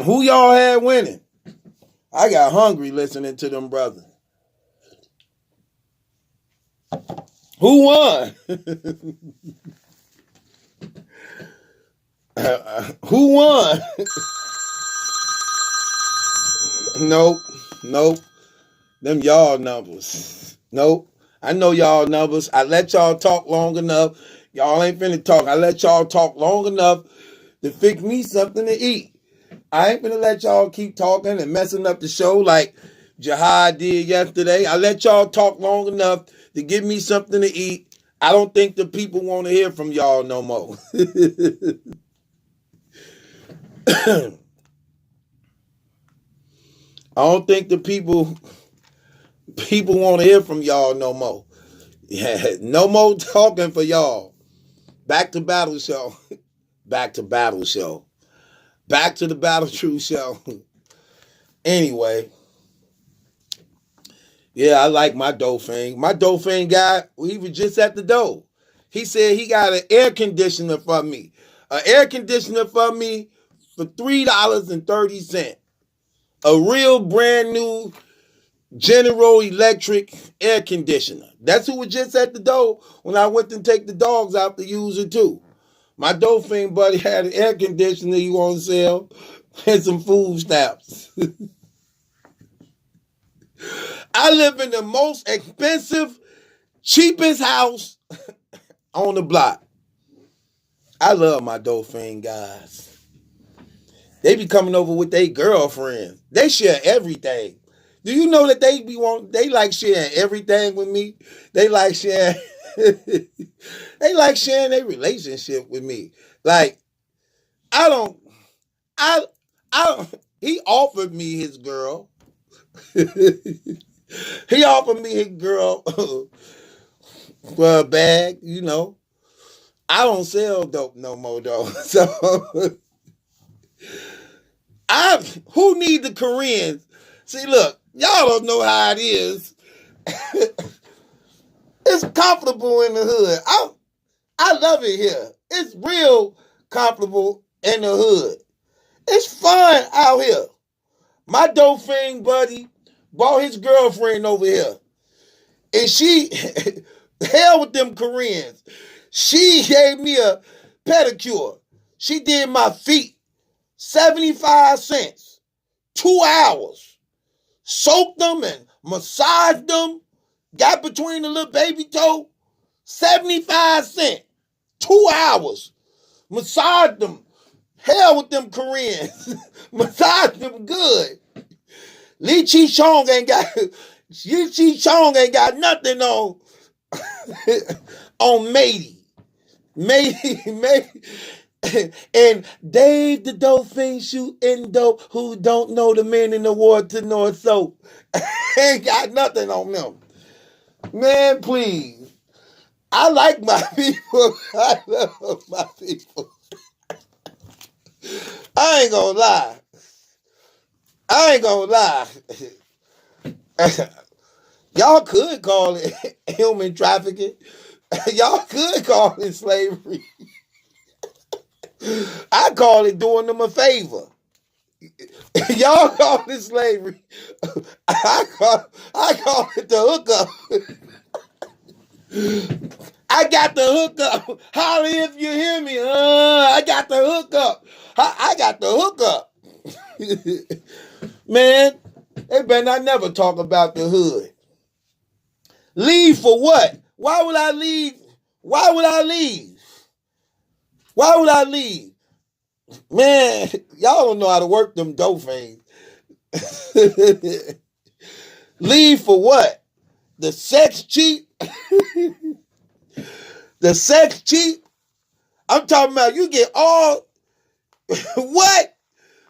Who y'all had winning? I got hungry listening to them brothers. Who won? Who won? Nope. Them y'all numbers. Nope. I know y'all numbers. I let y'all talk long enough. Y'all ain't finna talk. I let y'all talk long enough to fix me something to eat. I ain't finna let y'all keep talking and messing up the show like Jihad did yesterday. I let y'all talk long enough to give me something to eat. I don't think the people want to hear from y'all no more. I don't think the people want to hear from y'all no more. Yeah, no more talking for y'all. Back to battle show. Back to battle show. Back to the Battle Truth show. Anyway. Yeah, I like my Dauphin. My Dauphin guy, he was just at the door. He said he got an air conditioner for me. An air conditioner for me for $3.30. A real brand new General Electric air conditioner. That's who was just at the door when I went to take the dogs out to use it too. My Dauphin buddy had an air conditioner he want to sell and some food stamps. I live in the most expensive, cheapest house on the block. I love my Dauphin guys. They be coming over with their girlfriends. They share everything. Do you know that they like sharing everything with me? They like sharing their relationship with me. Like, he offered me his girl. He offered me his girl for a bag, you know. I don't sell dope no more though. So who need the Koreans? See, look, y'all don't know how it is. It's comfortable in the hood. I love it here. It's real comfortable in the hood. It's fun out here. My Dauphin buddy brought his girlfriend over here. And she, hell with them Koreans. She gave me a pedicure. She did my feet. 75 cents. 2 hours. Soaked them and massaged them. Got between the little baby toe. 75 cents. 2 hours. Massaged them. Hell with them Koreans. Massaged them good. Lee Chi Chong ain't got nothing on on Matey. And Dave the Dauphin shooting dope who don't know the men in the war to North Soap. Ain't got nothing on them. Man, please. I like my people. I love my people. I ain't gonna lie. Y'all could call it human trafficking. Y'all could call it slavery. I call it doing them a favor. Y'all call it slavery. I call it the hookup. I got the hookup. Holler if you hear me. I got the hookup. I got the hookup. Man, they better not never talk about the hood. Leave for what? Why would I leave? Why would I leave? Man, y'all don't know how to work them Dauphins. Leave for what? The sex cheat? The sex cheap. I'm talking about you get all what?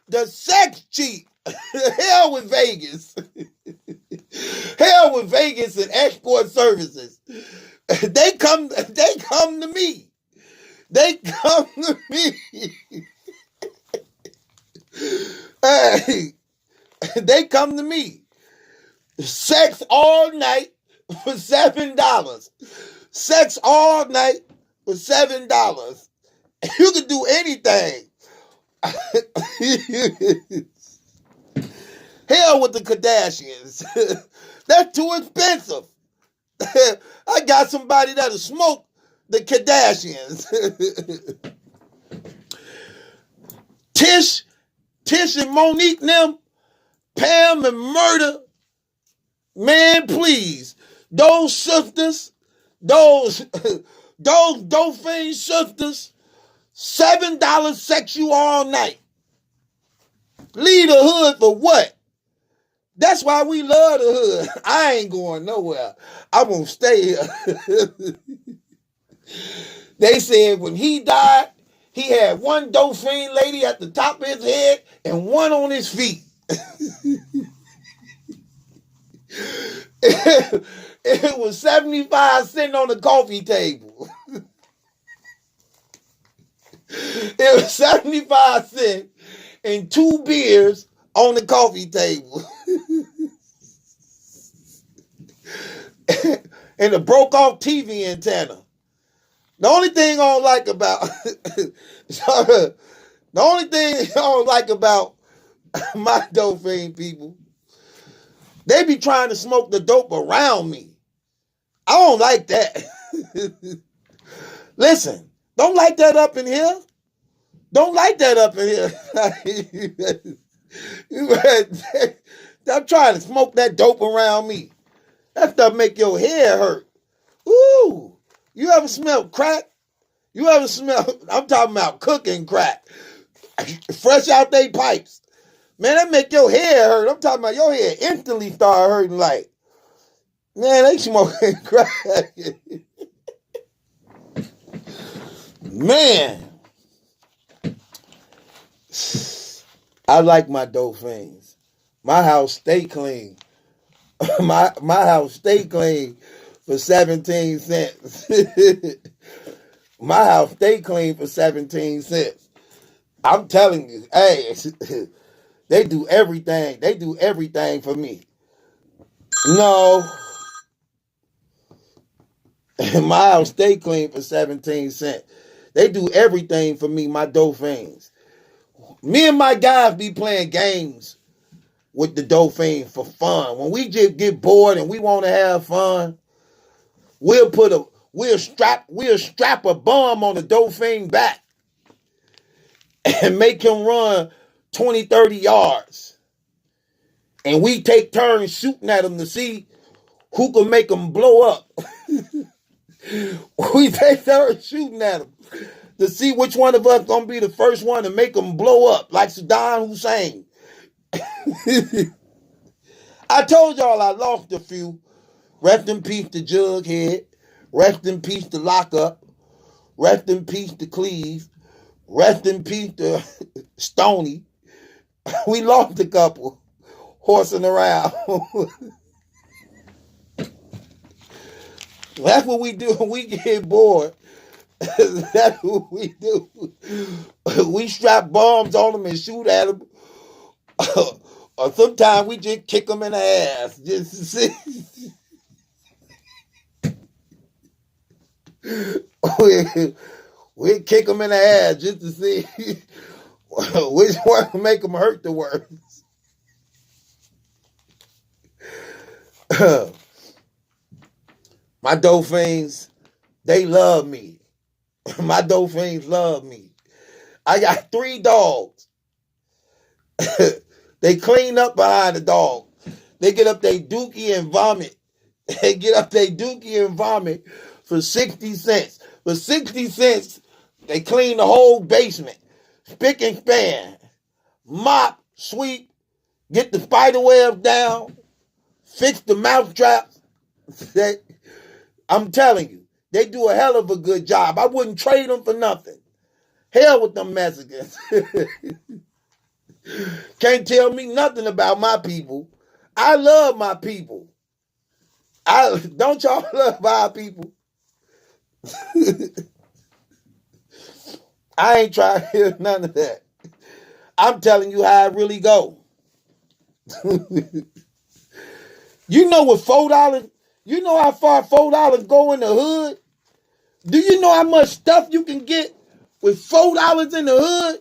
The sex cheap. Hell with Vegas. Hell with Vegas and export services. They come to me. They come to me. Hey, they come to me. Sex all night for $7. Sex all night for $7. You can do anything. Hell with the Kardashians. That's too expensive. I got somebody that'll smoke the Kardashians. Tish and Monique them, Pam and Murder. Man, please. Those sisters, those Dauphin sisters, $7 sex you all night. Leave the hood for what? That's why we love the hood. I ain't going nowhere. I'm going to stay here. They said when he died, he had one Dauphin lady at the top of his head and one on his feet. It was 75 cents on the coffee table. It was 75 cents and 2 beers on the coffee table. And a broke off TV antenna. The only thing I don't like about my Dauphin people, they be trying to smoke the dope around me. I don't like that. Listen, don't light that up in here. Don't light that up in here. Stop trying to smoke that dope around me. That stuff make your hair hurt. Ooh, you ever smell crack? I'm talking about cooking crack. Fresh out they pipes. Man, that make your hair hurt. I'm talking about your hair instantly start hurting like, man, they smoking crack. Man. I like my Dauphins. My house stay clean. My house stay clean for 17 cents. My house stay clean for 17 cents. I'm telling you, hey, they do everything. They do everything for me. No. My house stay clean for 17 cents. They do everything for me, my Dauphins. Me and my guys be playing games with the Dauphin for fun. When we just get bored and we want to have fun, we'll strap a bomb on the Dauphin back and make him run 20, 30 yards. And we take turns shooting at him to see who can make him blow up. We take turns shooting at him to see which one of us gonna be the first one to make him blow up, like Saddam Hussein. I told y'all I lost a few. Rest in peace to Jughead. Rest in peace to Lockup. Rest in peace to Cleve. Rest in peace to Stoney. We lost a couple horsing around. That's what we do when we get bored. That's what we do. We strap bombs on them and shoot at them. Or sometimes we just kick them in the ass. Just to see. We kick them in the ass just to see which one will make them hurt the worst. My Dauphins, they love me. My Dauphins love me. I got 3 dogs. They clean up behind the dog. They get up their dookie and vomit. They get up their dookie and vomit for 60 cents. For 60 cents, they clean the whole basement. Spick and span. Mop, sweep, get the spider webs down, fix the mouse traps. I'm telling you, they do a hell of a good job. I wouldn't trade them for nothing. Hell with them Mexicans. Can't tell me nothing about my people. I love my people. Don't y'all love our people? I ain't trying to hear none of that. I'm telling you how it really go. You know what $4, you know how far $4 go in the hood? Do you know how much stuff you can get with $4 in the hood?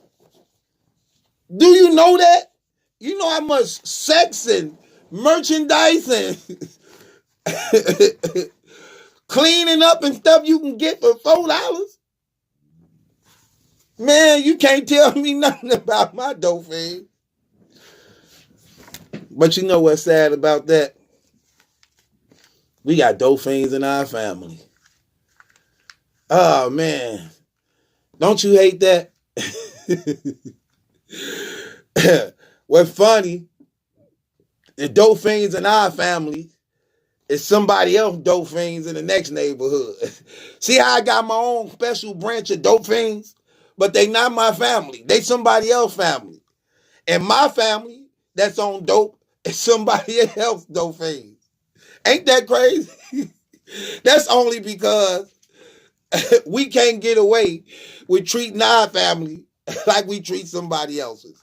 Do you know that? You know how much sex and merchandise and cleaning up and stuff you can get for $4? Man, you can't tell me nothing about my dope fiend. But you know what's sad about that? We got dope fiends in our family. Oh, man. Don't you hate that? What's funny, the dope fiends in our family is somebody else dope fiends in the next neighborhood. See how I got my own special branch of dope fiends? But they not my family. They somebody else's family. And my family that's on dope is somebody else dope fiends. Ain't that crazy? That's only because we can't get away with treating our family like we treat somebody else's.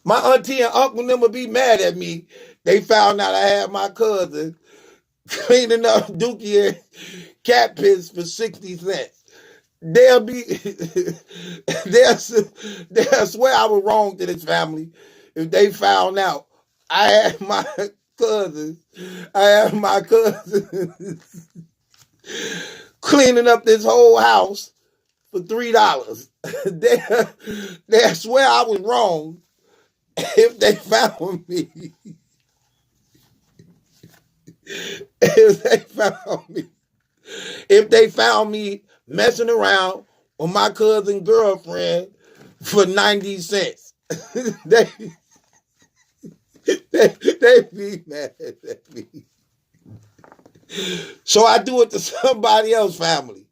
My auntie and uncle never be mad at me. They found out I had my cousin cleaning up dookie and cat piss for 60 cents. They'll swear I was wrong to this family if they found out I had my cousin cleaning up this whole house for $3. They swear I was wrong if they found me. If they found me messing around with my cousin's girlfriend for 90 cents. they be mad at me. So I do it to somebody else's family.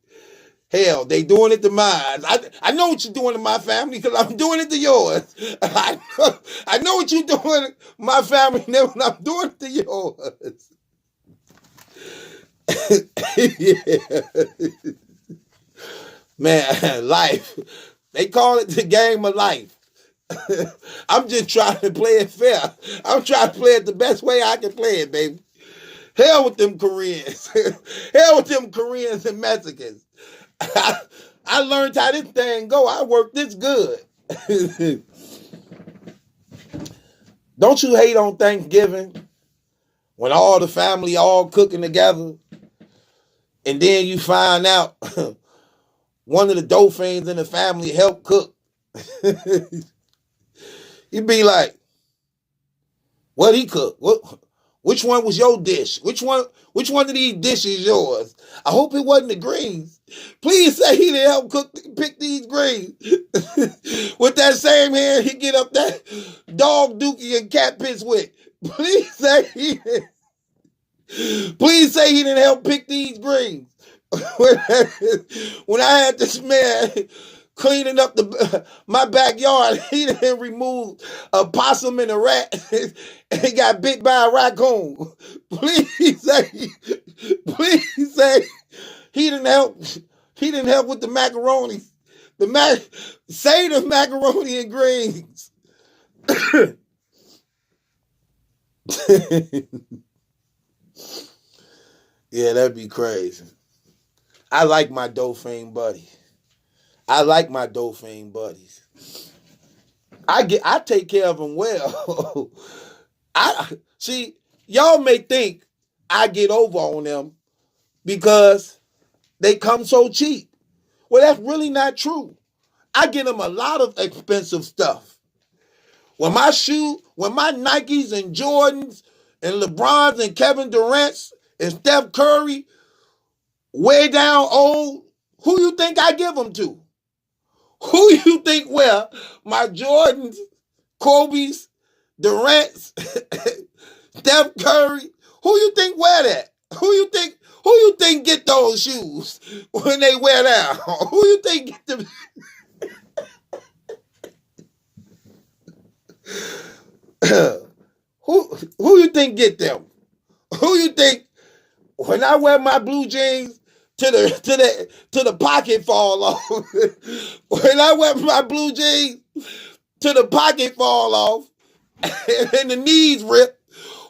Hell, they doing it to mine. I know what you're doing to my family because I'm doing it to yours. I know what you're doing to my family and I'm doing it to yours. Yeah. Man, life. They call it the game of life. I'm just trying to play it fair. I'm trying to play it the best way I can play it, baby. Hell with them Koreans. Hell with them Koreans and Mexicans. I learned how this thing go. I worked this good. Don't you hate on Thanksgiving when all the family all cooking together and then you find out one of the dope fiends in the family helped cook? You be like, what he cooked? Which one was your dish? Which one of these dishes yours? I hope it wasn't the greens. Please say he didn't help pick these greens. With that same hand, he get up that dog dookie and cat piss with. Please say he didn't help pick these greens. When I had this man cleaning up my backyard, he didn't remove a possum and a rat and he got bit by a raccoon. Please say he didn't help. He didn't help with the macaroni. Say the macaroni and greens. Yeah, that'd be crazy. I like my Dauphine buddy. I like my Dauphine buddies. I take care of them well. See, y'all may think I get over on them because they come so cheap. Well, that's really not true. I get them a lot of expensive stuff. When my Nikes and Jordans and LeBrons and Kevin Durant's and Steph Curry way down old, who you think I give them to? Who you think wear my Jordans, Kobe's, Durant's, Steph Curry? Who you think wear that? Who you think get those shoes when they wear down? Who you think get them? who you think get them? Who you think when I wear my blue jeans to the pocket fall off? When I wear my blue jeans to the pocket fall off and the knees rip,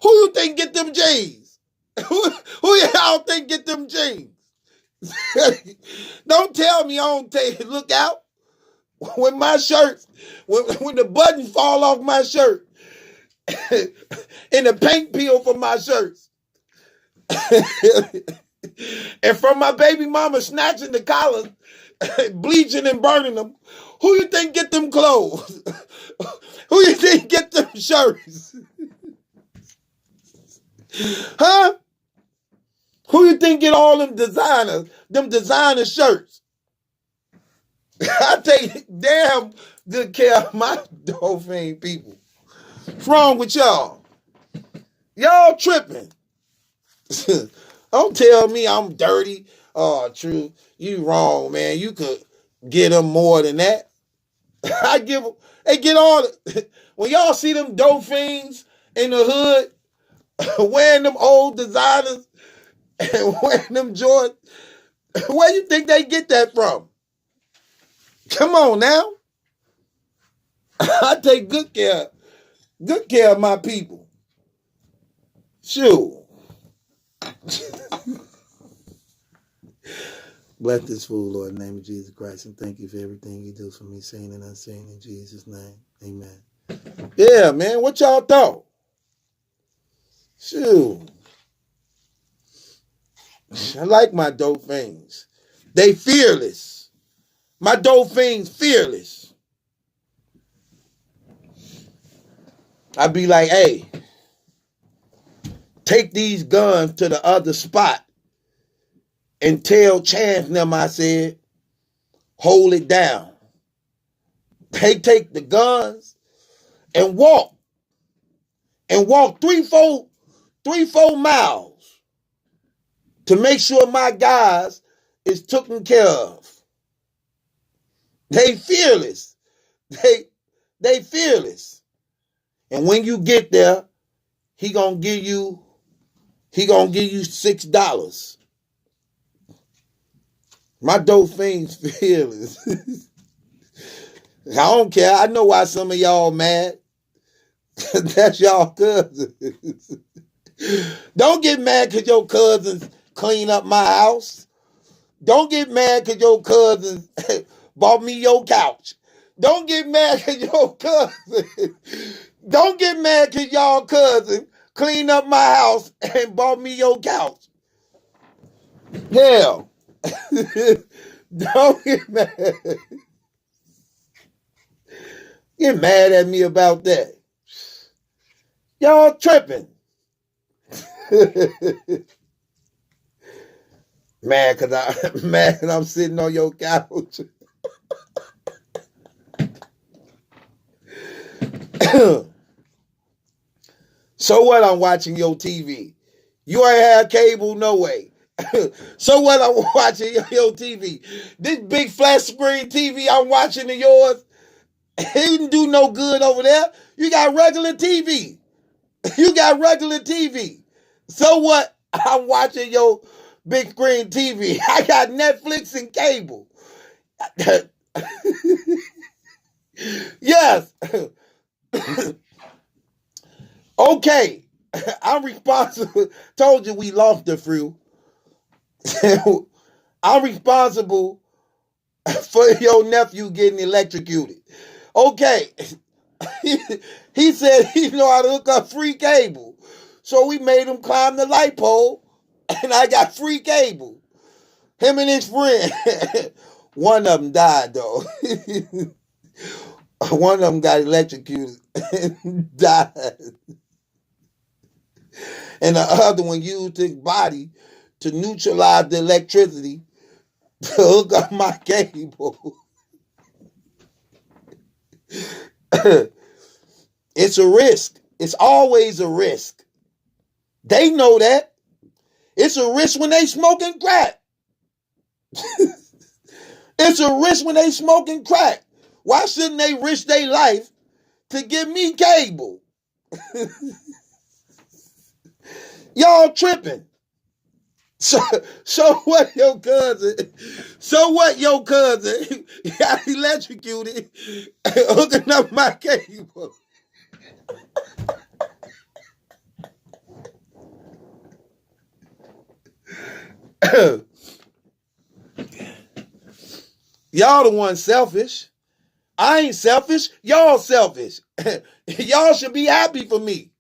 who you think get them jeans? Who y'all think get them jeans? Don't tell me I don't look out when my shirts, when the button fall off my shirt and the paint peel from my shirts. And from my baby mama snatching the collars, bleaching and burning them, who you think get them clothes? Who you think get them shirts? Huh? Who you think get all them designer shirts? I take damn good care of my dolphin people. What's wrong with y'all? Y'all tripping. Don't tell me I'm dirty. Oh, true. You wrong, man. You could get them more than that. They get all when y'all see them dolphins in the hood wearing them old designers and wearing them Jordans, where you think they get that from? Come on now. I take good care of my people. Shoot. Bless this food, Lord, in the name of Jesus Christ, and thank you for everything you do for me, seen and unseen, in Jesus' name. Amen. Yeah, man, what y'all thought? Shoot. I like my dolphins. They fearless. My dolphins fearless. I be like, hey, take these guns to the other spot and tell Chance them, I said, hold it down. They take the guns and walk 3-4 miles to make sure my guys is taken care of. They fearless. They fearless. And when you get there, he gonna give you $6. My dolphins fearless. I don't care. I know why some of y'all mad. That's y'all cousins. Don't get mad because your cousins clean up my house. Don't get mad because your cousins bought me your couch. Don't get mad because your cousin. Don't get mad because y'all cousin cleaned up my house and bought me your couch. Hell. Don't get mad. Get mad at me about that. Y'all tripping. Mad because I'm sitting on your couch. So what? I'm watching your TV. You ain't have cable, no way. So what? I'm watching your TV. This big flat screen TV I'm watching of yours, it didn't do no good over there. You got regular TV. You got regular TV. So what? I'm watching your big screen TV. I got Netflix and cable. Yes. Okay. I'm responsible. Told you we lost the few. I'm responsible for your nephew getting electrocuted. Okay. He said he know how to hook up free cable. So we made him climb the light pole and I got free cable. Him and his friend. One of them died though. One of them got electrocuted and died. And the other one used his body to neutralize the electricity to hook up my cable. It's a risk. It's always a risk. They know that. It's a risk when they smoking crack. It's a risk when they smoking crack. Why shouldn't they risk their life to give me cable? Y'all tripping. So what your cousin? So what your cousin got electrocuted hooking up my cable? Y'all the one selfish. I ain't selfish. Y'all selfish. Y'all should be happy for me.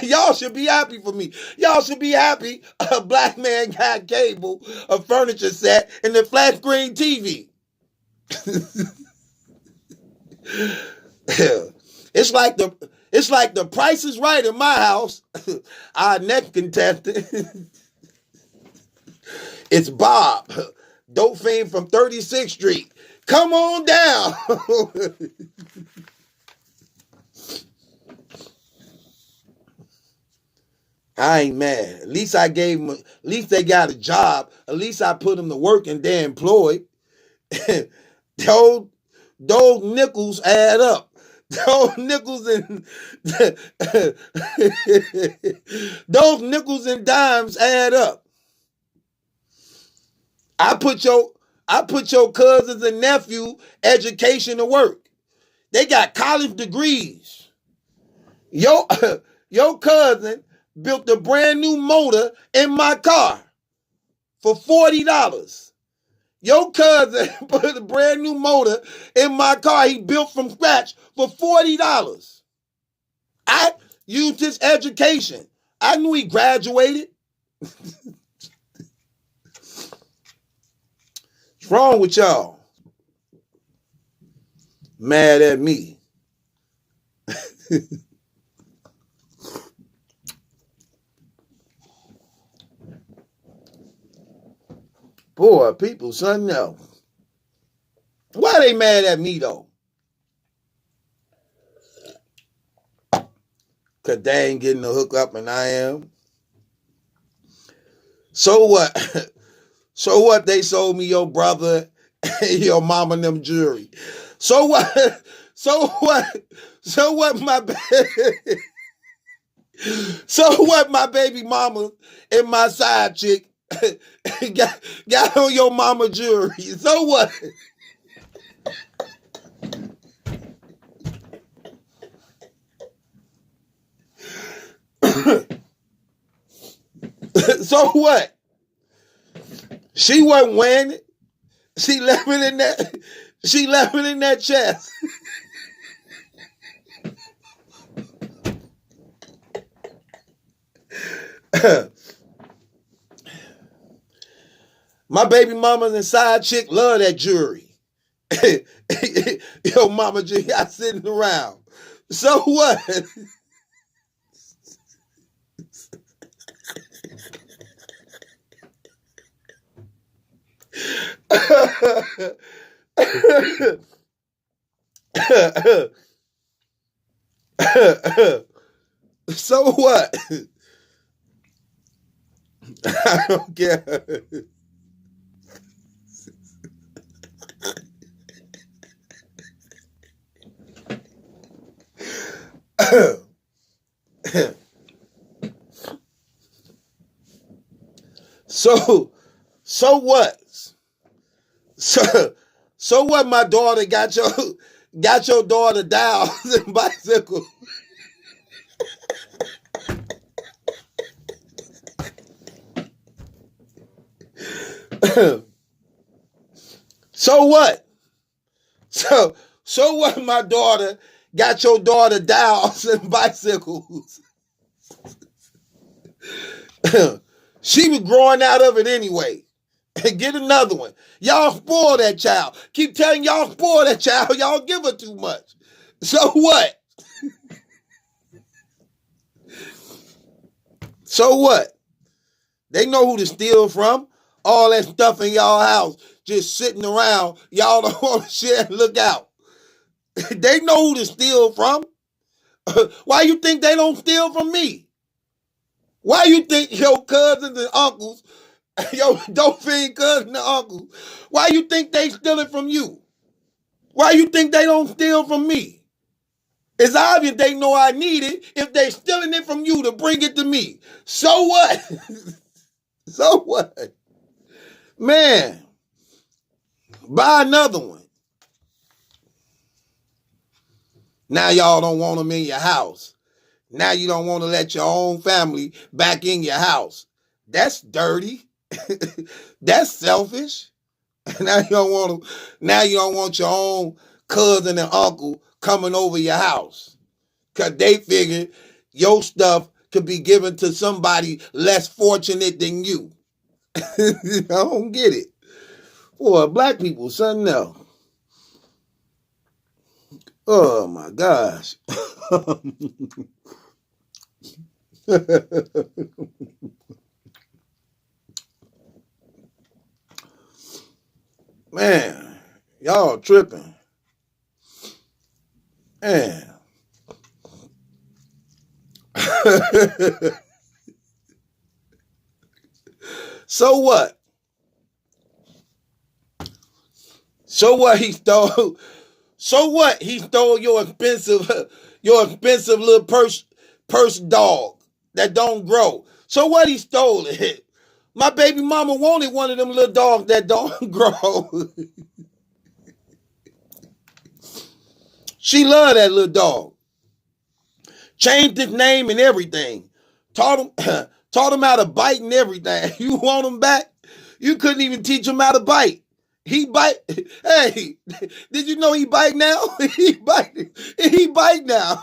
Y'all should be happy for me. Y'all should be happy a black man got cable, a furniture set, and a flat screen TV. It's like the Price is Right in my house. Our next contestant, it's Bob, dope fiend from 36th Street. Come on down. I ain't mad. At least I gave them, at least they got a job. At least I put them to work and they're employed. those nickels add up. Those nickels and those nickels and dimes add up. I put your cousins and nephew education to work. They got college degrees. Your cousin built a brand new motor in my car for $40. Your cousin put a brand new motor in my car he built from scratch for $40. I used his education. I knew he graduated. What's wrong with y'all? Mad at me. Boy, people, son, no. Why they mad at me, though? Because they ain't getting the hook up and I am. So what? So what? They sold me your brother and your mama and them jewelry. So what? So what? So what, so what, my baby mama and my side chick got on your mama jewelry. So what? So what? She wasn't wearing it. She left it in that. She left it in that chest. My baby mamas and side chick love that jewelry. Yo, mama G got sitting around. So what? So what? I don't care. So what? So what? My daughter got your daughter dials and bicycles. So what? So what? My daughter got your daughter dials and bicycles. She was growing out of it anyway. Get another one. Y'all spoil that child. Keep telling y'all spoil that child. Y'all give her too much. So what? So what? They know who to steal from. All that stuff in y'all house just sitting around. Y'all don't want to share and look out. They know who to steal from. Why you think they don't steal from me? Why you think your cousins and uncles, your dope-fiend cousins and uncles, why you think they stealing from you? Why you think they don't steal from me? It's obvious they know I need it if they stealing it from you to bring it to me. So what? So what? Man, buy another one. Now y'all don't want them in your house. Now you don't want to let your own family back in your house. That's dirty. That's selfish. Now you don't want them, now you don't want your own cousin and uncle coming over your house. Cause they figured your stuff could be given to somebody less fortunate than you. I don't get it. Boy, black people, something else. Oh my gosh. Man, y'all tripping. Man. So what? So what he stole? So what? He stole your expensive little purse dog that don't grow. So what? He stole it. My baby mama wanted one of them little dogs that don't grow. She loved that little dog. Changed his name and everything. Taught him how to bite and everything. You want him back? You couldn't even teach him how to bite. He bite. Hey, did you know he bite now? He bite now.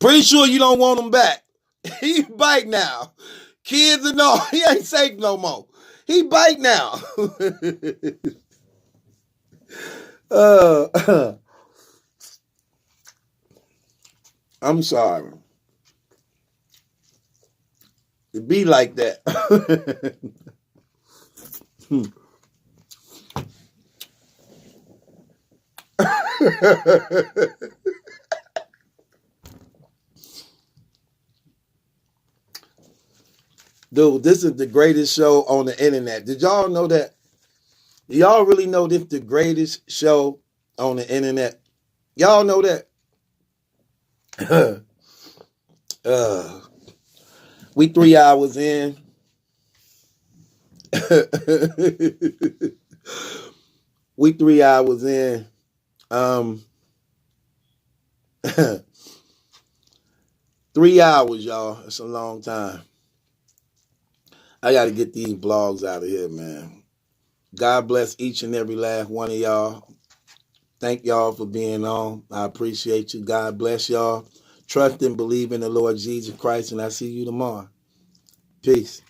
Pretty sure you don't want him back. He bite now. Kids and all. He ain't safe no more. He bite now. I'm sorry. It be like that. Dude, this is the greatest show on the internet. Did y'all know that? Do y'all really know this is the greatest show on the internet? Y'all know that? We 3 hours in. We 3 hours in. 3 hours, y'all. It's a long time. I got to get these blogs out of here, man. God bless each and every last one of y'all. Thank y'all for being on. I appreciate you. God bless y'all. Trust and believe in the Lord Jesus Christ, and I'll see you tomorrow. Peace.